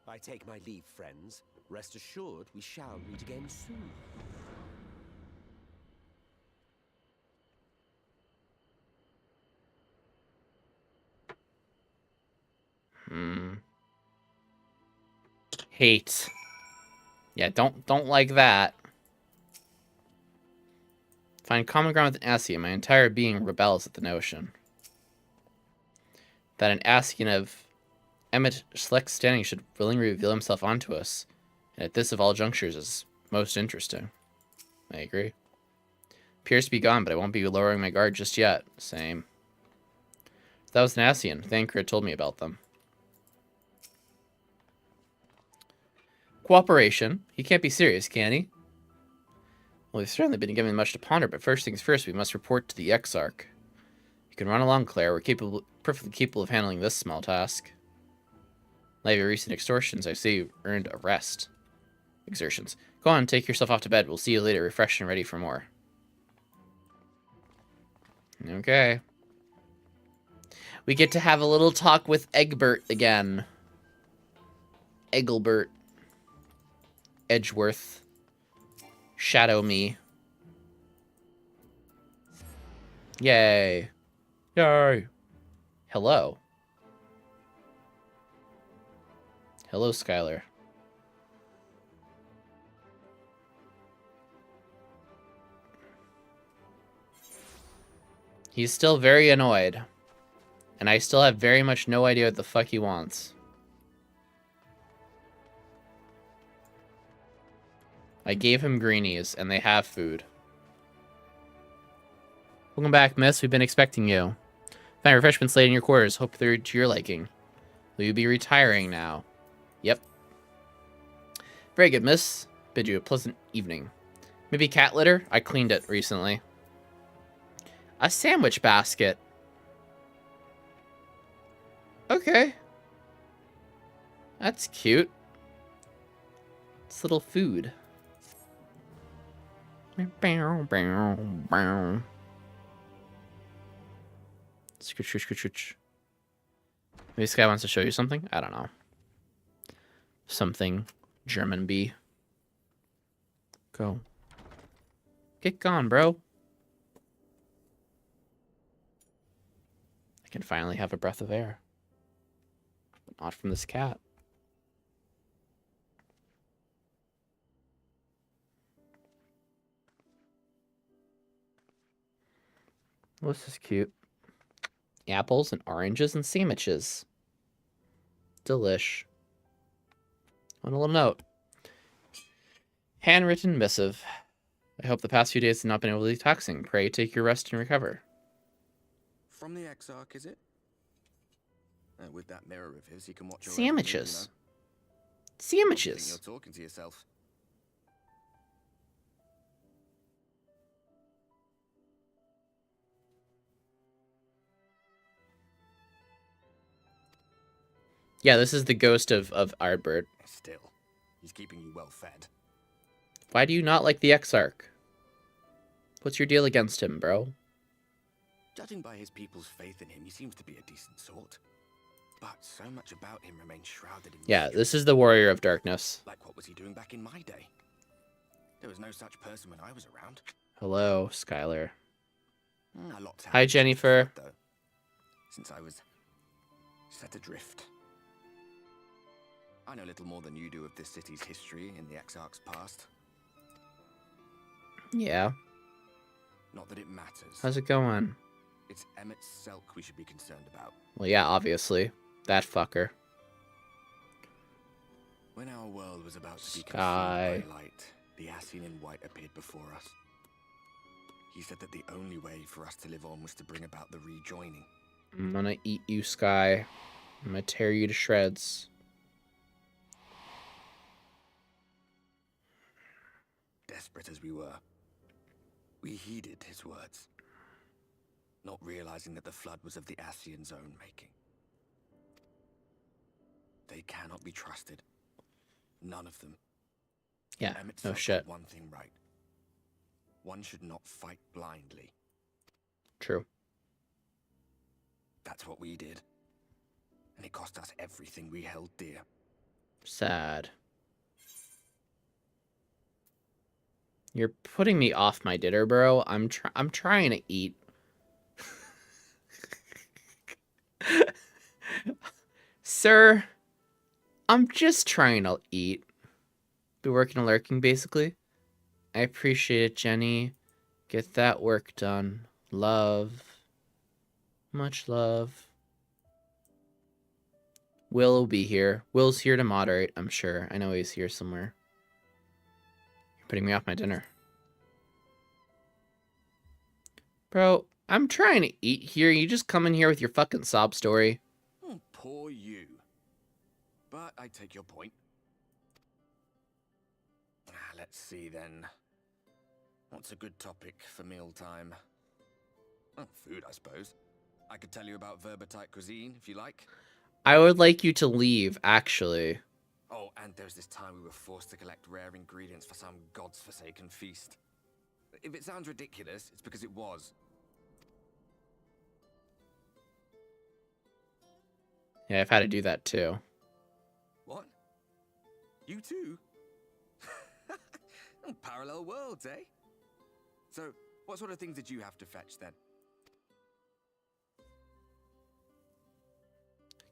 I take my leave, friends. Rest assured, we shall meet again soon. Hate. Yeah, don't like that. Find common ground with an Ascian. My entire being rebels at the notion that an Ascian of Emmett Schleck's standing should willingly reveal himself onto us, and at this of all junctures is most interesting. I agree. Appears to be gone, but I won't be lowering my guard just yet. Same. That was an Ascian. Thanker had told me about them. Cooperation. He can't be serious, can he? Well, we've certainly been given much to ponder, but first things first, we must report to the Exarch. You can run along, Claire. We're perfectly capable of handling this small task. Like your recent extortions, I see you earned a rest. Exertions. Go on, take yourself off to bed. We'll see you later, refreshed and ready for more. Okay. We get to have a little talk with Egbert again. Egglebert. Edgeworth. Shadow me. Yay. Yay. Hello. Hello, Skylar. He's still very annoyed. And I still have very much no idea what the fuck he wants. I gave him greenies, and they have food. Welcome back, miss. We've been expecting you. Find refreshments laid in your quarters. Hope they're to your liking. Will you be retiring now? Yep. Very good, miss. Bid you a pleasant evening. Maybe cat litter? I cleaned it recently. A sandwich basket. Okay. That's cute. It's little food. Scooch. Maybe this guy wants to show you something? I don't know. Something German B. Go. Get gone, bro. I can finally have a breath of air. But not from this cat. Well, this is cute. Apples and oranges and sandwiches. Delish. On a little note. Handwritten missive. I hope the past few days have not been overly taxing. Pray take your rest and recover. From the Exarch, is it? With that mirror of his, he can watch your sandwiches. Every move, you know? Sandwiches. You're talking to yourself. Yeah, this is the ghost of Ardbert. Still, he's keeping you well fed. Why do you not like the Exarch? What's your deal against him, bro? Judging by his people's faith in him, he seems to be a decent sort. But so much about him remains shrouded in Yeah, mystery. this is the Warrior of Darkness. Like what was he doing back in my day? There was no such person when I was around. Hello, Skylar. A lot's Hi, happened Jennifer. though, since I was set adrift. I know little more than you do of this city's history in the Exarch's past. Yeah. Not that it matters. How's it going? It's Emmett Selk we should be concerned about. Well, yeah, obviously. That fucker. When our world was about to be Sky. consumed by light, the Ascian in white appeared before us. He said that the only way for us to live on was to bring about the rejoining. I'm gonna eat you, Sky. I'm gonna tear you to shreds. Desperate as we were, we heeded his words, not realizing that the flood was of the Ascian's own making. They cannot be trusted. None of them. Yeah, Emmett no Selk shit. got one thing right. One should not fight blindly. True. That's what we did. And it cost us everything we held dear. Sad. You're putting me off my dinner, bro. I'm trying to eat. Sir, I'm just trying to eat. Be working and lurking, basically. I appreciate it, Jenny. Get that work done. Love. Much love. Will be here. Will's here to moderate, I'm sure. I know he's here somewhere. You're putting me off my dinner. Bro, I'm trying to eat here. You just come in here with your fucking sob story. Oh, poor you. But I take your point. Let's see then. What's a good topic for mealtime? Oh, food, I suppose. I could tell you about verba-type cuisine, if you like. I would like you to leave, actually. Oh, and there's this time we were forced to collect rare ingredients for some god's-forsaken feast. If it sounds ridiculous, it's because it was. Yeah, I've had to do that too. What? You too? Parallel worlds, eh? So, what sort of things did you have to fetch then?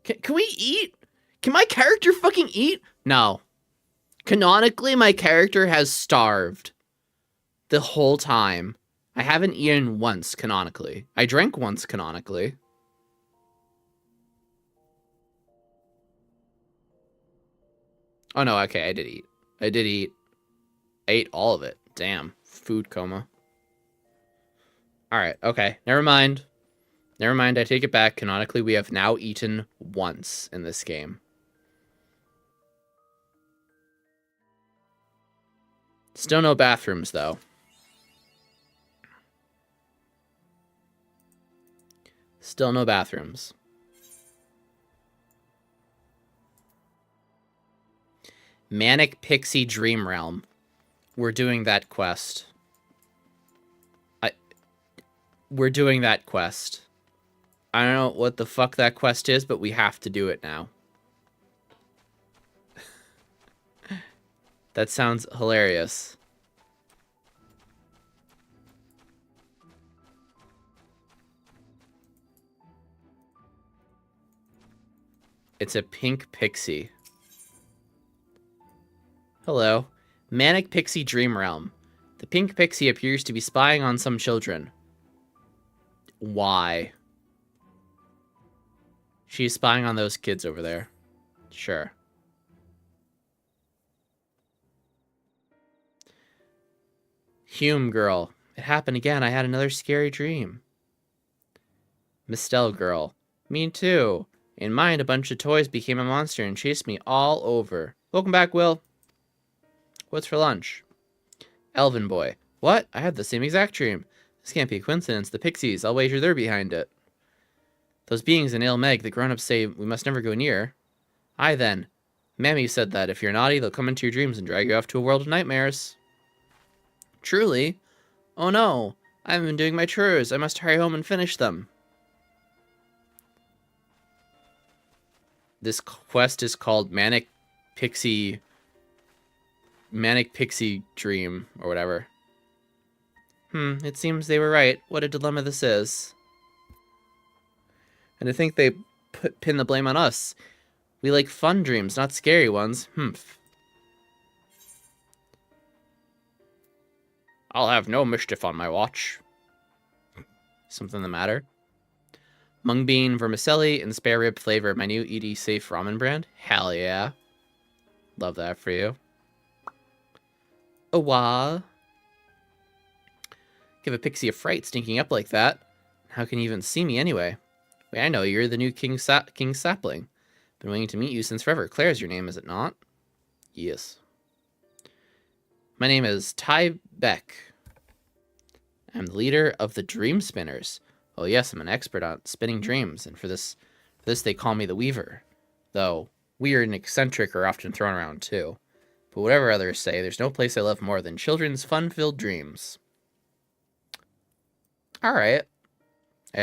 Can we eat? Can my character fucking eat? No. Canonically, my character has starved the whole time. I haven't eaten once, canonically. I drank once, canonically. Oh no, okay, I did eat. I did eat. I ate all of it. Damn. Food coma. Alright, okay. Never mind. Never mind, I take it back. Canonically, we have now eaten once in this game. Still no bathrooms, though. Still no bathrooms. Manic Pixie Dream Realm. We're doing that quest. We're doing that quest. I don't know what the fuck that quest is, but we have to do it now. That sounds hilarious. It's a pink pixie. Hello. Manic Pixie Dream Realm. The pink pixie appears to be spying on some children. Why? She's spying on those kids over there. Sure. Hume girl. It happened again. I had another scary dream. Mistel girl. Me too. In mine, a bunch of toys became a monster and chased me all over. Welcome back, Will. What's for lunch? Elven boy. What? I had the same exact dream. This can't be a coincidence. The pixies. I'll wager they're behind it. Those beings in Ale Meg, the grown-ups say we must never go near. Aye then. Mammy said that if you're naughty, they'll come into your dreams and drag you off to a world of nightmares. Truly? Oh no. I haven't been doing my chores. I must hurry home and finish them. This quest is called Manic Pixie Dream, or whatever. It seems they were right. What a dilemma this is. And I think they pin the blame on us. We like fun dreams, not scary ones. I'll have no mischief on my watch. Something the matter? Mung bean, vermicelli, and spare rib flavor. My new ED safe ramen brand. Hell yeah. Love that for you. Awa. Give a pixie a fright stinking up like that. How can you even see me anyway? Wait, I know, you're the new King Sapling. Been waiting to meet you since forever. Claire's your name, is it not? Yes. My name is Ty Beck. I'm the leader of the Dream Spinners. Oh yes, I'm an expert on spinning dreams, and for this they call me the Weaver. Though, weird and eccentric are often thrown around too. But whatever others say, there's no place I love more than children's fun-filled dreams. Alright.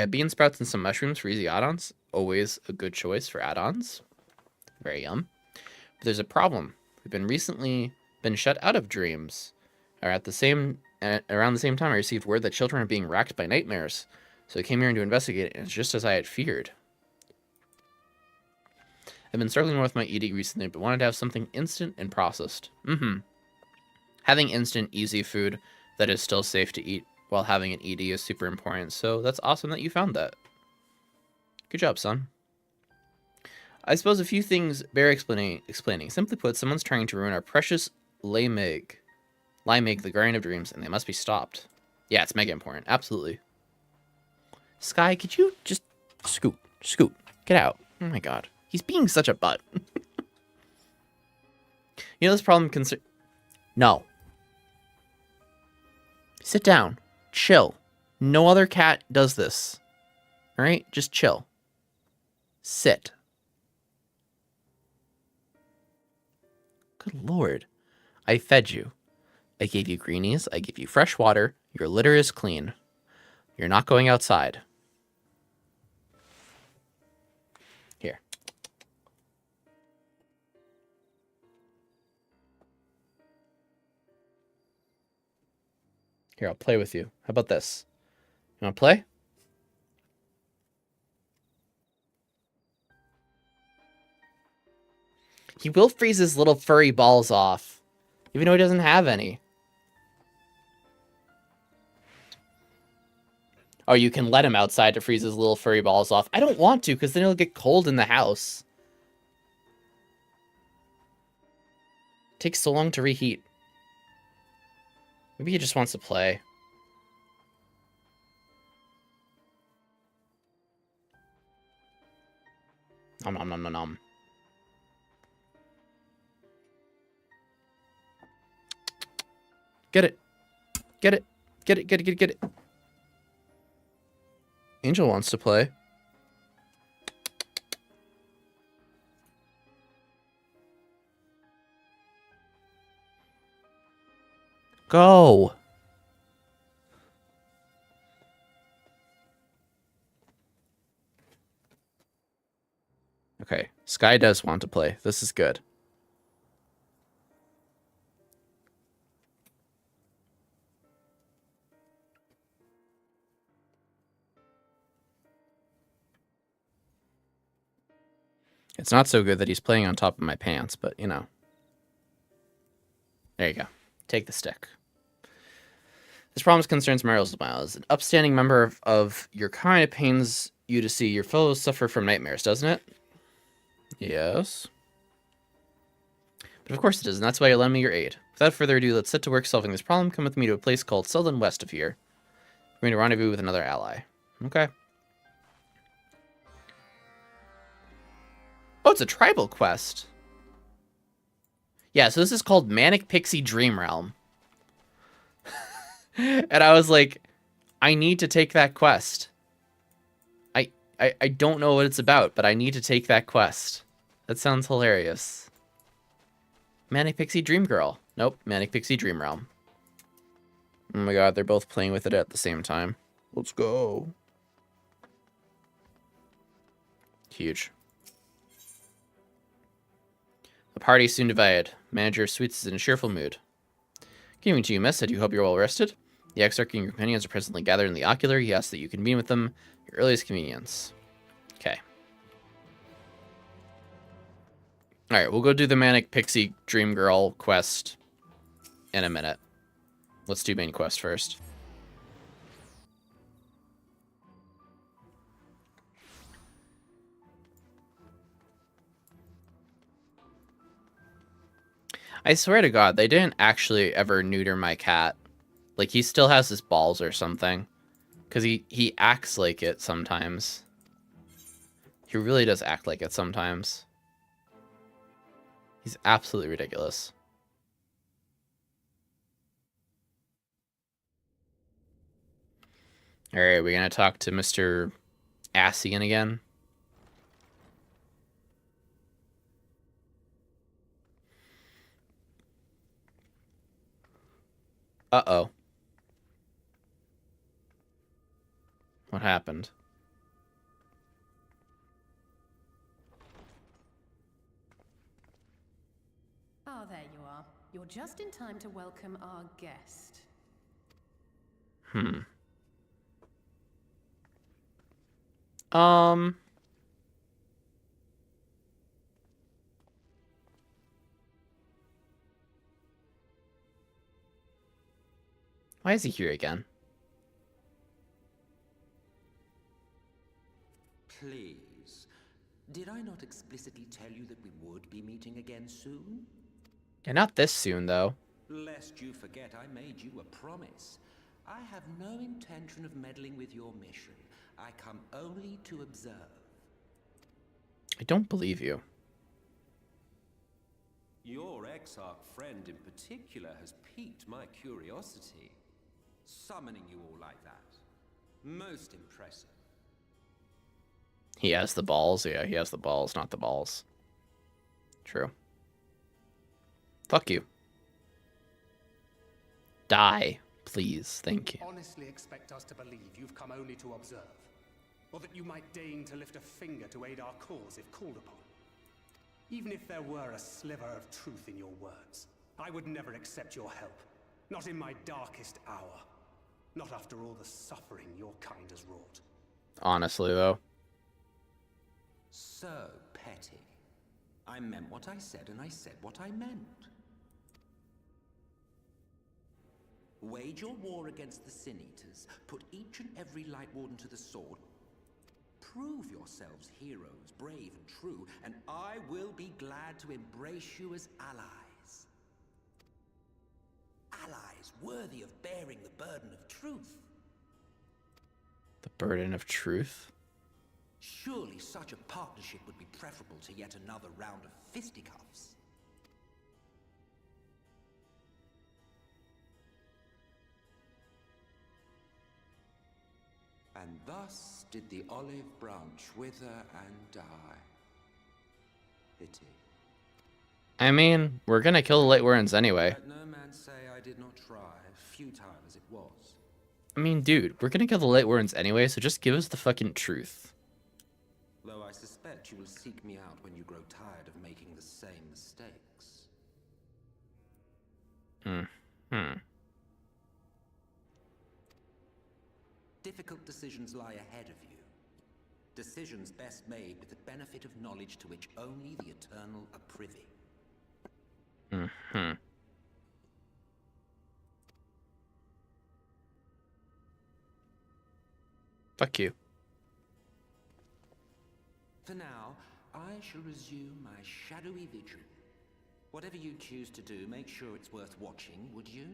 Bean sprouts and some mushrooms for easy add-ons. Always a good choice for add-ons. Very yum. But there's a problem. We've recently been shut out of dreams. Around the same time, I received word that children are being racked by nightmares. So I came here to investigate it, and it's just as I had feared. I've been struggling with my eating recently, but wanted to have something instant and processed. Having instant, easy food that is still safe to eat while having an ED is super important. So that's awesome that you found that. Good job, son. I suppose a few things bear explaining. Simply put, someone's trying to ruin our precious Limeg, the Guardian of Dreams, and they must be stopped. Yeah, it's mega important. Absolutely. Sky, could you just scoot, get out? Oh my god. He's being such a butt. You know this problem No. Sit down. Chill. No other cat does this. Alright? Just chill. Sit. Good lord. I fed you. I gave you greenies. I gave you fresh water. Your litter is clean. You're not going outside. Here. Here, I'll play with you. How about this? You want to play? He will freeze his little furry balls off, even though he doesn't have any. Oh, you can let him outside to freeze his little furry balls off. I don't want to, because then he'll get cold in the house. It takes so long to reheat. Maybe he just wants to play. Nom nom nom nom nom. Get it. Get it. Get it, get it, get it, get it. Angel wants to play. Go. Okay, Sky does want to play. This is good. It's not so good that he's playing on top of my pants, but, you know. There you go. Take the stick. This problem concerns Mariel's Miles. An upstanding member of your kind. It pains you to see your fellows suffer from nightmares, doesn't it? Yes. But of course it does, and that's why you lend me your aid. Without further ado, let's set to work solving this problem. Come with me to a place called Selden west of here. We're going to rendezvous with another ally. Okay. Oh, it's a tribal quest. Yeah, so this is called Manic Pixie Dream Realm. And I was like, I need to take that quest. I don't know what it's about, but I need to take that quest. That sounds hilarious. Manic Pixie Dream Girl. Nope, Manic Pixie Dream Realm. Oh my god, they're both playing with it at the same time. Let's go. Huge. The party soon divided. Manager of Sweets is in a cheerful mood. Giving to you, miss. I do hope you're well rested. The Exarch and your companions are presently gathered in the ocular. He asks that you convene with them at your earliest convenience. Okay. Alright, we'll go do the Manic Pixie Dream Girl quest in a minute. Let's do main quest first. I swear to God, they didn't actually ever neuter my cat. Like, he still has his balls or something. Because he acts like it sometimes. He really does act like it sometimes. He's absolutely ridiculous. Alright, we're gonna talk to Mr. Assian again. Uh-oh. What happened? Ah, there you are. You're just in time to welcome our guest. Why is he here again? Please. Did I not explicitly tell you that we would be meeting again soon? Yeah, not this soon, though. Lest you forget, I made you a promise. I have no intention of meddling with your mission. I come only to observe. I don't believe you. Your exarch friend in particular has piqued my curiosity. Summoning you all like that. Most impressive. He has the balls? Yeah, he has the balls, not the balls. True. Fuck you. Die, please. Thank you. Honestly expect us to believe you've come only to observe? Or that you might deign to lift a finger to aid our cause if called upon? Even if there were a sliver of truth in your words, I would never accept your help. Not in my darkest hour. Not after all the suffering your kind has wrought. Honestly, though. So petty. I meant what I said, and I said what I meant. Wage your war against the Sin Eaters, put each and every Light Warden to the sword, prove yourselves heroes, brave and true, and I will be glad to embrace you as allies. Allies worthy of bearing the burden of truth. The burden of truth? Surely such a partnership would be preferable to yet another round of fisticuffs. And thus did the olive branch wither and die. Pity. I mean, we're gonna kill the Light Warrens anyway. Let no man say I did not try, futile as it was. I mean, dude, we're gonna kill the Light Warrens anyway, so just give us the fucking truth. Though I suspect you will seek me out when you grow tired of making the same mistakes. Difficult decisions lie ahead of you. Decisions best made with the benefit of knowledge to which only the eternal are privy. Fuck you. For now, I shall resume my shadowy vigil. Whatever you choose to do, make sure it's worth watching, would you?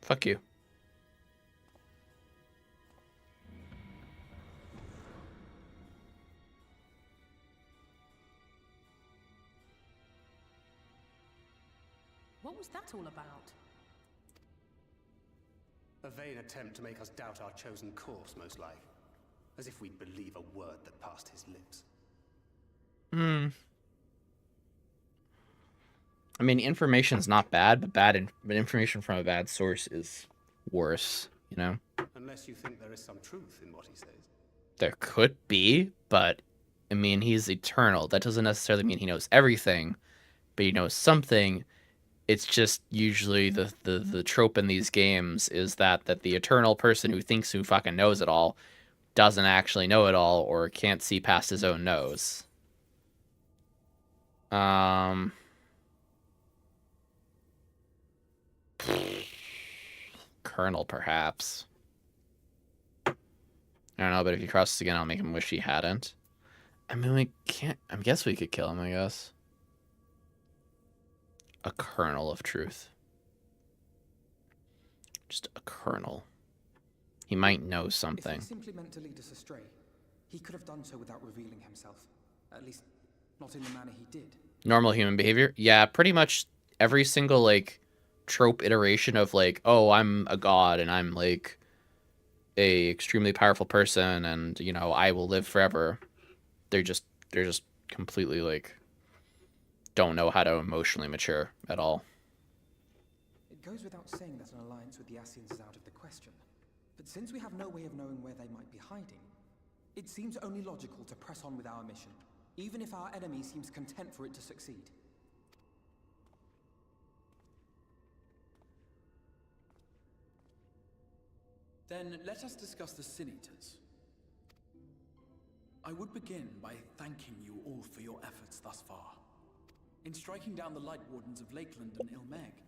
Fuck you. What was that all about? A vain attempt to make us doubt our chosen course, most like. As if we'd believe a word that passed his lips. I mean, information's not bad, but information from a bad source is worse, you know? Unless you think there is some truth in what he says. There could be, but, I mean, he's eternal. That doesn't necessarily mean he knows everything, but he knows something. It's just usually the trope in these games is that the eternal person who thinks who fucking knows it all doesn't actually know it all or can't see past his own nose. Colonel, perhaps. I don't know, but if he crosses again, I'll make him wish he hadn't. I mean, we can't... I guess we could kill him, I guess. A kernel of truth. Just a kernel. He might know something. If he simply meant to lead us astray, he could have done so without revealing himself. At least, not in the manner he did. Normal human behavior? Yeah, pretty much every single, like, trope iteration of, like, oh, I'm a god and I'm, like, a extremely powerful person and, you know, I will live forever. They're just completely, like, don't know how to emotionally mature at all. It goes without saying that an alliance with the Ascians is out of the question. But since we have no way of knowing where they might be hiding, it seems only logical to press on with our mission, even if our enemy seems content for it to succeed. Then let us discuss the Sin Eaters. I would begin by thanking you all for your efforts thus far. In striking down the Light Wardens of Lakeland and Ilmeg,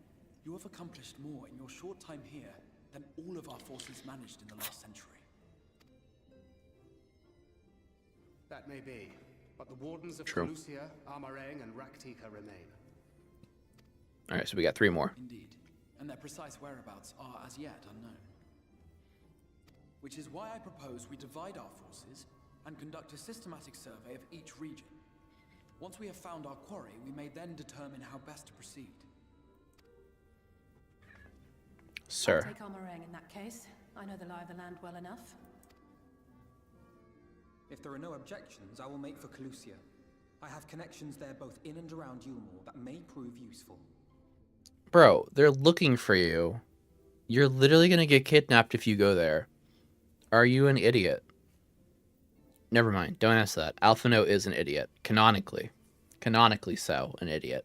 you have accomplished more in your short time here than all of our forces managed in the last century. That may be, but the wardens of True. Pelusia, Amarang, and Raktika remain. All right, so we got 3 more. Indeed, and their precise whereabouts are as yet unknown. Which is why I propose we divide our forces and conduct a systematic survey of each region. Once we have found our quarry, we may then determine how best to proceed. Sir. I'll take Armorang in that case. I know the lie of the land well enough. If there are no objections, I will make for Calusia. I have connections there both in and around Yulmore that may prove useful. Bro, they're looking for you. You're literally gonna get kidnapped if you go there. Are you an idiot? Never mind, don't ask that. Alphino is an idiot. Canonically. Canonically so, an idiot.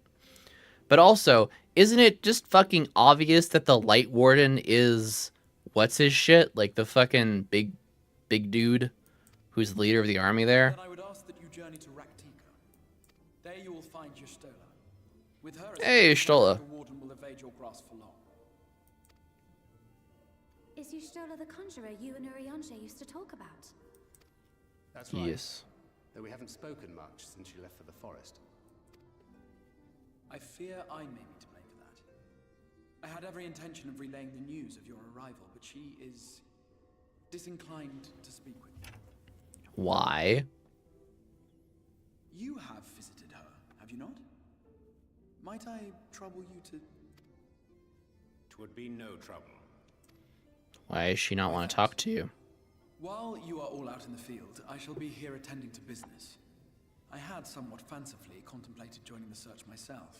But also, isn't it just fucking obvious that the Light Warden is... what's his shit? Like the fucking big dude who's the leader of the army there? Then I would ask that you journey to Raktika. There you will find Y'shtola. With her, Hey, Y'shtola. the warden will evade your grasp for long. Is Y'shtola the conjurer you and Urianger used to talk about? That's right. Yes. Though we haven't spoken much since you left for the forest. I fear I may be to blame for that. I had every intention of relaying the news of your arrival, but she is disinclined to speak with me. Why? You have visited her, have you not? Might I trouble you to... Twould be no trouble. Why does she not want to talk to you? While you are all out in the field, I shall be here attending to business. I had somewhat fancifully contemplated joining the search myself,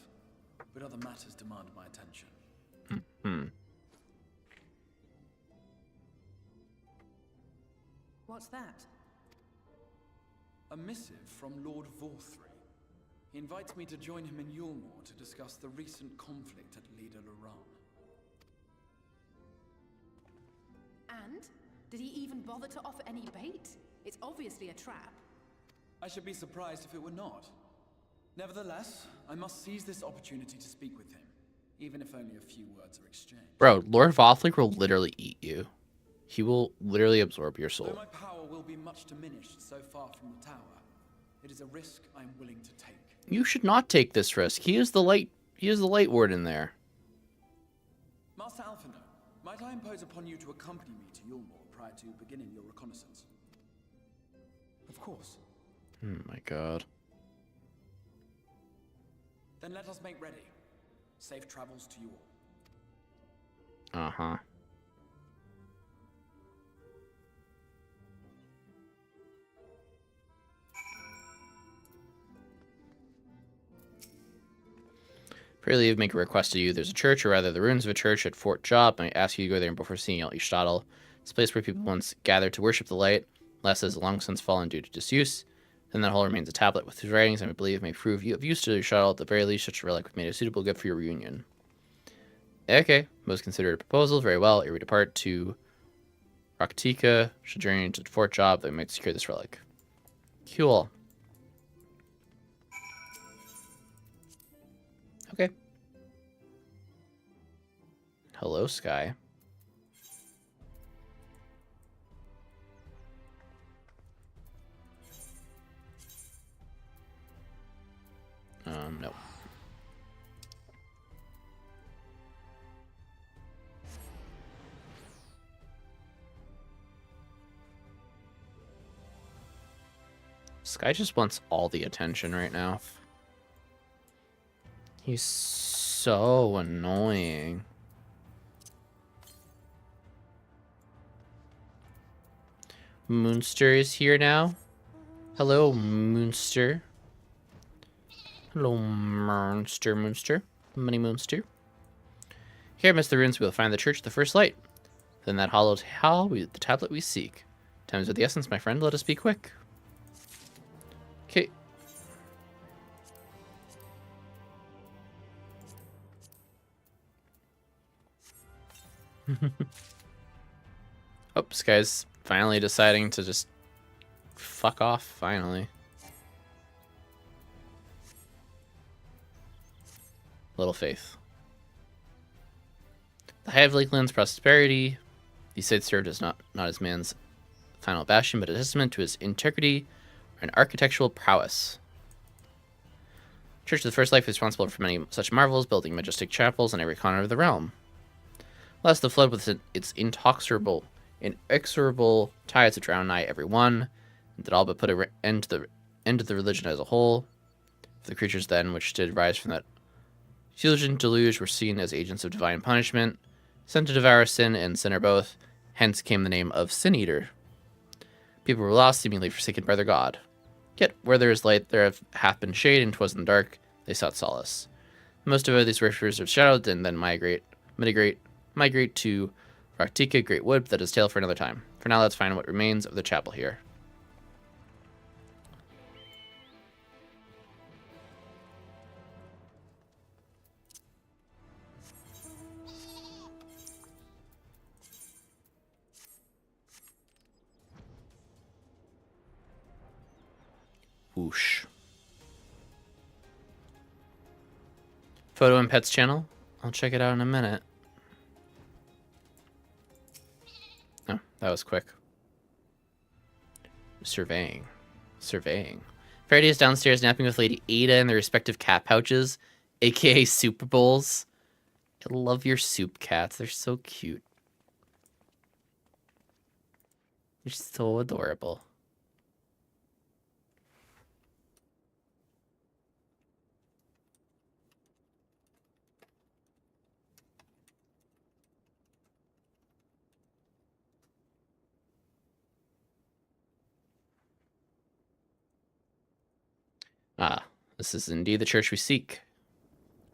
but other matters demand my attention. What's that? A missive from Lord Vorthry. He invites me to join him in Yulmore to discuss the recent conflict at Lida Luran. And? Did he even bother to offer any bait? It's obviously a trap. I should be surprised if it were not. Nevertheless, I must seize this opportunity to speak with him, even if only a few words are exchanged. Bro, Lord Vothlik will literally eat you. He will literally absorb your soul. Though my power will be much diminished so far from the tower, it is a risk I am willing to take. You should not take this risk. He is the light warden there. Master Alphino, might I impose upon you to accompany me to Yulmore prior to beginning your reconnaissance? Of course. Oh my god. Then let us make ready. Safe travels to you all. Uh-huh. Pray leave, make a request to you. There's a church, or rather the ruins of a church at Fort Job. I ask you to go there before seeing Y'shtola. It's a place where people once gathered to worship the light. Less has long since fallen due to disuse. Then that hole remains a tablet with whose writings I believe may prove you of use to Y'shtola. At the very least, such a relic would make it a suitable gift for your reunion. Okay, most considered proposal. Very well. Ere we depart to Raktika, should journey to Fort Job that we might secure this relic. Cool. Okay. Hello, Sky. No. Sky just wants all the attention right now. He's so annoying. Moonster is here now. Hello, Moonster. Hello, Moonster. Money Moonster. Here amidst the ruins we will find the church, the first light. Then that hollowed hall, the tablet we seek. Time is of the essence, my friend. Let us be quick. Okay. Oh, this guy's finally deciding to just fuck off, finally. Little faith. The High of Lakeland's prosperity. The site served as not as man's final bastion, but a testament to his integrity, and architectural prowess. Church of the First Life is responsible for many such marvels, building majestic chapels in every corner of the realm. Lest the flood with its inexorable tides to drown nigh every one, and that all but put an end to the religion as a whole. For the creatures then which did rise from that Fusion deluge were seen as agents of divine punishment, sent to devour sin and sinner both, hence came the name of Sin Eater. People were lost, seemingly forsaken by their god. Yet where there is light, there hath been shade, and 'twas in the dark they sought solace. Most of these worshippers of shadow and then migrate to Raktika, Great Wood, but that is tale for another time. For now, let's find what remains of the chapel here. Whoosh. Photo and Pets channel. I'll check it out in a minute. Oh, that was quick. Surveying. Faraday is downstairs napping with Lady Ada in their respective cat pouches, aka Super Bowls. I love your soup cats. They're so cute. They're so adorable. Ah, this is indeed the church we seek.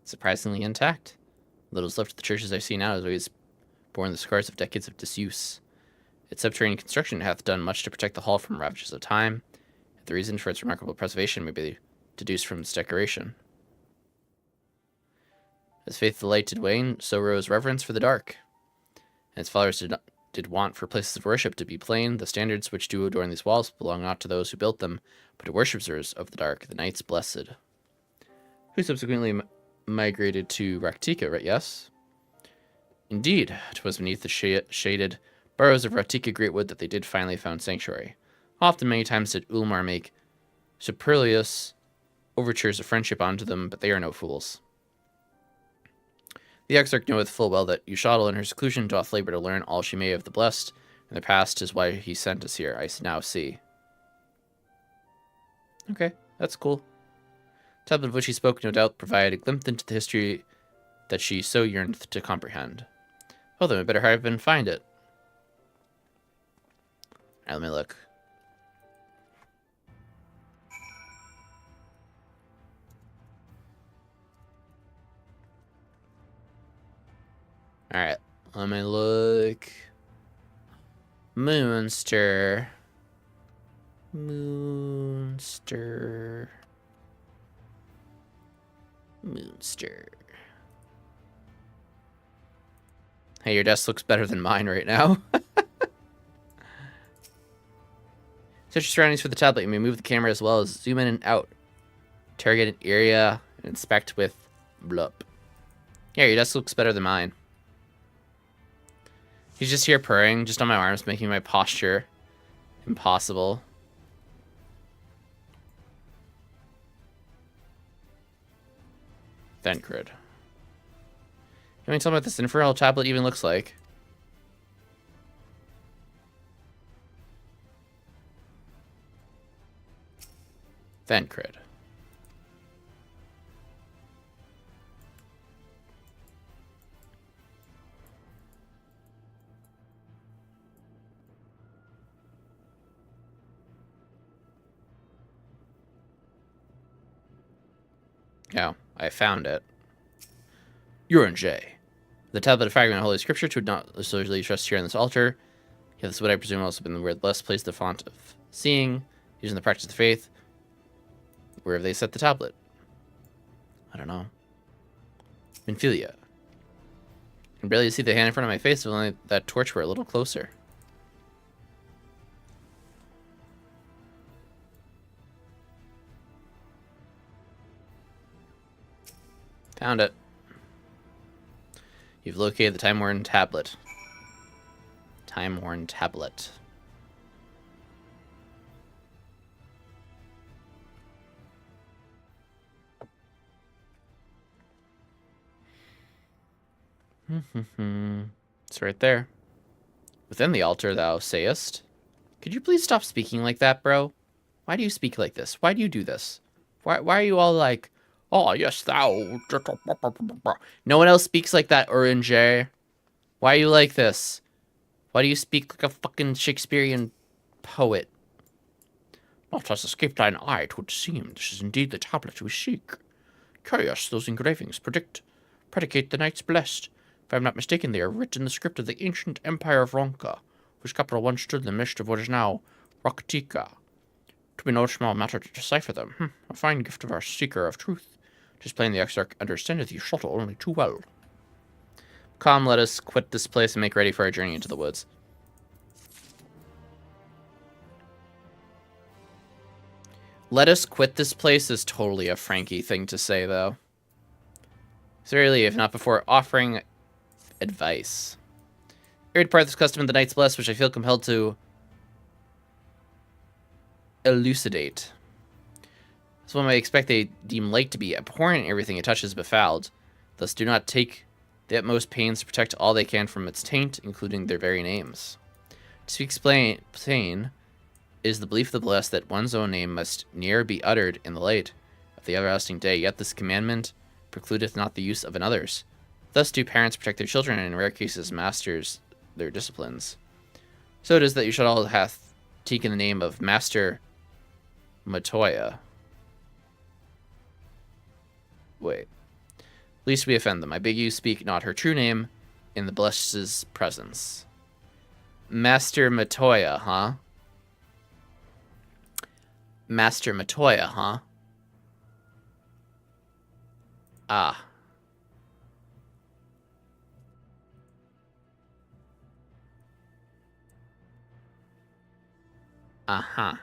Surprisingly intact. Little is left of the churches I see now as always borne the scars of decades of disuse. Its subterranean construction hath done much to protect the hall from ravages of time. The reason for its remarkable preservation may be deduced from its decoration. As faith of the light did wane, so rose reverence for the dark. And its followers did want for places of worship to be plain. The standards which do adorn these walls belong not to those who built them, but to worshippers of the dark, the knights blessed. Who subsequently migrated to Raktika, right? Yes? Indeed, 'twas beneath the shaded burrows of Raktika Greatwood that they did finally found sanctuary. Often, many times did Ulmar make superfluous overtures of friendship unto them, but they are no fools. The exarch knoweth full well that Ushadal in her seclusion doth labor to learn all she may of the blessed, and the past is why he sent us here, I now see. Okay, that's cool. Tablet of which he spoke no doubt provided a glimpse into the history that she so yearned to comprehend. Well then, we better hurry up and find it. Alright, let me look. Alright, let me look. Moonster. Hey, your desk looks better than mine right now. Search your surroundings for the tablet. You may move the camera as well as zoom in and out. Interrogate an area and inspect with blup. Yeah, your desk looks better than mine. He's just here purring, just on my arms, making my posture impossible. Vencrid. Can we tell me what this infrared tablet even looks like? Vencrid. Oh, I found it. Urine J. The tablet of fragment of Holy Scripture to not usually trust here on this altar. Yeah, this would I presume also been the word blessed place the font of seeing, using the practice of faith. Where have they set the tablet? I don't know. Minfilia. I can barely see the hand in front of my face if only that torch were a little closer. Found it. You've located the time-worn tablet. Time-worn tablet. It's right there. Within the altar, thou sayest. Could you please stop speaking like that, bro? Why do you speak like this? Why do you do this? Why are you all like, oh, yes, thou. No one else speaks like that, Orange. Why are you like this? Why do you speak like a fucking Shakespearean poet? Not has escaped thine eye, 'twould seem. This is indeed the tablet we seek. Curious, those engravings predicate the knights blessed. If I am not mistaken, they are written in the script of the ancient empire of Ronka, whose capital once stood in the midst of what is now Raktika. To be no small matter to decipher them. A fine gift of our seeker of truth. 'Tis plain the exarch understandeth the shuttle only too well. Come, let us quit this place and make ready for our journey into the woods. Let us quit this place is totally a Frankie thing to say, though. Certainly, if not before offering advice. Here to part this custom of the Knights Blessed, which I feel compelled to elucidate. This one might expect they deem light to be abhorrent, everything it touches befouled. Thus do not take the utmost pains to protect all they can from its taint, including their very names. To speak plain, is the belief of the blessed that one's own name must ne'er be uttered in the light of the everlasting day, yet this commandment precludeth not the use of another's. Thus do parents protect their children, and in rare cases masters their disciplines. So it is that you should all hath taken the name of Master Matoya. Wait. Least we offend them. I beg you speak not her true name in the blessed's presence. Master Matoya, huh? Master Matoya, huh? Ah. Uh-huh.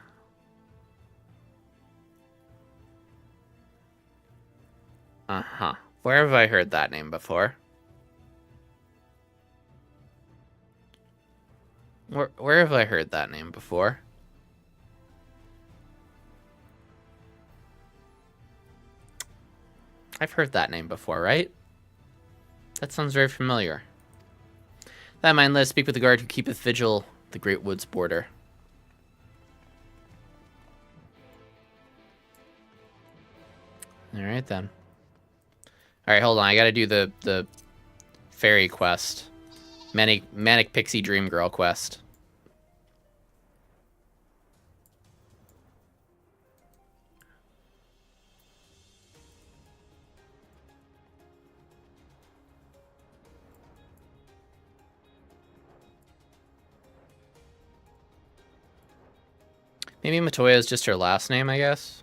Uh-huh. Where have I heard that name before? Where have I heard that name before? I've heard that name before, right? That sounds very familiar. That in mind, let us speak with the guard who keepeth vigil the great woods border. Alright then. Alright, hold on. I gotta do the fairy quest. Manic Pixie Dream Girl quest. Maybe Matoya is just her last name, I guess.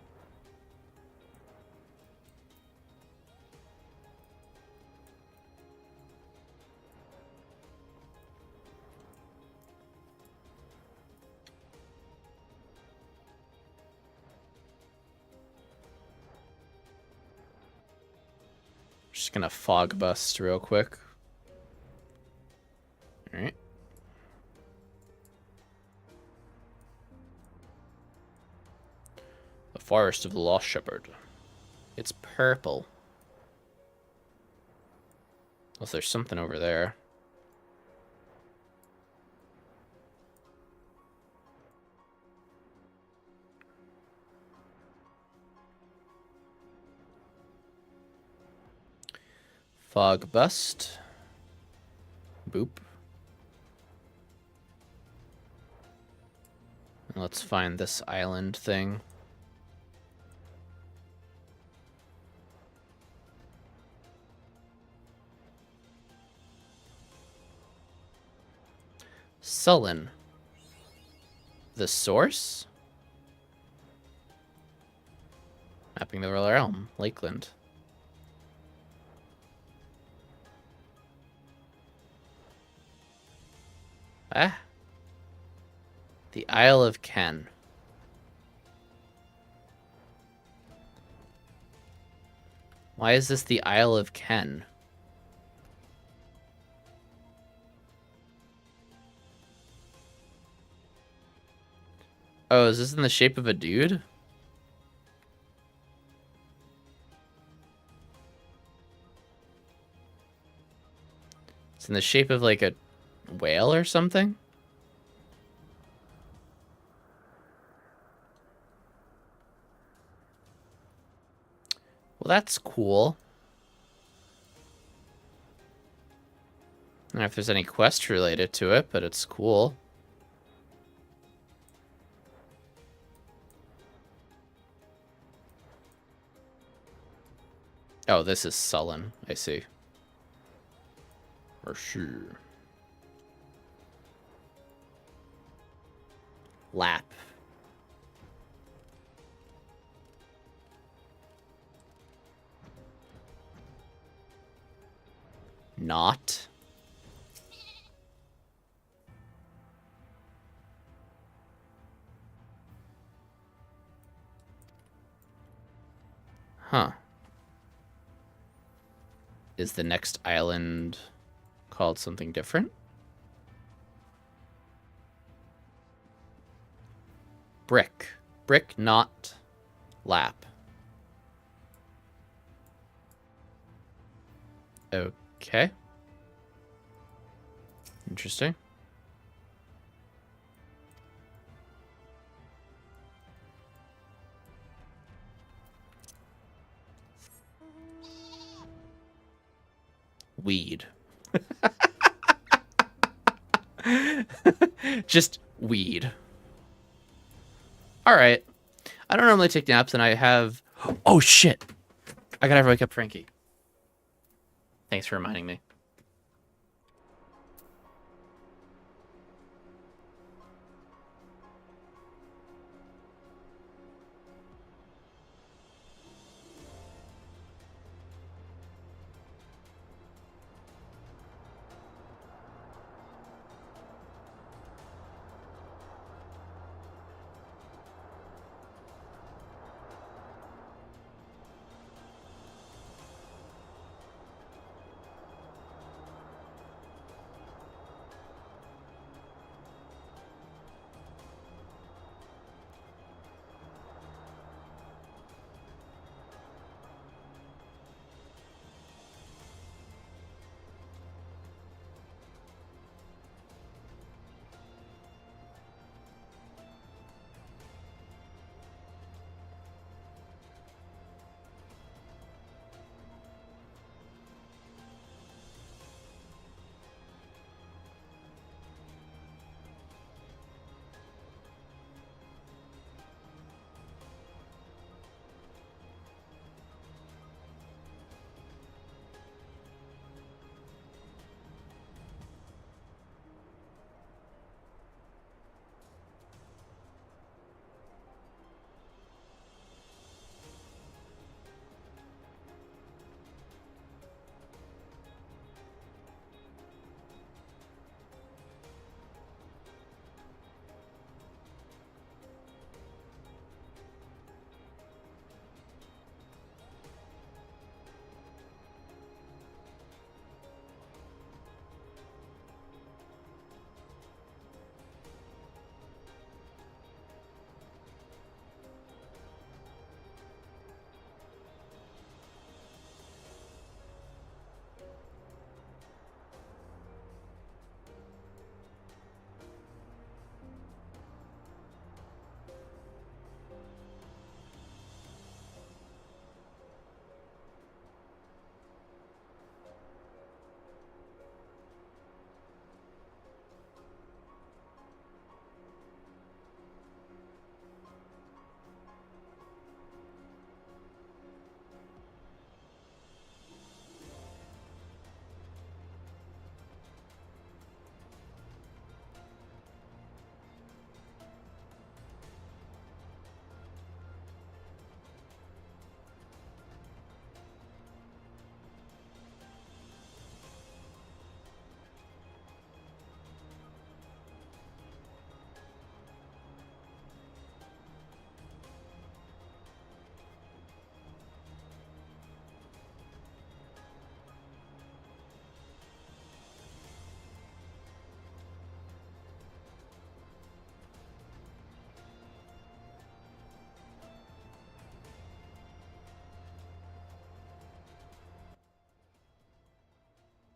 Just gonna fog bust real quick. Alright. The Forest of the Lost Shepherd. It's purple. Unless there's something over there. Fog bust. Boop. And let's find this island thing. Sullen. The source? Mapping the realm. Lakeland. Ah. The Isle of Ken. Why is this the Isle of Ken? Oh, is this in the shape of a dude? It's in the shape of like a whale or something. Well, that's cool. I don't know if there's any quest related to it, but it's cool. Oh, this is sullen. I see. For sure. Lap. Not. Huh. Is the next island called something different? Brick. Brick, not lap. Okay. Interesting. Weed. Just weed. All right. I don't normally take naps, and I have... Oh, shit. I gotta wake up Frankie. Thanks for reminding me.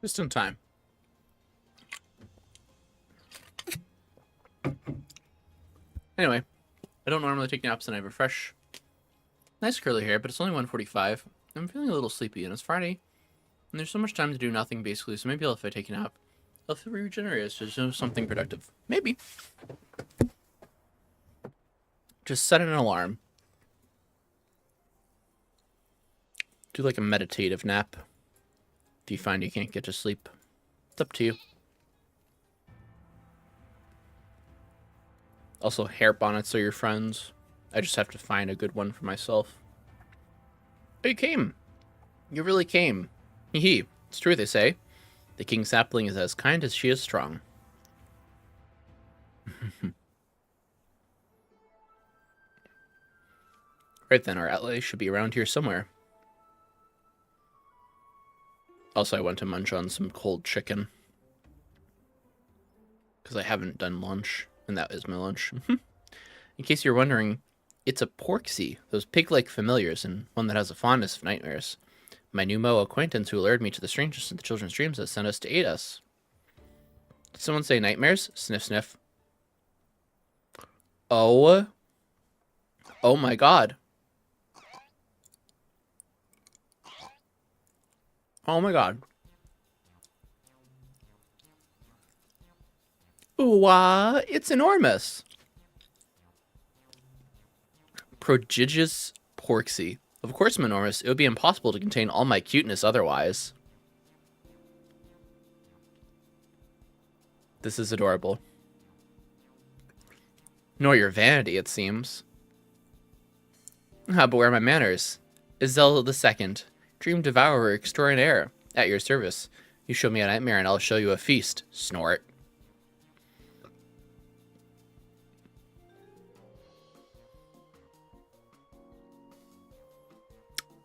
Just in time. Anyway, I don't normally take naps, and I have a fresh, nice curly hair, but it's only 1:45. I'm feeling a little sleepy, and it's Friday, and there's so much time to do nothing, basically, so maybe if I take a nap, I'll feel regenerated, so do something productive. Maybe. Just set an alarm. Do like a meditative nap. If you find you can't get to sleep, it's up to you. Also, hair bonnets are your friends. I just have to find a good one for myself. Oh, you came. You really came. Hee. It's true, they say. The king sapling is as kind as she is strong. Right then, our outlay should be around here somewhere. Also, I want to munch on some cold chicken. Because I haven't done lunch, and that is my lunch. In case you're wondering, it's a porksy, those pig-like familiars, and one that has a fondness of nightmares. My new Mo acquaintance who lured me to the strangest of the children's dreams has sent us to aid us. Did someone say nightmares? Sniff, sniff. Oh. Oh my god. Oh my god. Ooh, it's enormous. Prodigious porksy. Of course I'm enormous. It would be impossible to contain all my cuteness otherwise. This is adorable. Nor your vanity, it seems. Ah, but where are my manners? Isel II, Dream Devourer Extraordinaire, at your service. You show me a nightmare and I'll show you a feast. Snort.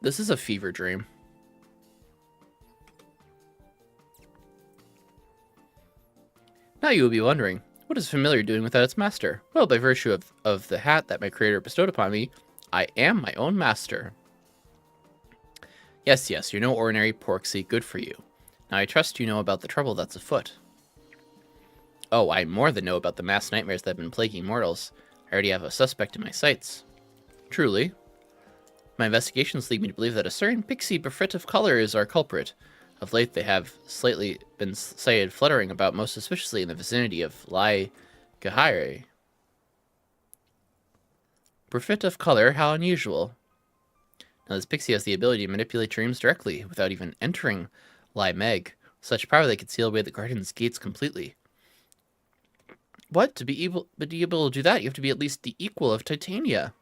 This is a fever dream. Now you will be wondering, what is familiar doing without its master? Well, by virtue of the hat that my creator bestowed upon me, I am my own master. Yes, yes, you're no ordinary porksy, good for you. Now I trust you know about the trouble that's afoot. Oh, I more than know about the mass nightmares that have been plaguing mortals. I already have a suspect in my sights. Truly. My investigations lead me to believe that a certain pixie befrit of color is our culprit. Of late they have slightly been sighted fluttering about most suspiciously in the vicinity of Lai Gahire. Befrit of color, how unusual. Now this pixie has the ability to manipulate dreams directly, without even entering Lai Meg. With such power they could seal away the garden's gates completely. What? To be able to do that, you have to be at least the equal of Titania.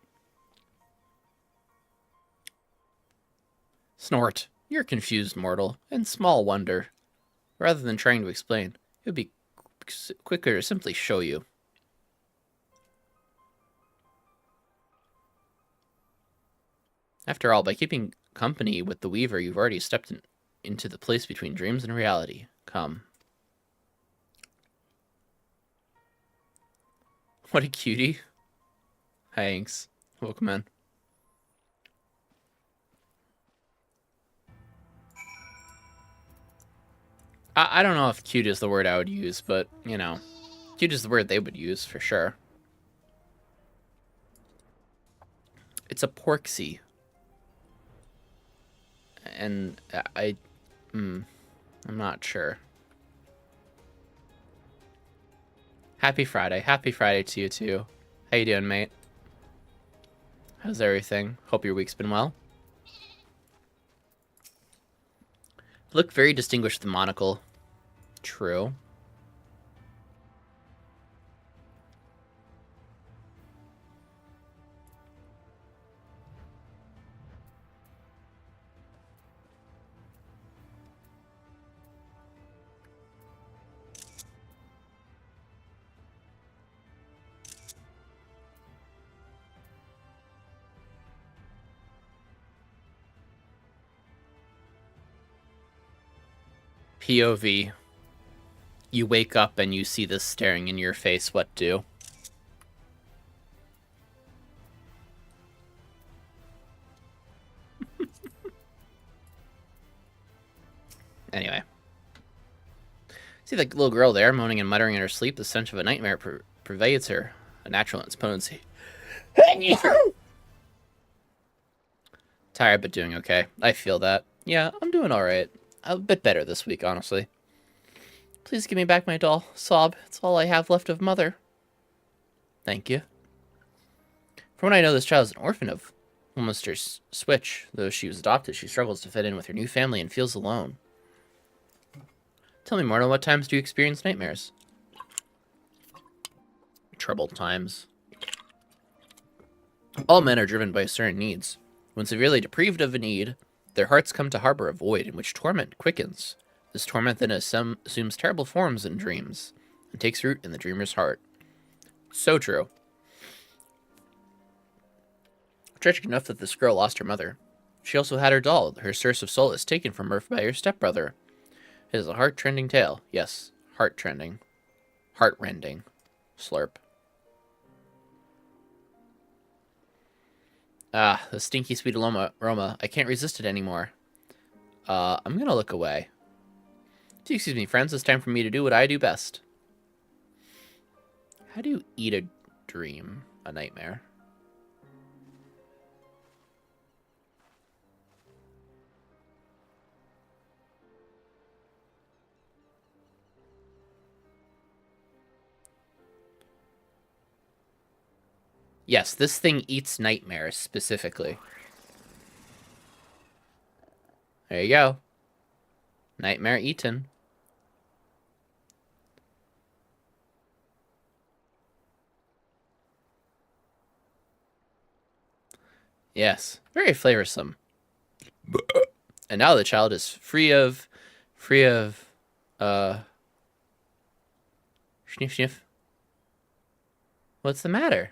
Snort. You're confused, mortal, and small wonder. Rather than trying to explain, it would be quicker to simply show you. After all, by keeping company with the Weaver, you've already stepped into the place between dreams and reality. Come. What a cutie. Thanks. Welcome in. I don't know if cute is the word I would use, but, you know, cute is the word they would use, for sure. It's a porksy. And I'm not sure. Happy Friday. Happy Friday to you, too. How you doing, mate? How's everything? Hope your week's been well. Look very distinguished with the monocle. True. POV. You wake up and you see this staring in your face. What do? Anyway. See that little girl there moaning and muttering in her sleep? The stench of a nightmare pervades her. a natural in its potency. Tired, but doing okay. I feel that. Yeah, I'm doing alright. A bit better this week, honestly. Please give me back my doll. Sob. It's all I have left of Mother. Thank you. From what I know, this child is an orphan of almost her switch. Though she was adopted, she struggles to fit in with her new family and feels alone. Tell me, Mortal, what times do you experience nightmares? Troubled times. All men are driven by certain needs. When severely deprived of a need, their hearts come to harbor a void in which torment quickens. This torment then assumes terrible forms in dreams and takes root in the dreamer's heart. So true. Tragic enough that this girl lost her mother. She also had her doll, her source of solace, taken from her by her stepbrother. It is a heart-trending tale. Yes, heart-trending. Heart-rending. Slurp. Ah, the stinky sweet aroma. I can't resist it anymore. I'm gonna look away. Excuse me, friends. It's time for me to do what I do best. How do you eat a dream? A nightmare? Yes, this thing eats nightmares, specifically. There you go. Nightmare eaten. Yes, very flavorsome. And now the child is free of, sniff sniff. What's the matter?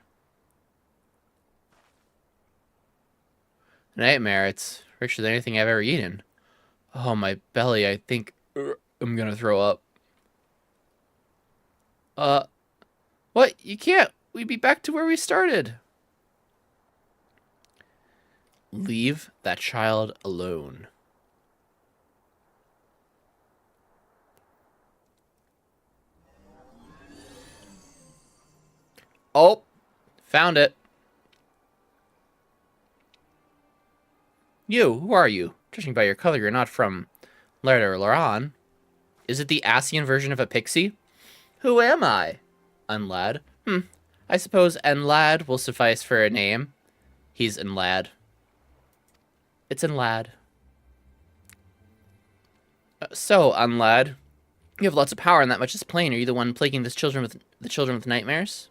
Nightmare, it's richer than anything I've ever eaten. Oh, my belly, I think I'm gonna throw up. What? You can't. We'd be back to where we started. Leave that child alone. Oh, found it. You, who are you? Judging by your color, you're not from Laran. Is it the Asian version of a pixie? Who am I? Unlad. I suppose Enlad will suffice for a name. He's Enlad. It's Enlad. So, Unlad, you have lots of power and that much is plain. Are you the one plaguing the children with nightmares?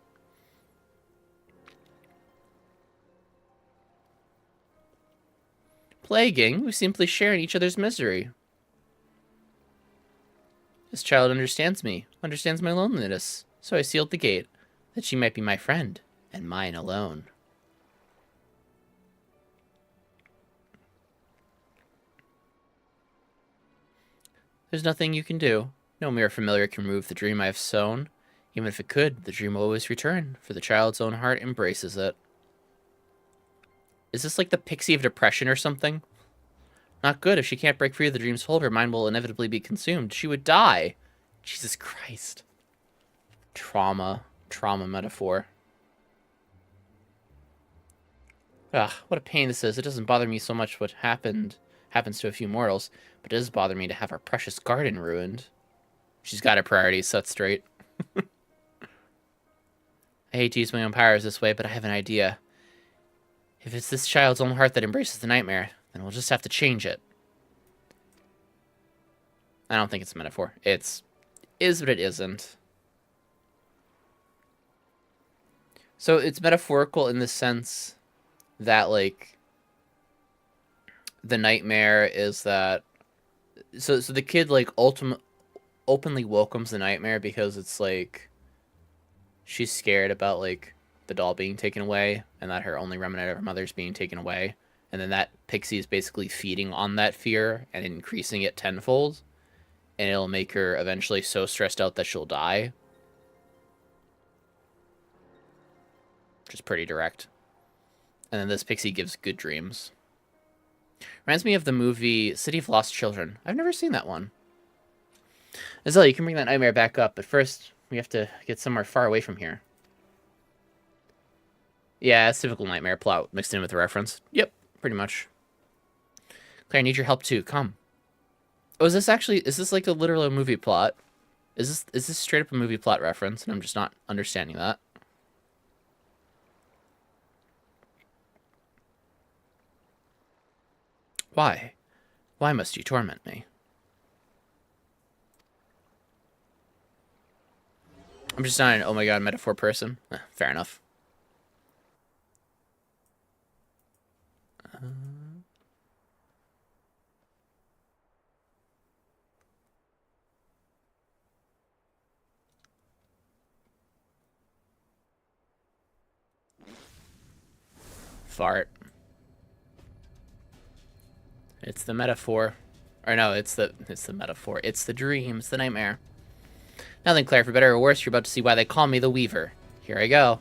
Plaguing? We simply share in each other's misery. This child understands me, understands my loneliness, so I sealed the gate, that she might be my friend, and mine alone. There's nothing you can do. No mere familiar can remove the dream I have sown. Even if it could, the dream will always return, for the child's own heart embraces it. Is this like the pixie of depression or something? Not good. If she can't break free of the dream's hold, her mind will inevitably be consumed. She would die. Jesus Christ. Trauma metaphor. What a pain this is. It doesn't bother me so much what happens to a few mortals, but it does bother me to have our precious garden ruined. She's got her priorities set straight. I hate to use my own powers this way, but I have an idea. If it's this child's own heart that embraces the nightmare, then we'll just have to change it. I don't think it's a metaphor. Is, but it isn't. So it's metaphorical in the sense that, like, the nightmare is that... So the kid, like, openly welcomes the nightmare because it's, like, she's scared about, like, the doll being taken away, and that her only remnant of her mother's being taken away, and then that pixie is basically feeding on that fear and increasing it tenfold, and it'll make her eventually so stressed out that she'll die. Which is pretty direct. And then this pixie gives good dreams. Reminds me of the movie City of Lost Children. I've never seen that one. Azella, you can bring that nightmare back up, but first we have to get somewhere far away from here. Yeah, it's typical nightmare plot mixed in with a reference. Yep, pretty much. Claire, I need your help too. Come. Oh, is this like a literal movie plot? Is this straight up a movie plot reference and I'm just not understanding that? Why? Why must you torment me? I'm just not an oh my god metaphor person. Fair enough. Fart. It's the metaphor. Or no, it's the metaphor. It's the dream. It's the nightmare. Now then, Claire, for better or worse, you're about to see why they call me the Weaver. Here I go.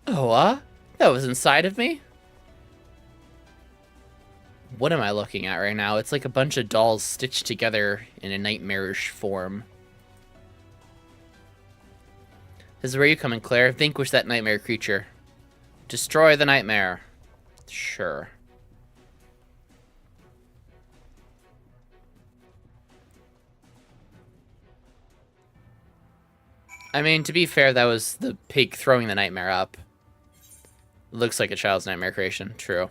Oh, that was inside of me? What am I looking at right now? It's like a bunch of dolls stitched together in a nightmarish form. This is where you come in, Claire. Vanquish that nightmare creature. Destroy the nightmare. Sure. I mean, to be fair, that was the pig throwing the nightmare up. Looks like a child's nightmare creation. True.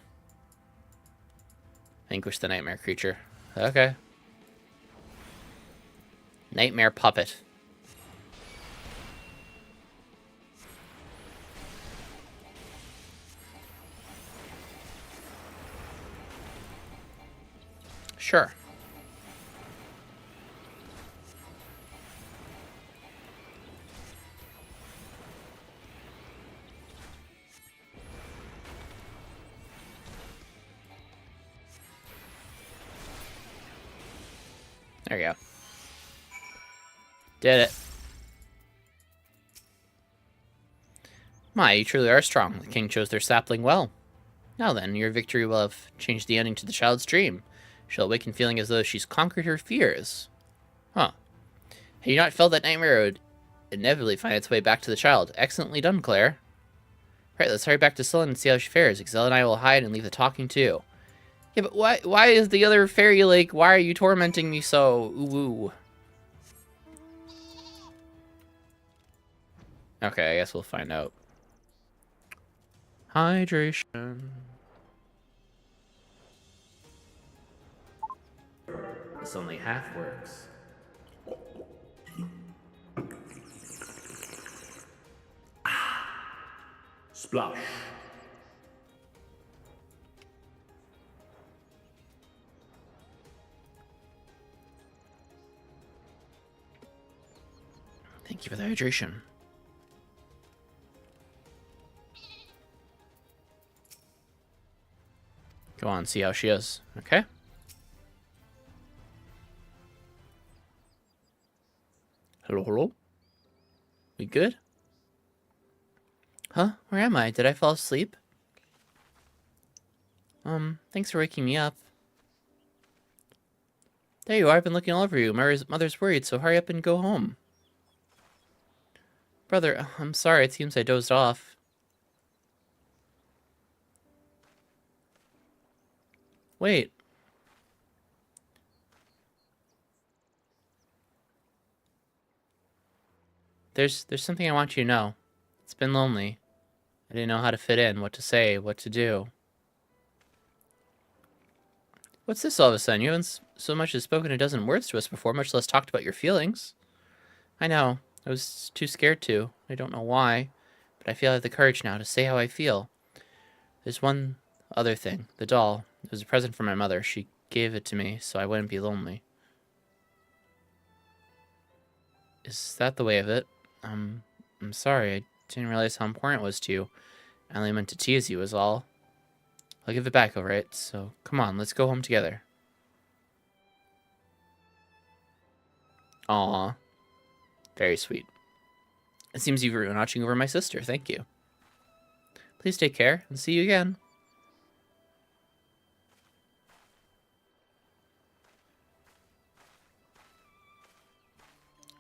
Vanquish the nightmare creature. Okay. Nightmare puppet. Sure. There you go. Did it. My, you truly are strong. The king chose their sapling well. Now then, your victory will have changed the ending to the child's dream. She'll awaken feeling as though she's conquered her fears. Huh. Had you not felt that nightmare would inevitably find its way back to the child? Excellently done, Claire. Right, let's hurry back to Sullen and see how she fares. Excel and I will hide and leave the talking too. Yeah, but why is the other fairy like, why are you tormenting me so? Ooh. Okay, I guess we'll find out. Hydration. This only half works. Splash. Thank you for the hydration. Go on, see how she is. Okay. Hello, hello? We good? Huh? Where am I? Did I fall asleep? Thanks for waking me up. There you are. I've been looking all over you. Mother's worried, so hurry up and go home. Brother, I'm sorry. It seems I dozed off. Wait. There's something I want you to know. It's been lonely. I didn't know how to fit in, what to say, what to do. What's this all of a sudden? You haven't so much as spoken a dozen words to us before, much less talked about your feelings. I know. I was too scared to. I don't know why, but I feel I have the courage now to say how I feel. There's one other thing. The doll. It was a present from my mother. She gave it to me so I wouldn't be lonely. Is that the way of it? I'm sorry. I didn't realize how important it was to you. I only meant to tease you is all. I'll give it back, alright? So, come on, let's go home together. Aww. Very sweet. It seems you've been watching over my sister. Thank you. Please take care and see you again.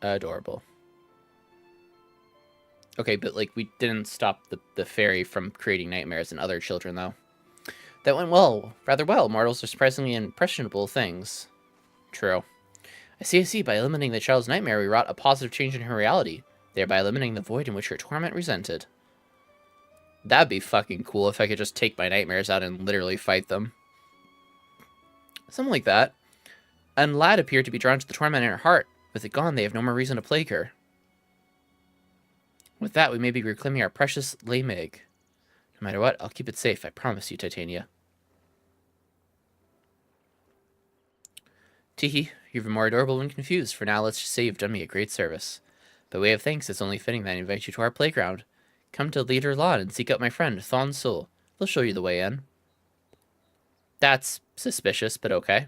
Adorable. Okay, but like we didn't stop the fairy from creating nightmares in other children, though. That went well, rather well. Mortals are surprisingly impressionable things. True. I see. By eliminating the child's nightmare, we wrought a positive change in her reality, thereby eliminating the void in which her torment resented. That'd be fucking cool if I could just take my nightmares out and literally fight them. Something like that. And Lad appeared to be drawn to the torment in her heart. With it gone, they have no more reason to plague her. With that, we may be reclaiming our precious Lay Meg. No matter what, I'll keep it safe, I promise you, Titania. Teehee, you're even more adorable when confused. For now, let's just say you've done me a great service. By way of thanks, it's only fitting that I invite you to our playground. Come to Leader Lawn and seek out my friend, Thon Soul. They'll show you the way in. That's suspicious, but okay.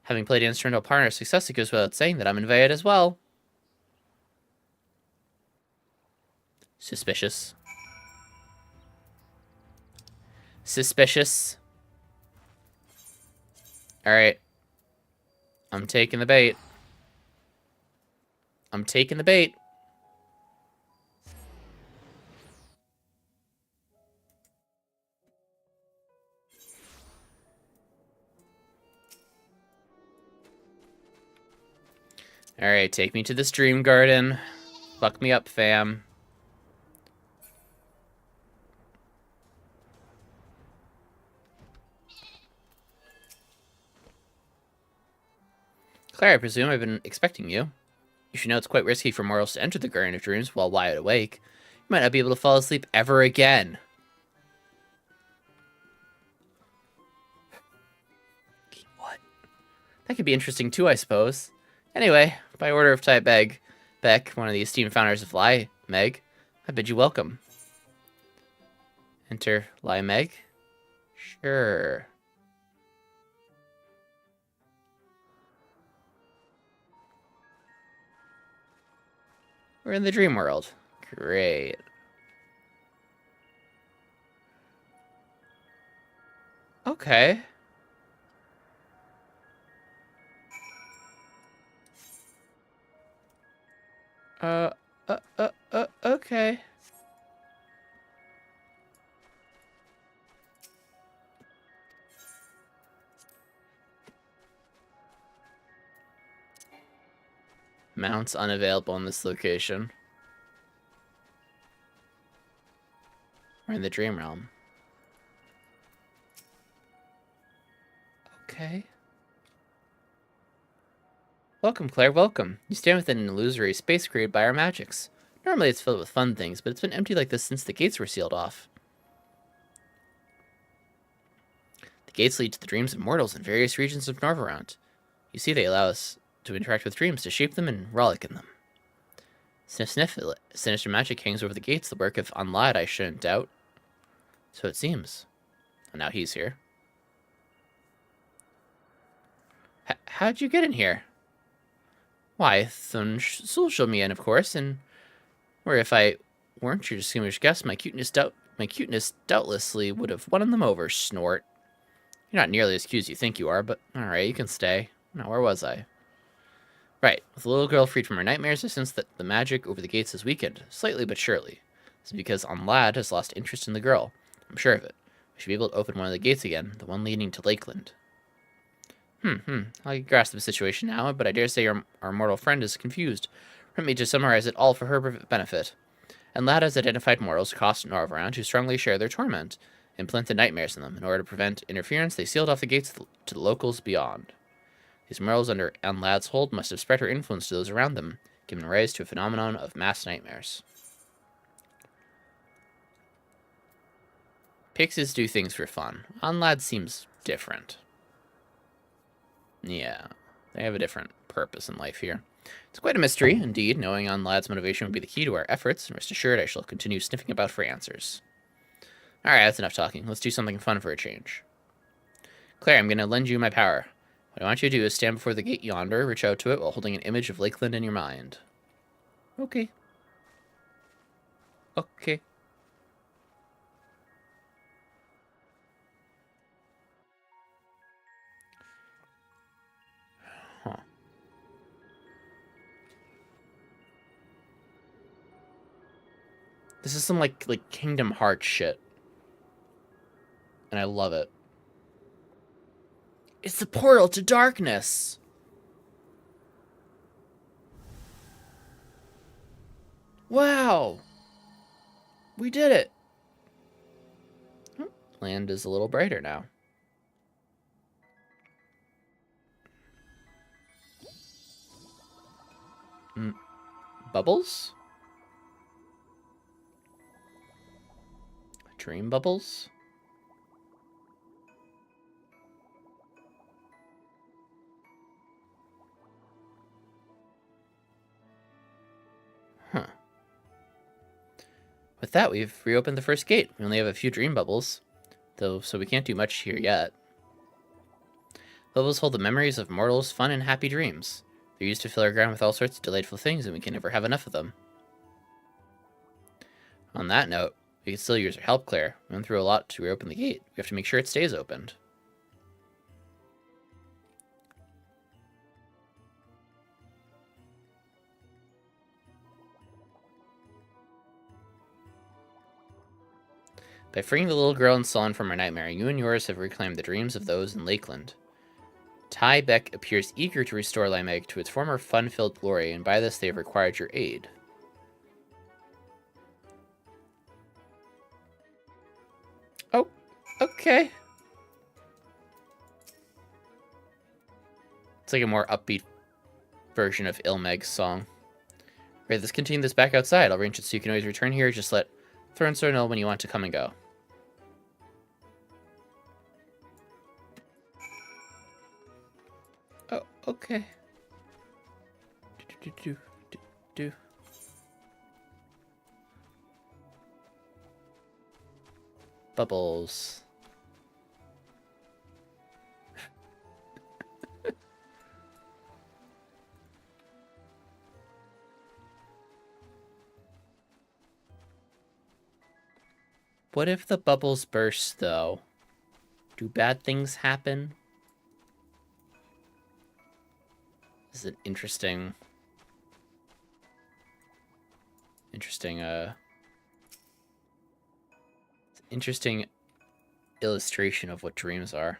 Having played an instrumental part in our success, it goes without saying that I'm invited as well. Suspicious. Suspicious. Alright. I'm taking the bait. I'm taking the bait. Alright, take me to the stream garden. Fuck me up, fam. Claire, I presume I've been expecting you. You should know it's quite risky for mortals to enter the Garden of Dreams while wide awake. You might not be able to fall asleep ever again. What? That could be interesting too, I suppose. Anyway, by order of Type Beck, one of the esteemed founders of Lie Meg, I bid you welcome. Enter Lie Meg? Sure. We're in the dream world. Great. Okay. Okay. Mounts unavailable in this location. We're in the dream realm. Okay. Welcome, Claire, welcome. You stand within an illusory space created by our magics. Normally it's filled with fun things, but it's been empty like this since the gates were sealed off. The gates lead to the dreams of mortals in various regions of Norvarant. You see, they allow us to interact with dreams, to shape them and rollick in them. Sniff, sinister magic hangs over the gates, the work of Unlad, I shouldn't doubt. So it seems. And now he's here. How'd you get in here? Why, Thun Soul showed me in, of course, and or if I weren't your distinguished guest, my cuteness doubtlessly would have won them over, Snort. You're not nearly as cute as you think you are, but alright, you can stay. Now, where was I? Right, with the little girl freed from her nightmares, I sense that the magic over the gates has weakened, slightly but surely. This is because Lad has lost interest in the girl. I'm sure of it. We should be able to open one of the gates again, the one leading to Lakeland. I grasp the situation now, but I dare say our mortal friend is confused. Permit me to summarize it all for her benefit. And Lad has identified mortals across Norvarant who strongly share their torment, implanted nightmares in them. In order to prevent interference, they sealed off the gates to the locals beyond. These mortals under Lad's hold must have spread her influence to those around them, giving rise to a phenomenon of mass nightmares. Pixies do things for fun. Lad seems different. Yeah, they have a different purpose in life here. It's quite a mystery, indeed. Knowing Lad's motivation would be the key to our efforts, and rest assured I shall continue sniffing about for answers. Alright, that's enough talking. Let's do something fun for a change. Claire, I'm going to lend you my power. What I want you to do is stand before the gate yonder, reach out to it while holding an image of Lakeland in your mind. Okay. Okay. Huh. This is some like Kingdom Hearts shit. And I love it. It's the portal to darkness. Wow. We did it. Land is a little brighter now. Bubbles? Dream bubbles? Huh. With that, we've reopened the first gate. We only have a few dream bubbles, though, so we can't do much here yet. Bubbles hold the memories of mortals' fun and happy dreams. They're used to fill our ground with all sorts of delightful things, and we can never have enough of them. On that note, we can still use our help, Claire. We went through a lot to reopen the gate. We have to make sure it stays opened. By freeing the little girl and Solon from her nightmare, you and yours have reclaimed the dreams of those in Lakeland. Ty Beck appears eager to restore Limeg to its former fun-filled glory, and by this they have required your aid. Oh, okay. It's like a more upbeat version of Ilmeg's song. Right, let's continue this back outside. I'll arrange it so you can always return here. Just let Thornstar know when you want to come and go. Oh, okay. Do. Bubbles. What if the bubbles burst, though? Do bad things happen? This is an interesting illustration of what dreams are.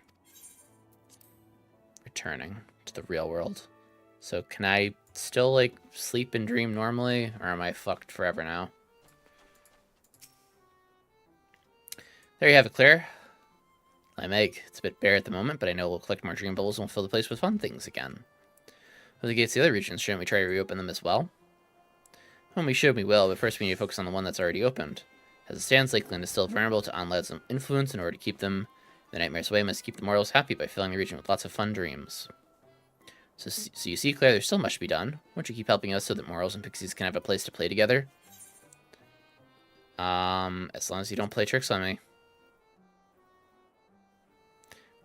Returning to the real world. So can I still, like, sleep and dream normally, or am I fucked forever now? There you have it, Claire. Limeg, it's a bit bare at the moment, but I know we'll collect more dream bubbles and we'll fill the place with fun things again. With the gates to the other regions, shouldn't we try to reopen them as well? Well, we should, we will, but first we need to focus on the one that's already opened. As it stands, Lakeland is still vulnerable to Onlad's influence. In order to keep them the nightmares away, must keep the mortals happy by filling the region with lots of fun dreams. So you see, Claire, there's still much to be done. Won't you keep helping us so that mortals and pixies can have a place to play together? As long as you don't play tricks on me.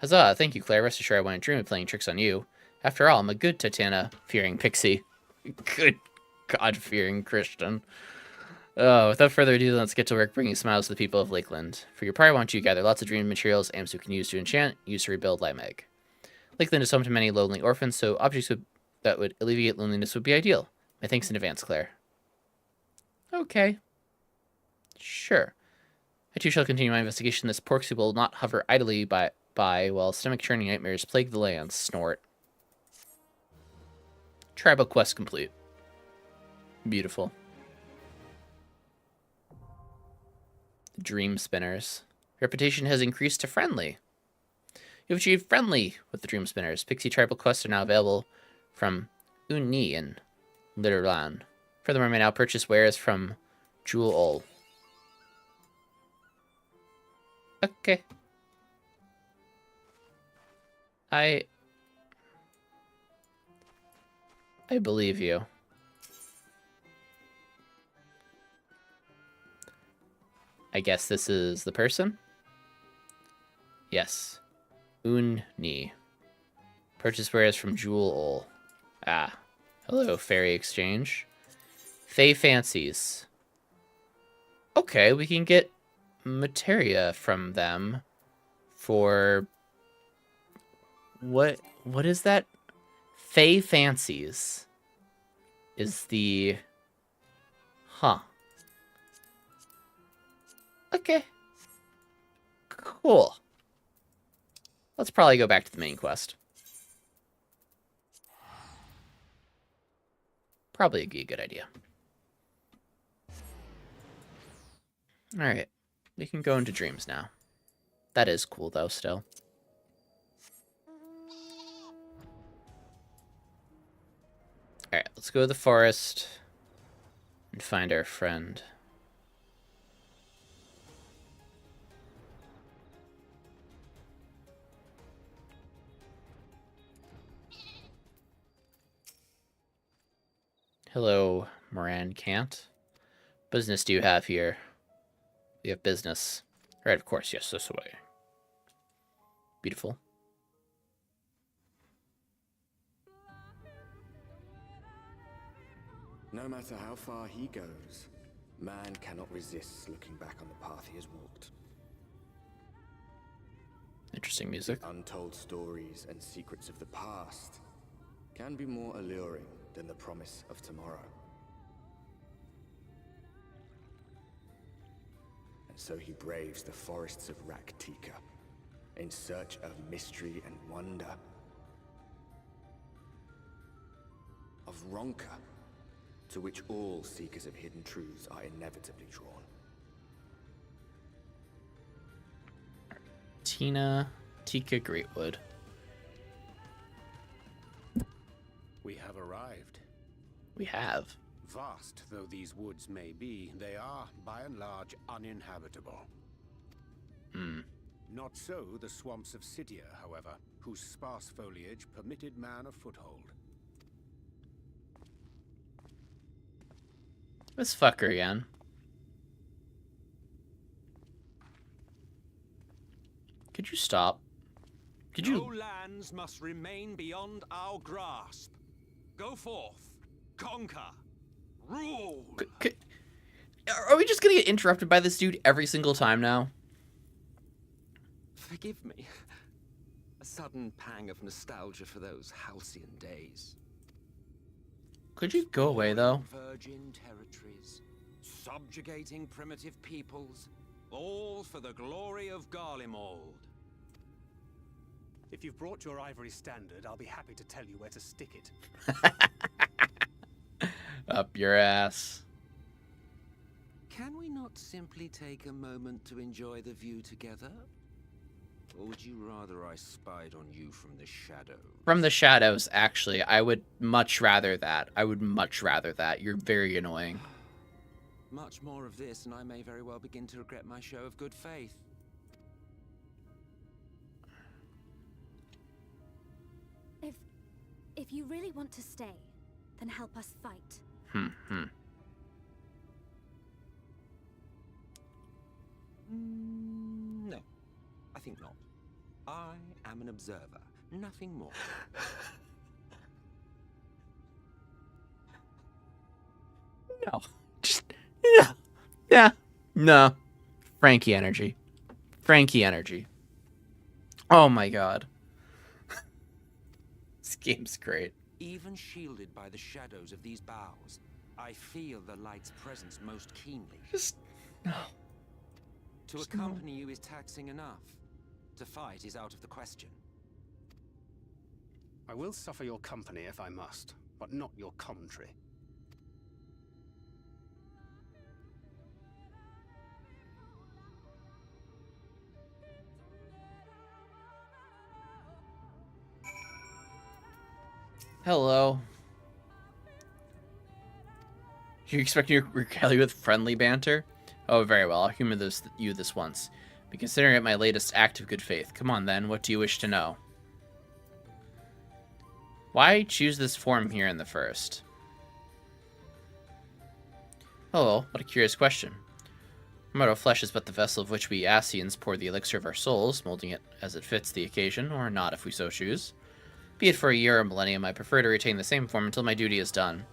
Huzzah, thank you, Claire. Rest assured I wouldn't dream of playing tricks on you. After all, I'm a good Titania-fearing pixie. Good God-fearing Christian. Oh, without further ado, let's get to work bringing smiles to the people of Lakeland. For your part, I want you to gather lots of dream materials Amsu can use to enchant, use to rebuild Limeg. Lakeland is home to many lonely orphans, so objects that would alleviate loneliness would be ideal. My thanks in advance, Claire. Okay. Sure. I too shall continue my investigation. This Porksy will not hover idly by while stomach-churning nightmares plague the land. Snort. Tribal quest complete. Beautiful. Dream Spinners. Reputation has increased to friendly. You've achieved friendly with the Dream Spinners. Pixie tribal quests are now available from Uni in Litterland. Furthermore, I may now purchase wares from Jewel Ol. Okay. I believe you. I guess this is the person? Yes. Uni. Purchase wares from Jewel Ol. Ah. Hello, Fairy Exchange. Fae Fancies. Okay, we can get materia from them for... What is that? Fae Fancies is the... Huh. Okay. Cool. Let's probably go back to the main quest. Probably a good idea. Alright. We can go into dreams now. That is cool, though, still. Alright, let's go to the forest and find our friend. Hello, Moran Cant. Business do you have here? We have business. Right, of course, yes, this way. Beautiful. No matter how far he goes, man cannot resist looking back on the path he has walked. Interesting music. The untold stories and secrets of the past can be more alluring than the promise of tomorrow. And so he braves the forests of Raktika in search of mystery and wonder. Of Ronka, to which all seekers of hidden truths are inevitably drawn. Tika Greatwood. We have arrived. We have. Vast though these woods may be, they are, by and large, uninhabitable. Not so the swamps of Cydia, however, whose sparse foliage permitted man a foothold. This fucker again. Could you stop? Could you? No lands must remain beyond our grasp. Go forth, conquer, rule. Are we just gonna get interrupted by this dude every single time now? Forgive me. A sudden pang of nostalgia for those halcyon days. Could you go away, though? Virgin territories, subjugating primitive peoples, all for the glory of Garlemald. If you've brought your ivory standard, I'll be happy to tell you where to stick it. Up your ass. Can we not simply take a moment to enjoy the view together? Or would you rather I spied on you from the shadows? From the shadows, actually. I would much rather that. I would much rather that. You're very annoying. Much more of this, and I may very well begin to regret my show of good faith. If you really want to stay, then help us fight. No, I think not. I am an observer, nothing more. No. Just, yeah. Yeah. No. Frankie energy. Frankie energy. Oh my god. This game's great. Even shielded by the shadows of these boughs, I feel the light's presence most keenly. Just, no. To accompany you is taxing enough. To fight is out of the question. I will suffer your company if I must, but not your commentary. Hello. You expect me to regale you with friendly banter? Oh, very well. I'll humor you this once. Be considering it my latest act of good faith. Come on, then. What do you wish to know? Why choose this form here in the first? Hello. What a curious question. Mortal flesh is but the vessel of which we Asians pour the elixir of our souls, molding it as it fits the occasion, or not if we so choose. Be it for a year or a millennium, I prefer to retain the same form until my duty is done.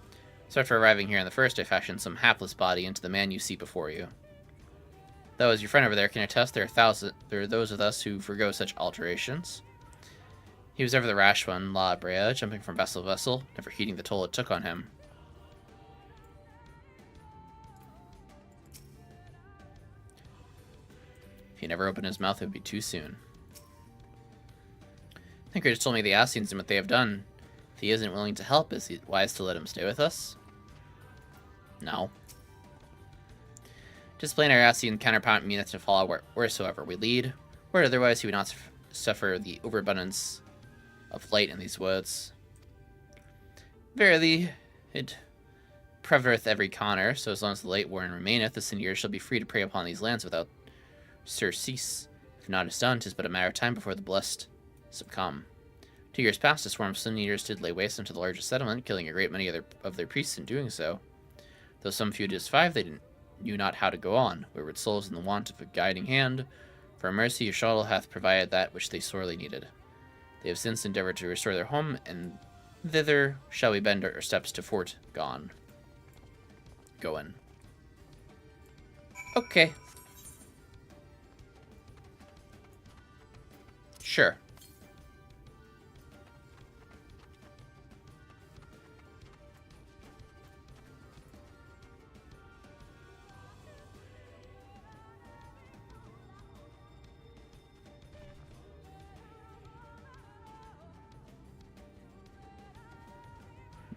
So after arriving here in the first, I fashioned some hapless body into the man you see before you. Though, as your friend over there can attest, there are those of us who forgo such alterations. He was ever the rash one, La Brea, jumping from vessel to vessel, never heeding the toll it took on him. If he never opened his mouth, it would be too soon. Thinker just told me the Ascians and what they have done. If he isn't willing to help, is it wise to let him stay with us? No. Discipline our Ascian counterpart means to follow wheresoever we lead, or otherwise he would not suffer the overabundance of light in these woods. Verily, it prevereth every Connor, so as long as the light warren remaineth, the sin eaters shall be free to prey upon these lands without surcease. If not is done, 'tis but a matter of time before the blessed succumb. 2 years past, a swarm of sin eaters did lay waste unto the largest settlement, killing a great many of their priests in doing so. Though some few did survive, they knew not how to go on, wayward souls in the want of a guiding hand. For mercy, Yashal hath provided that which they sorely needed. They have since endeavored to restore their home, and thither shall we bend our steps to Fort Gone. Going. Okay. Sure.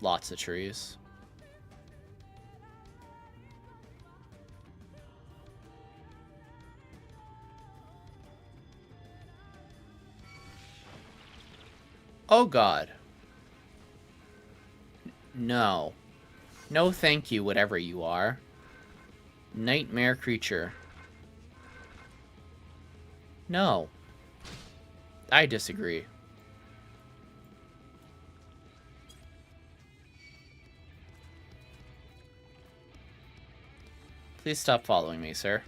Lots of trees. Oh God. No. No thank you, whatever you are. Nightmare creature. No. I disagree. Please stop following me, sir.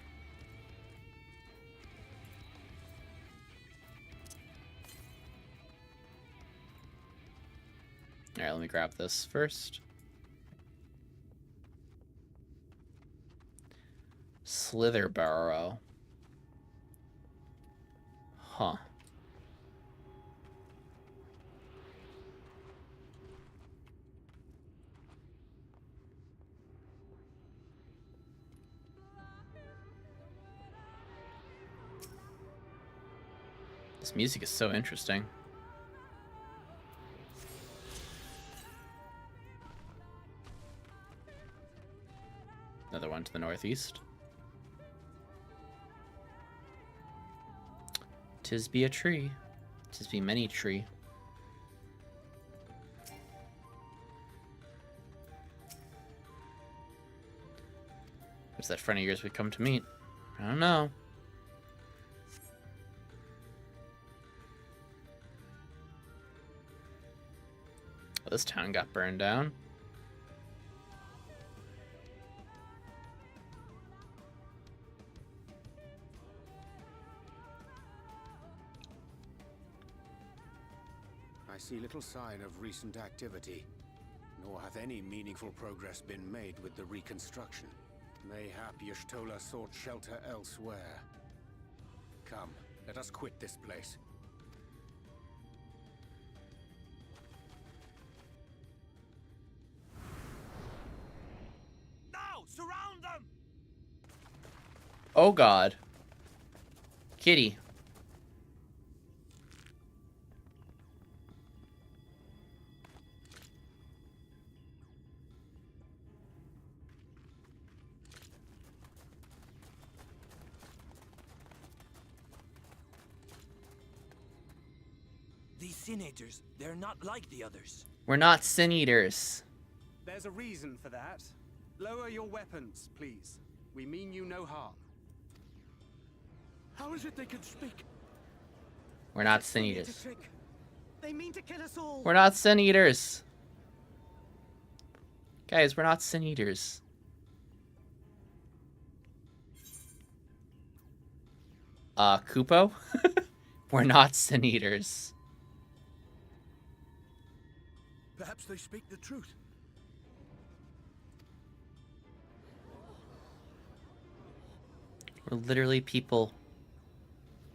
Alright, let me grab this first. Slitherburrow. Huh. This music is so interesting. Another one to the northeast. 'Tis be a tree. 'Tis be many tree. What's that friend of yours we come to meet? I don't know. Oh, this town got burned down. I see little sign of recent activity, nor hath any meaningful progress been made with the reconstruction. Mayhap Y'shtola sought shelter elsewhere. Come, let us quit this place. Now, surround them! Oh God. Kitty. These sin eaters, they're not like the others. We're not sin eaters. There's a reason for that. Lower your weapons, please. We mean you no harm. How is it they can speak? We're not sin eaters. They mean to kill us all. We're not sin eaters. Guys, we're not sin eaters. Kupo? We're not sin eaters. Perhaps they speak the truth. We're literally people who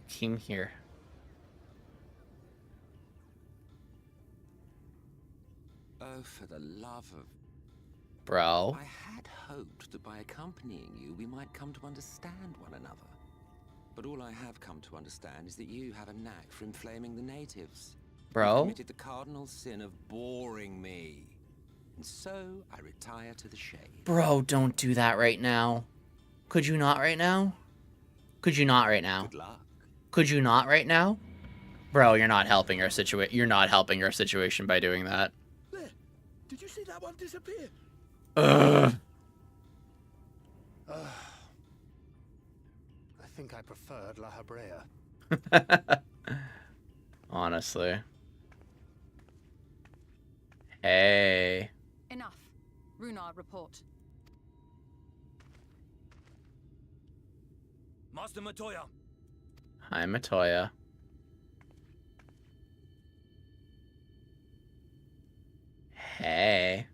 came here. Oh, for the love of... Bro. I had hoped that by accompanying you, we might come to understand one another. But all I have come to understand is that you have a knack for inflaming the natives. Bro? You committed the cardinal sin of boring me. And so I retire to the shade. Bro, don't do that right now. Could you not right now? Could you not right now? Good luck. Could you not right now? Bro, you're not helping our situation. You're not helping our situation by doing that. There. Did you see that one disappear? Ugh. I think I preferred La Habrea. Honestly. Hey. Enough. Runard, report. Master Matoya. Hi, Matoya. Hey.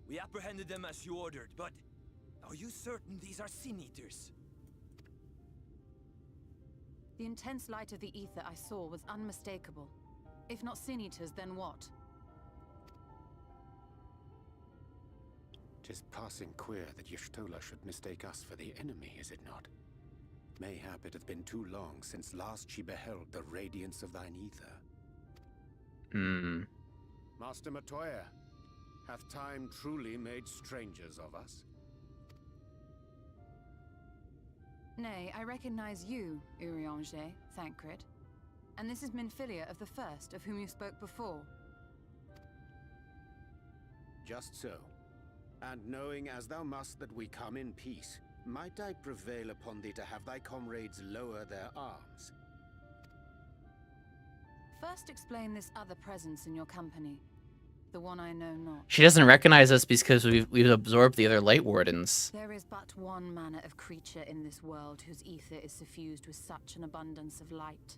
We apprehended them as you ordered, but are you certain these are Sin Eaters? The intense light of the ether I saw was unmistakable. If not Sin Eaters, then what? Tis passing queer that Y'shtola should mistake us for the enemy, is it not? Mayhap it hath been too long since last she beheld the radiance of thine ether. Master Matoya, hath time truly made strangers of us? Nay, I recognize you, Urianger, Thancred. And this is Minfilia of the First, of whom you spoke before. Just so. And knowing as thou must that we come in peace, might I prevail upon thee to have thy comrades lower their arms? First explain this other presence in your company. The one I know not. She doesn't recognize us because we've absorbed the other Light Wardens. There is but one manner of creature in this world whose ether is suffused with such an abundance of light.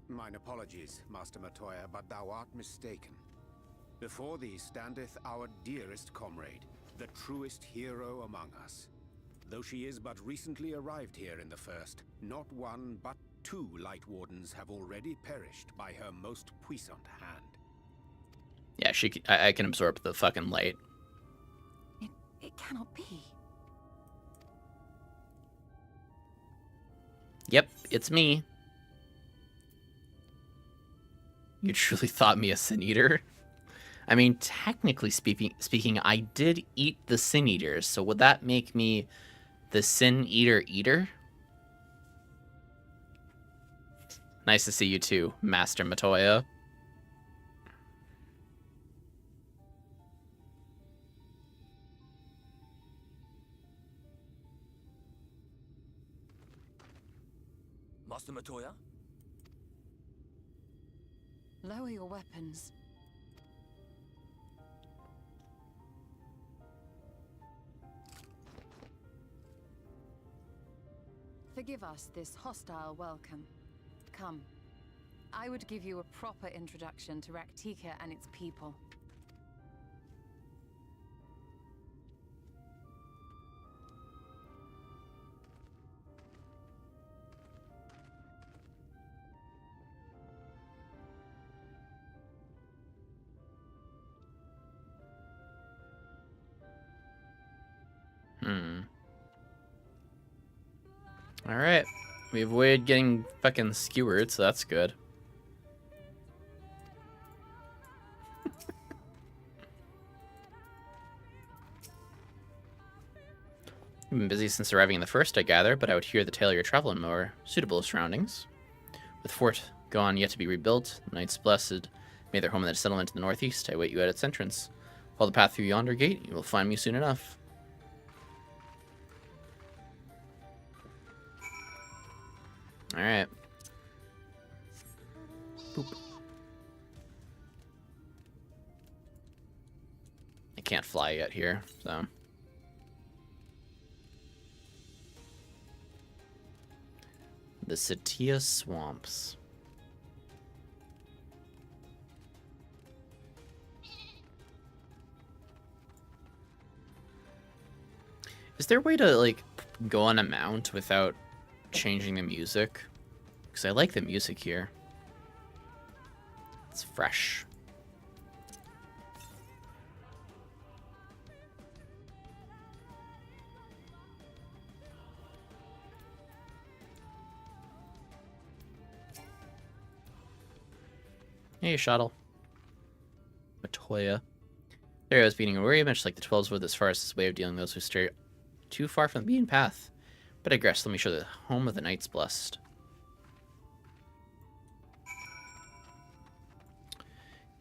Mine apologies, Master Matoya, but thou art mistaken. Before thee standeth our dearest comrade, the truest hero among us. Though she is but recently arrived here in the First, not one but 2 Light Wardens have already perished by her most puissant hand. Yeah, I can absorb the fucking light. It cannot be. Yep, it's me. You truly thought me a Sin Eater? I mean, technically speaking, I did eat the Sin Eaters, so would that make me the Sin Eater Eater? Nice to see you too, Master Matoya. Master Matoya? Lower your weapons. Forgive us this hostile welcome. Come. I would give you a proper introduction to Raktika and its people. Alright. We avoided getting fucking skewered, so that's good. You've been busy since arriving in the First, I gather, but I would hear the tale of your travel in more suitable surroundings. With Fort gone yet to be rebuilt, the Knights Blessed made their home in the settlement to the northeast. I wait you at its entrance. Follow the path through yonder gate, you will find me soon enough. Alright. Boop. I can't fly yet here, so. The Satia Swamps. Is there a way to, like, go on a mount without changing the music? Because I like the music here. It's fresh. Hey, Shuttle. Matoya. There I was beating a worry, much like the 12s were this forest's way of dealing with those who stray too far from the beaten path. But I digress, let me show the home of the Knights Blessed.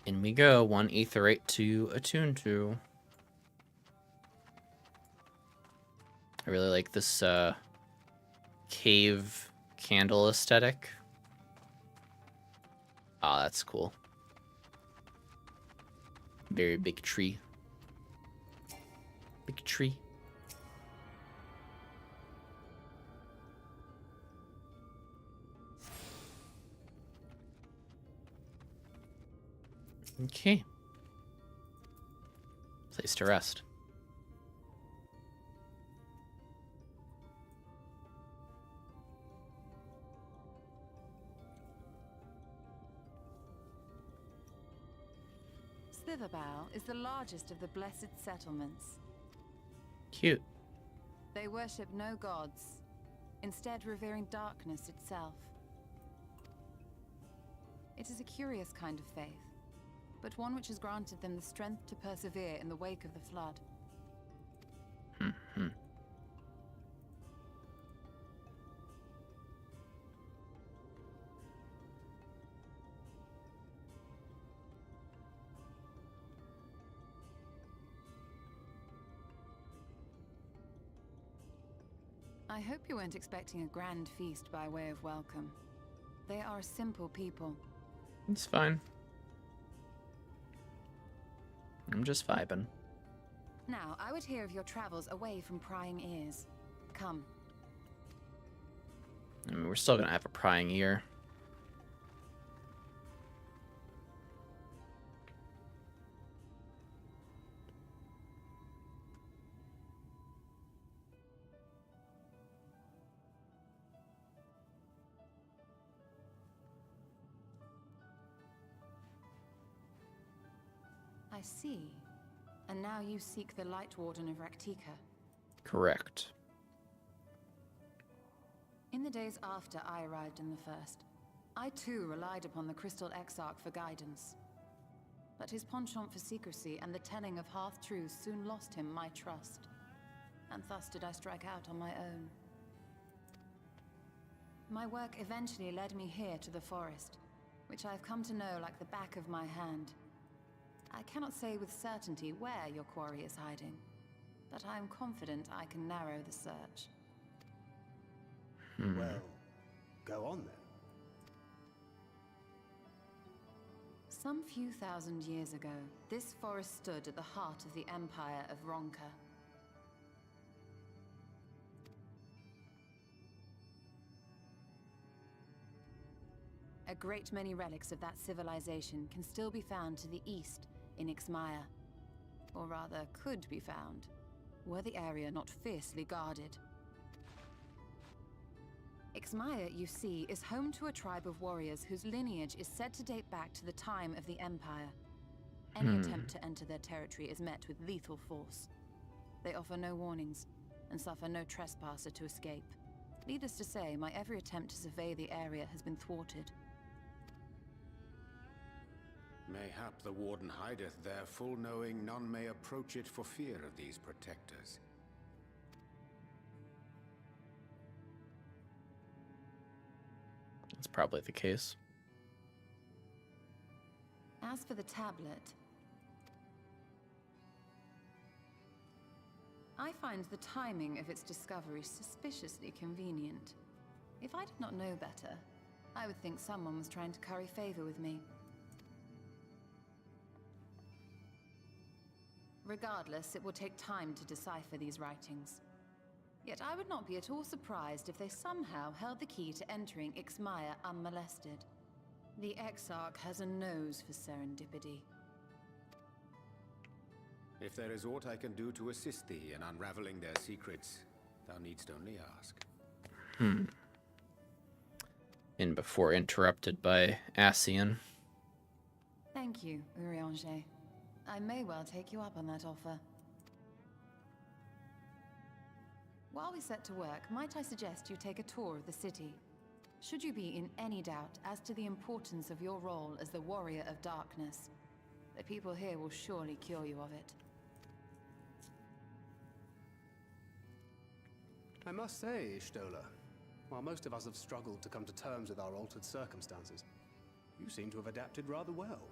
In we go, 1 aetheryte to attune to. I really like this cave candle aesthetic. Ah, that's cool. Very big tree. Big tree. Okay. Place to rest. Sliverbow is the largest of the blessed settlements. Cute. They worship no gods, instead revering darkness itself. It is a curious kind of faith, but one which has granted them the strength to persevere in the wake of the flood. I hope you weren't expecting a grand feast by way of welcome. They are a simple people. It's fine. I'm just vibing. Now, I would hear of your travels away from prying ears. Come. I mean, we're still gonna have a prying ear. I see. And now you seek the Light Warden of Raktika. Correct. In the days after I arrived in the First, I too relied upon the Crystal Exarch for guidance. But his penchant for secrecy and the telling of half-truths soon lost him my trust. And thus did I strike out on my own. My work eventually led me here to the forest, which I have come to know like the back of my hand. I cannot say with certainty where your quarry is hiding, but I am confident I can narrow the search. Well, go on then. Some few thousand years ago, this forest stood at the heart of the Empire of Ronka. A great many relics of that civilization can still be found to the east in Ixmaya. Or rather, could be found, were the area not fiercely guarded. Ixmaya, you see, is home to a tribe of warriors whose lineage is said to date back to the time of the Empire. Any attempt to enter their territory is met with lethal force. They offer no warnings, and suffer no trespasser to escape. Needless to say, my every attempt to survey the area has been thwarted. Mayhap the Warden hideth there, full knowing none may approach it for fear of these protectors. That's probably the case. As for the tablet, I find the timing of its discovery suspiciously convenient. If I did not know better, I would think someone was trying to curry favor with me. Regardless, it will take time to decipher these writings. Yet I would not be at all surprised if they somehow held the key to entering Ixmaya unmolested. The Exarch has a nose for serendipity. If there is aught I can do to assist thee in unraveling their secrets, thou needst only ask. And before interrupted by Asian. Thank you, Urianger. I may well take you up on that offer. While we set to work, might I suggest you take a tour of the city? Should you be in any doubt as to the importance of your role as the Warrior of Darkness, the people here will surely cure you of it. I must say, Stola, while most of us have struggled to come to terms with our altered circumstances, you seem to have adapted rather well.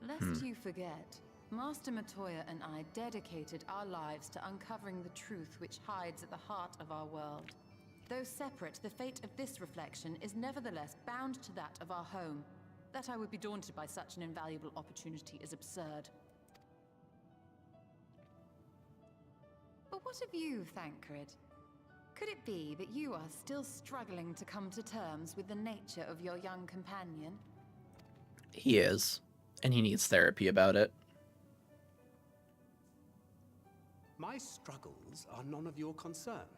Lest you forget, Master Matoya and I dedicated our lives to uncovering the truth which hides at the heart of our world. Though separate, the fate of this reflection is nevertheless bound to that of our home. That I would be daunted by such an invaluable opportunity is absurd. But what of you, Thancred? Could it be that you are still struggling to come to terms with the nature of your young companion? He is, and he needs therapy about it. My struggles are none of your concern.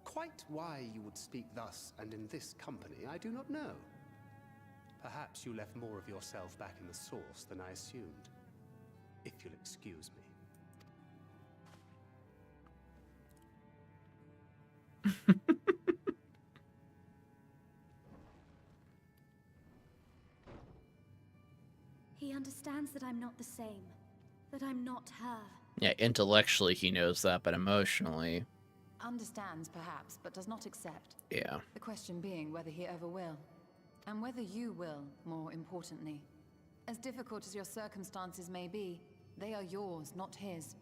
Quite why you would speak thus and in this company, I do not know. Perhaps you left more of yourself back in the source than I assumed. If you'll excuse me. He understands that I'm not the same. That I'm not her. Yeah, intellectually he knows that, but emotionally... Understands, perhaps, but does not accept. Yeah. The question being whether he ever will. And whether you will, more importantly. As difficult as your circumstances may be, they are yours, not his.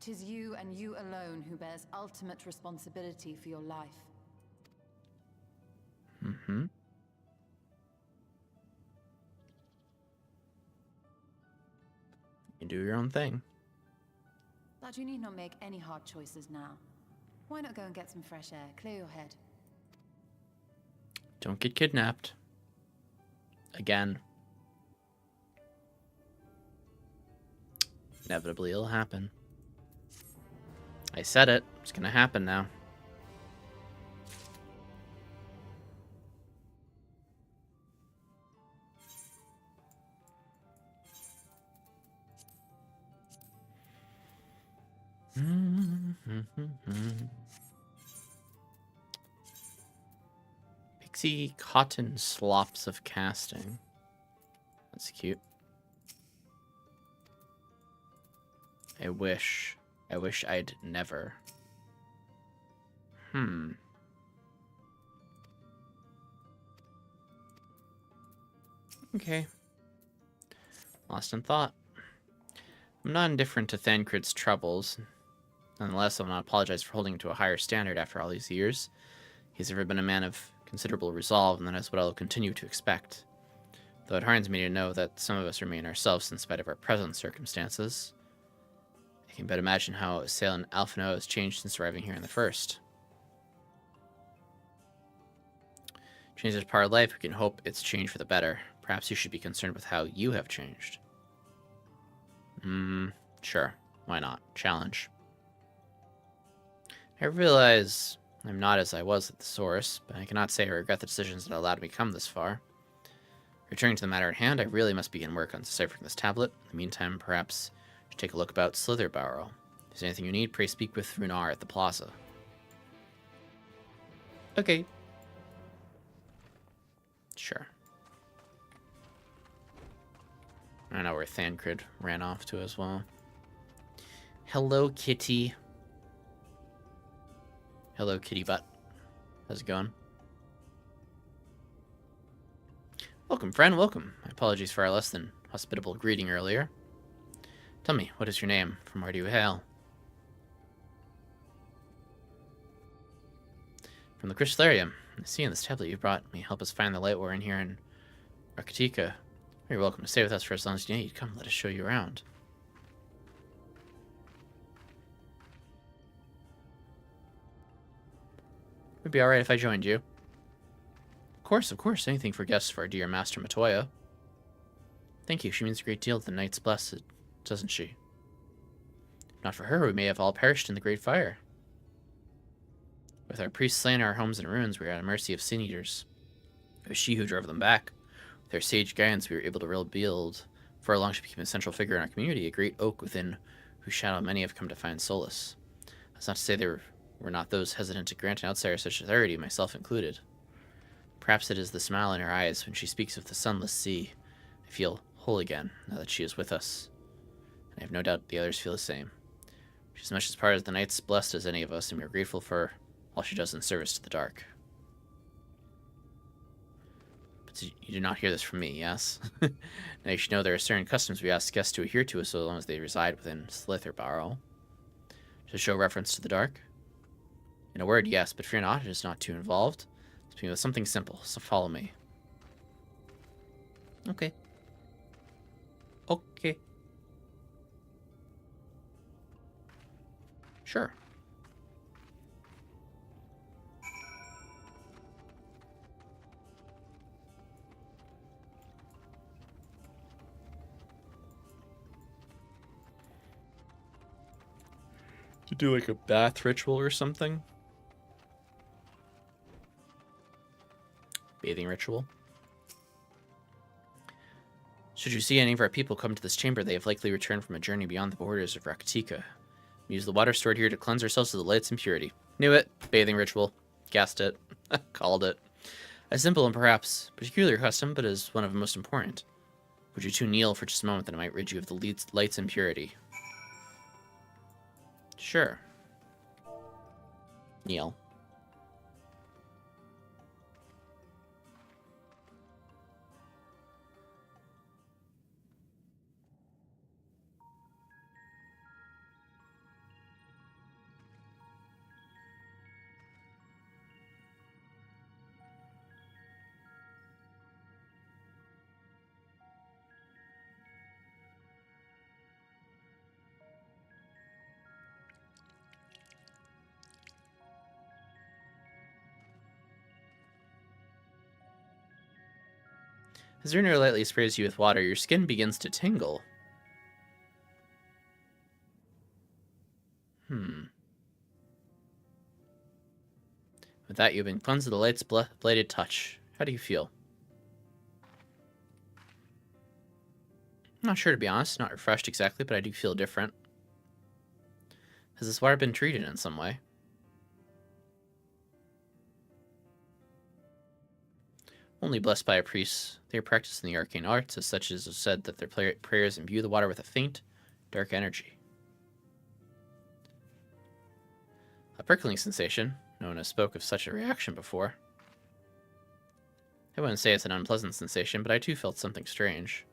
'Tis you and you alone who bears ultimate responsibility for your life. You do your own thing. But you need not make any hard choices now. Why not go and get some fresh air, clear your head? Don't get kidnapped. Again. Inevitably it'll happen. I said it. It's gonna happen now. Pixie cotton slops of casting. That's cute. I wish I'd never. Okay. Lost in thought. I'm not indifferent to Thancred's troubles. Nonetheless, I will not apologize for holding him to a higher standard after all these years. He's ever been a man of considerable resolve, and that is what I will continue to expect. Though it hardens me to know that some of us remain ourselves in spite of our present circumstances. I can but imagine how assailant Alphino has changed since arriving here in the first. Change is part of life. We can hope it's changed for the better. Perhaps you should be concerned with how you have changed. Sure. Why not? Challenge. I realize I'm not as I was at the source, but I cannot say I regret the decisions that allowed me to come this far. Returning to the matter at hand, I really must begin work on deciphering this tablet. In the meantime, perhaps I should take a look about Slitherbarrow. If there's anything you need, pray speak with Runar at the plaza. Okay. Sure. I don't know where Thancred ran off to as well. Hello, kitty. Hello, kitty butt. How's it going? Welcome, friend, welcome. My apologies for our less than hospitable greeting earlier. Tell me, what is your name? From where do you hail? From the Crystallarium. I see in this tablet you brought me help us find the light war in here in Arkatika. You're welcome to stay with us for as long as you need. Come, let us show you around. Would be alright if I joined you. Of course. Anything for guests for our dear Master Matoya. Thank you. She means a great deal to the Knights Blessed, doesn't she? If not for her, we may have all perished in the Great Fire. With our priests slain, our homes in ruins, we are at the mercy of sin eaters. It was she who drove them back. With her sage guidance, we were able to rebuild. For long, she became a central figure in our community, a great oak within whose shadow many have come to find solace. That's not to say there We're not those hesitant to grant an outsider such authority, myself included. Perhaps it is the smile in her eyes when she speaks of the sunless sea. I feel whole again, now that she is with us. And I have no doubt the others feel the same. She's as much as part of the night's blessed as any of us, and we are grateful for all she does in service to the dark. But you do not hear this from me, yes? Now you should know there are certain customs we ask guests to adhere to so long as they reside within Slitherborough. To show reference to the dark? In a word, yes, but fear not, it is not too involved. Speaking of something simple, so follow me. Okay. Okay. Sure. To do like a bath ritual or something? Bathing ritual. Should you see any of our people come to this chamber, they have likely returned from a journey beyond the borders of Raktika. We use the water stored here to cleanse ourselves of the light's impurity. Knew it. Bathing ritual. Guessed it. Called it. A simple and perhaps peculiar custom, but is one of the most important. Would you two kneel for just a moment that I might rid you of the light's impurity? Sure. Kneel. As Runer lightly sprays you with water, your skin begins to tingle. With that, you've been cleansed of the light's bladed touch. How do you feel? I'm not sure, to be honest. Not refreshed exactly, but I do feel different. Has this water been treated in some way? Only blessed by a priest. They are practiced in the arcane arts, as such as said that their prayers imbue the water with a faint, dark energy. A prickling sensation. No one has spoke of such a reaction before. I wouldn't say it's an unpleasant sensation, but I too felt something strange.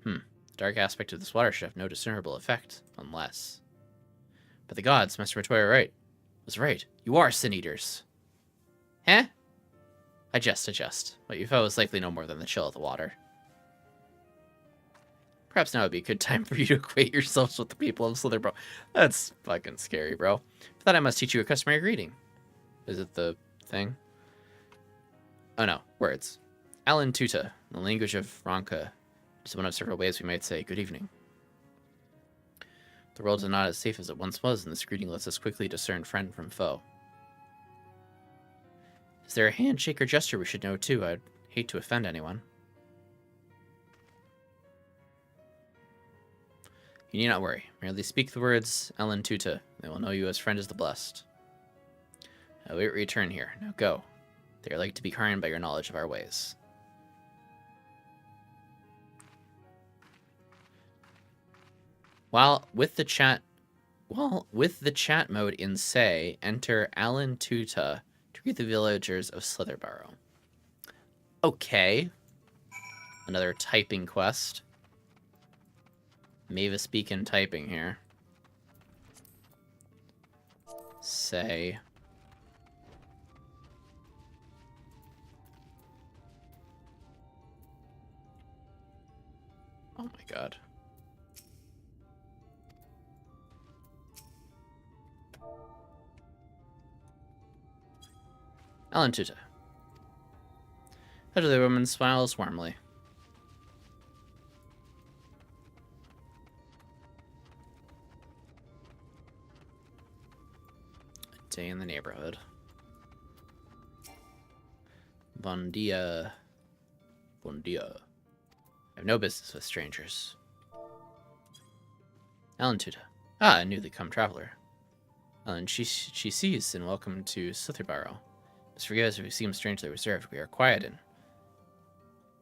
The dark aspect of this water should have no discernible effect, unless... But the gods, Master Matoya was right. You are sin-eaters. Huh? I jest. What you felt was likely no more than the chill of the water. Perhaps now would be a good time for you to equate yourselves with the people of Slitherborough. That's fucking scary, bro. For that I must teach you a customary greeting. Is it the thing? Oh no, words. Alan Tuta, the language of Ronka, is one of several ways we might say good evening. The world is not as safe as it once was, and this greeting lets us quickly discern friend from foe. Is there a handshake or gesture we should know too? I'd hate to offend anyone. You need not worry. Merely speak the words Ellen Tuta. They will know you as friend is the blessed. I wait your return here. Now go. They are like to be hardened by your knowledge of our ways. With the chat mode in say, enter Alan Tuta to greet the villagers of Slitherborough. Okay. Another typing quest. Mavis Beacon typing here. Say. Oh my god. Alan Tuta. Elderly woman smiles warmly. A day in the neighborhood. Bon dia. Bon dia. I have no business with strangers. Alan Tuta. Ah, a newly come traveler. And she sees, and welcome to Slitherbarrow. Must forgive us if we seem strangely reserved. We are quiet and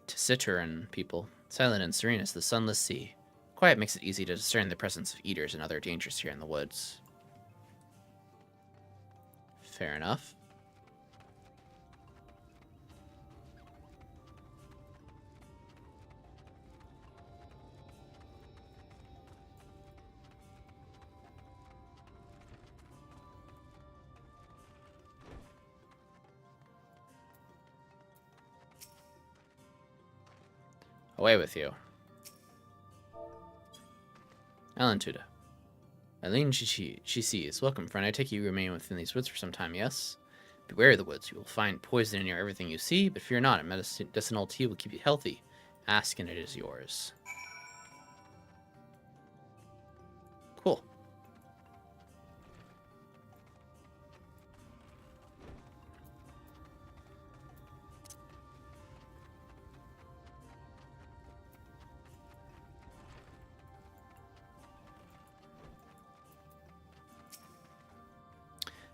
taciturn people, silent and serene as the sunless sea. Quiet makes it easy to discern the presence of eaters and other dangers here in the woods. Fair enough. Away with you. Alan Tuda. Eileen she sees. Welcome, friend. I take it you remain within these woods for some time, yes? Beware of the woods. You will find poison in near everything you see, but fear not. A medicinal tea will keep you healthy. Ask and it is yours. Cool.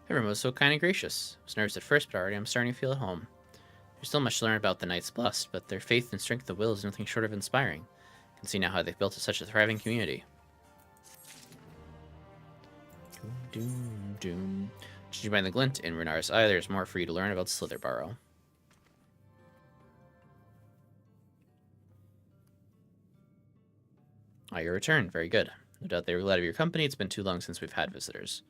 Everyone was so kind and gracious. I was nervous at first, but already I'm starting to feel at home. There's still much to learn about the Knights Blessed, but their faith and strength of will is nothing short of inspiring. I can see now how they've built such a thriving community. Judging by the glint in Renar's eye, there's more for you to learn about Slitherbarrow. Ah, your return. Very good. No doubt they were glad of your company. It's been too long since we've had visitors.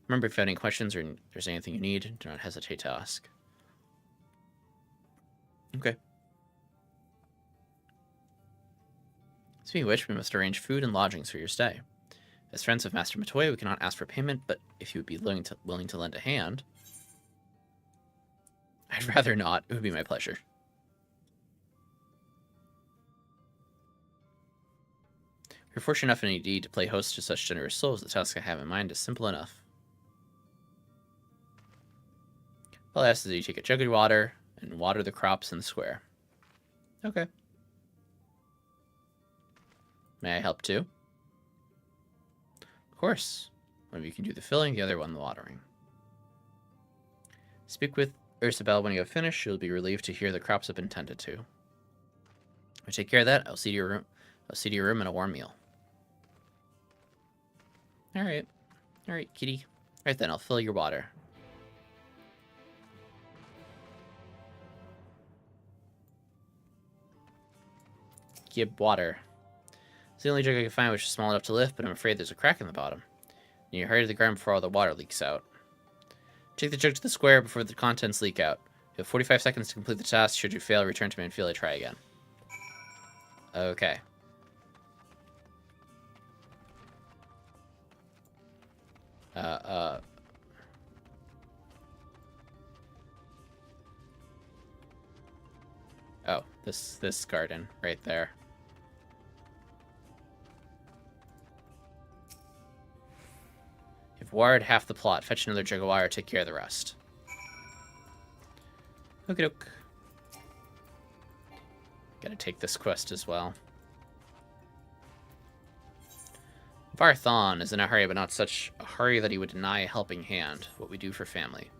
Remember, if you have any questions or there's anything you need, do not hesitate to ask. Okay. Speaking of which, we must arrange food and lodgings for your stay. As friends of Master Matoya, we cannot ask for payment, but if you would be willing to lend a hand... I'd rather not. It would be my pleasure. We're fortunate enough indeed to play host to such generous souls. The task I have in mind is simple enough. All I ask is that you take a jug of water and water the crops in the square. Okay. May I help too? Of course. One of you can do the filling, the other one the watering. Speak with Ursabel when you have finished. She'll be relieved to hear the crops have been tended to. I take care of that. I'll see to your room. I'll see to your room and a warm meal. All right, kitty. All right then, I'll fill your water. Gib water. It's the only jug I can find which is small enough to lift, but I'm afraid there's a crack in the bottom. You need to hurry to the ground before all the water leaks out. Take the jug to the square before the contents leak out. You have 45 seconds to complete the task. Should you fail, return to me and try again. Okay. Oh, this garden right there. You've wired half the plot. Fetch another jug of wire. Take care of the rest. Okie doke. Gotta take this quest as well. Varthon is in a hurry, but not such a hurry that he would deny a helping hand. What we do for family.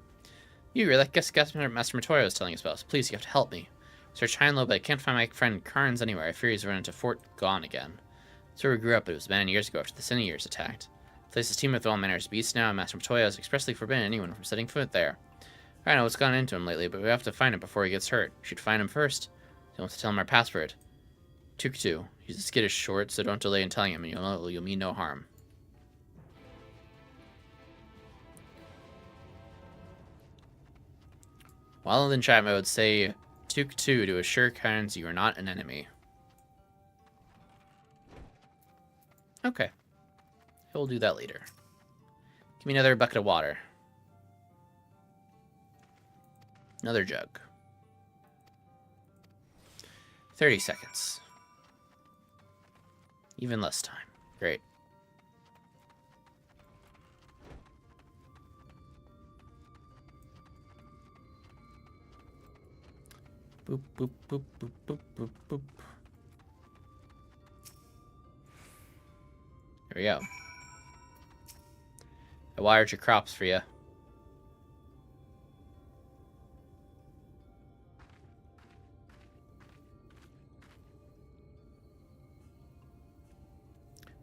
You're that guest Master Matoya was telling us about. Please, you have to help me. Search high and low, but I can't find my friend Carnes anywhere. I fear he's run into Fort Gone again. That's where we grew up, but it was many years ago after the Sinning Years attacked. The place is teemed with all manners of beasts now, and Master Matoya has expressly forbidden anyone from setting foot there. I don't know what's gone into him lately, but we have to find him before he gets hurt. We should find him first. Don't have to tell him our password. Tuktu. He's a skittish short, so don't delay in telling him, and you'll mean no harm. While in chat mode, say Tuktu to assure Carnes you are not an enemy. Okay. He'll do that later. Give me another bucket of water. Another jug. 30 seconds. Even less time. Great. Boop, boop, boop, boop, boop, boop, boop. There we go. I watered your crops for you.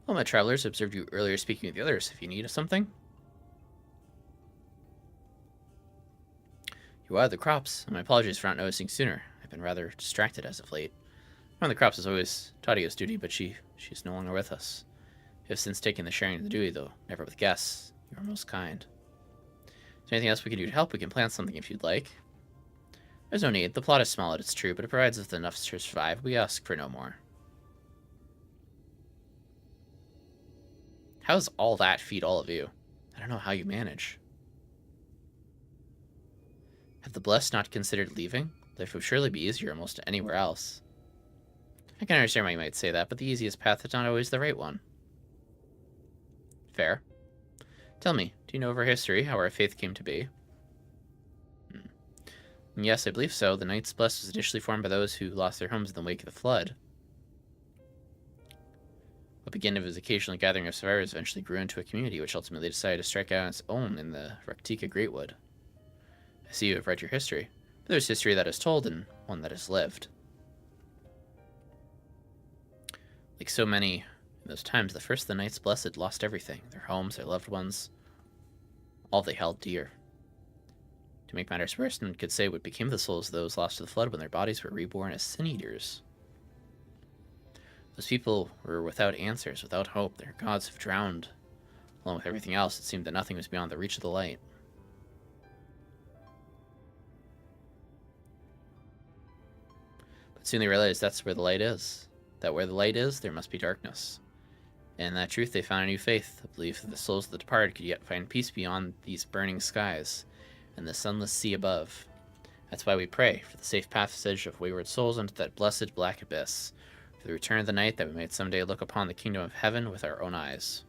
Well, my travelers observed you earlier speaking with the others. If you need something. You watered the crops, and my apologies for not noticing sooner. I've been rather distracted as of late. One of the crops is always Tadia's duty, but she's no longer with us. You have since taken the sharing of the duty, though never with guests. You are most kind. Is there anything else we can do to help? We can plant something if you'd like. There's no need. The plot is small, it's true, but it provides us with enough to survive. We ask for no more. How does all that feed all of you? I don't know how you manage. Have the blessed not considered leaving? Life would surely be easier almost anywhere else. I can understand why you might say that, but the easiest path is not always the right one. Fair. Tell me, do you know of our history, how our faith came to be? Yes, I believe so. The Knights Blessed was initially formed by those who lost their homes in the wake of the flood. What began as an occasional gathering of survivors eventually grew into a community, which ultimately decided to strike out on its own in the Raktika Greatwood. I see you have read your history. But there's history that is told and one that is lived. Like so many in those times, the first of the Knights Blessed lost everything. Their homes, their loved ones, all they held dear. To make matters worse, none could say what became of the souls of those lost to the flood when their bodies were reborn as sin-eaters. Those people were without answers, without hope. Their gods have drowned. Along with everything else, it seemed that nothing was beyond the reach of the light. But soon they realized that's where the light is. That where the light is, there must be darkness. And in that truth, they found a new faith, a belief that the souls of the departed could yet find peace beyond these burning skies and the sunless sea above. That's why we pray for the safe passage of wayward souls into that blessed black abyss, for the return of the night, that we might someday look upon the kingdom of heaven with our own eyes.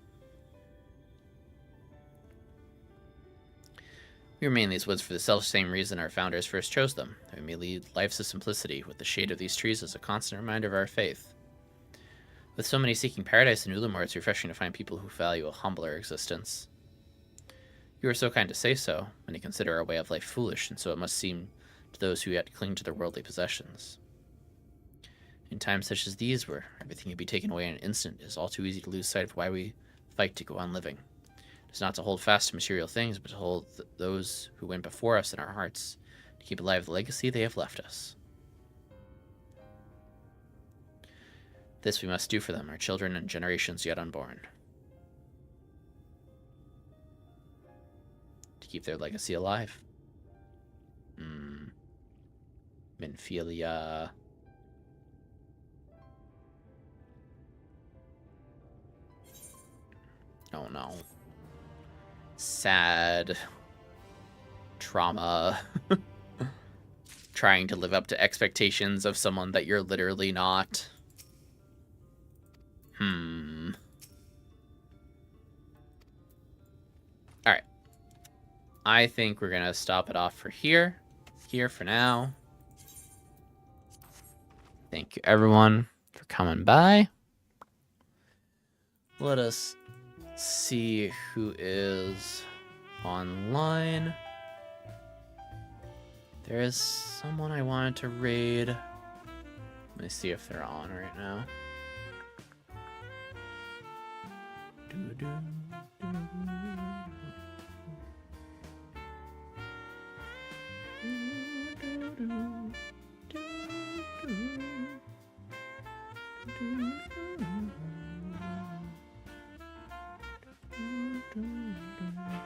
We remain in these woods for the self-same reason our founders first chose them, that we may lead lives of simplicity, with the shade of these trees as a constant reminder of our faith. With so many seeking paradise in Ulamore, it's refreshing to find people who value a humbler existence. You are so kind to say so, when you consider our way of life foolish, and so it must seem to those who yet cling to their worldly possessions. In times such as these, where everything can be taken away in an instant, it is all too easy to lose sight of why we fight to go on living. It is not to hold fast to material things, but to hold those who went before us in our hearts, to keep alive the legacy they have left us. This we must do for them, our children and generations yet unborn. To keep their legacy alive. Minphilia. Oh no. Sad. Trauma. Trying to live up to expectations of someone that you're literally not. Alright. I think we're gonna stop it off for here for now. Thank you everyone for coming by. Let us see who is online. There is someone I wanted to raid. Let me see if they're on right now.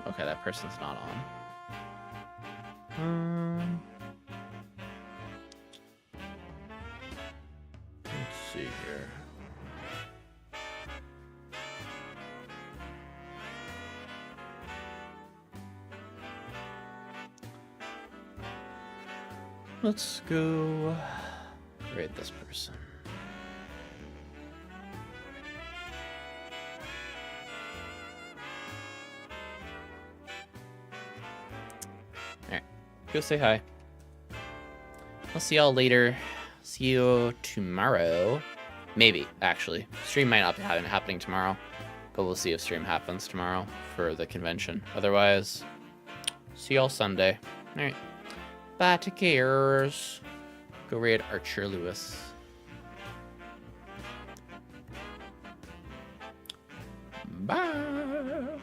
Okay, that person's not on. Let's see here. Let's go raid this person. Alright, go say hi. I'll see y'all later. See you tomorrow. Maybe, actually. Stream might not be happening tomorrow. But we'll see if stream happens tomorrow for the convention. Otherwise, see y'all Sunday. Alright. Bye, take cares. Go raid Archer Lewis. Bye.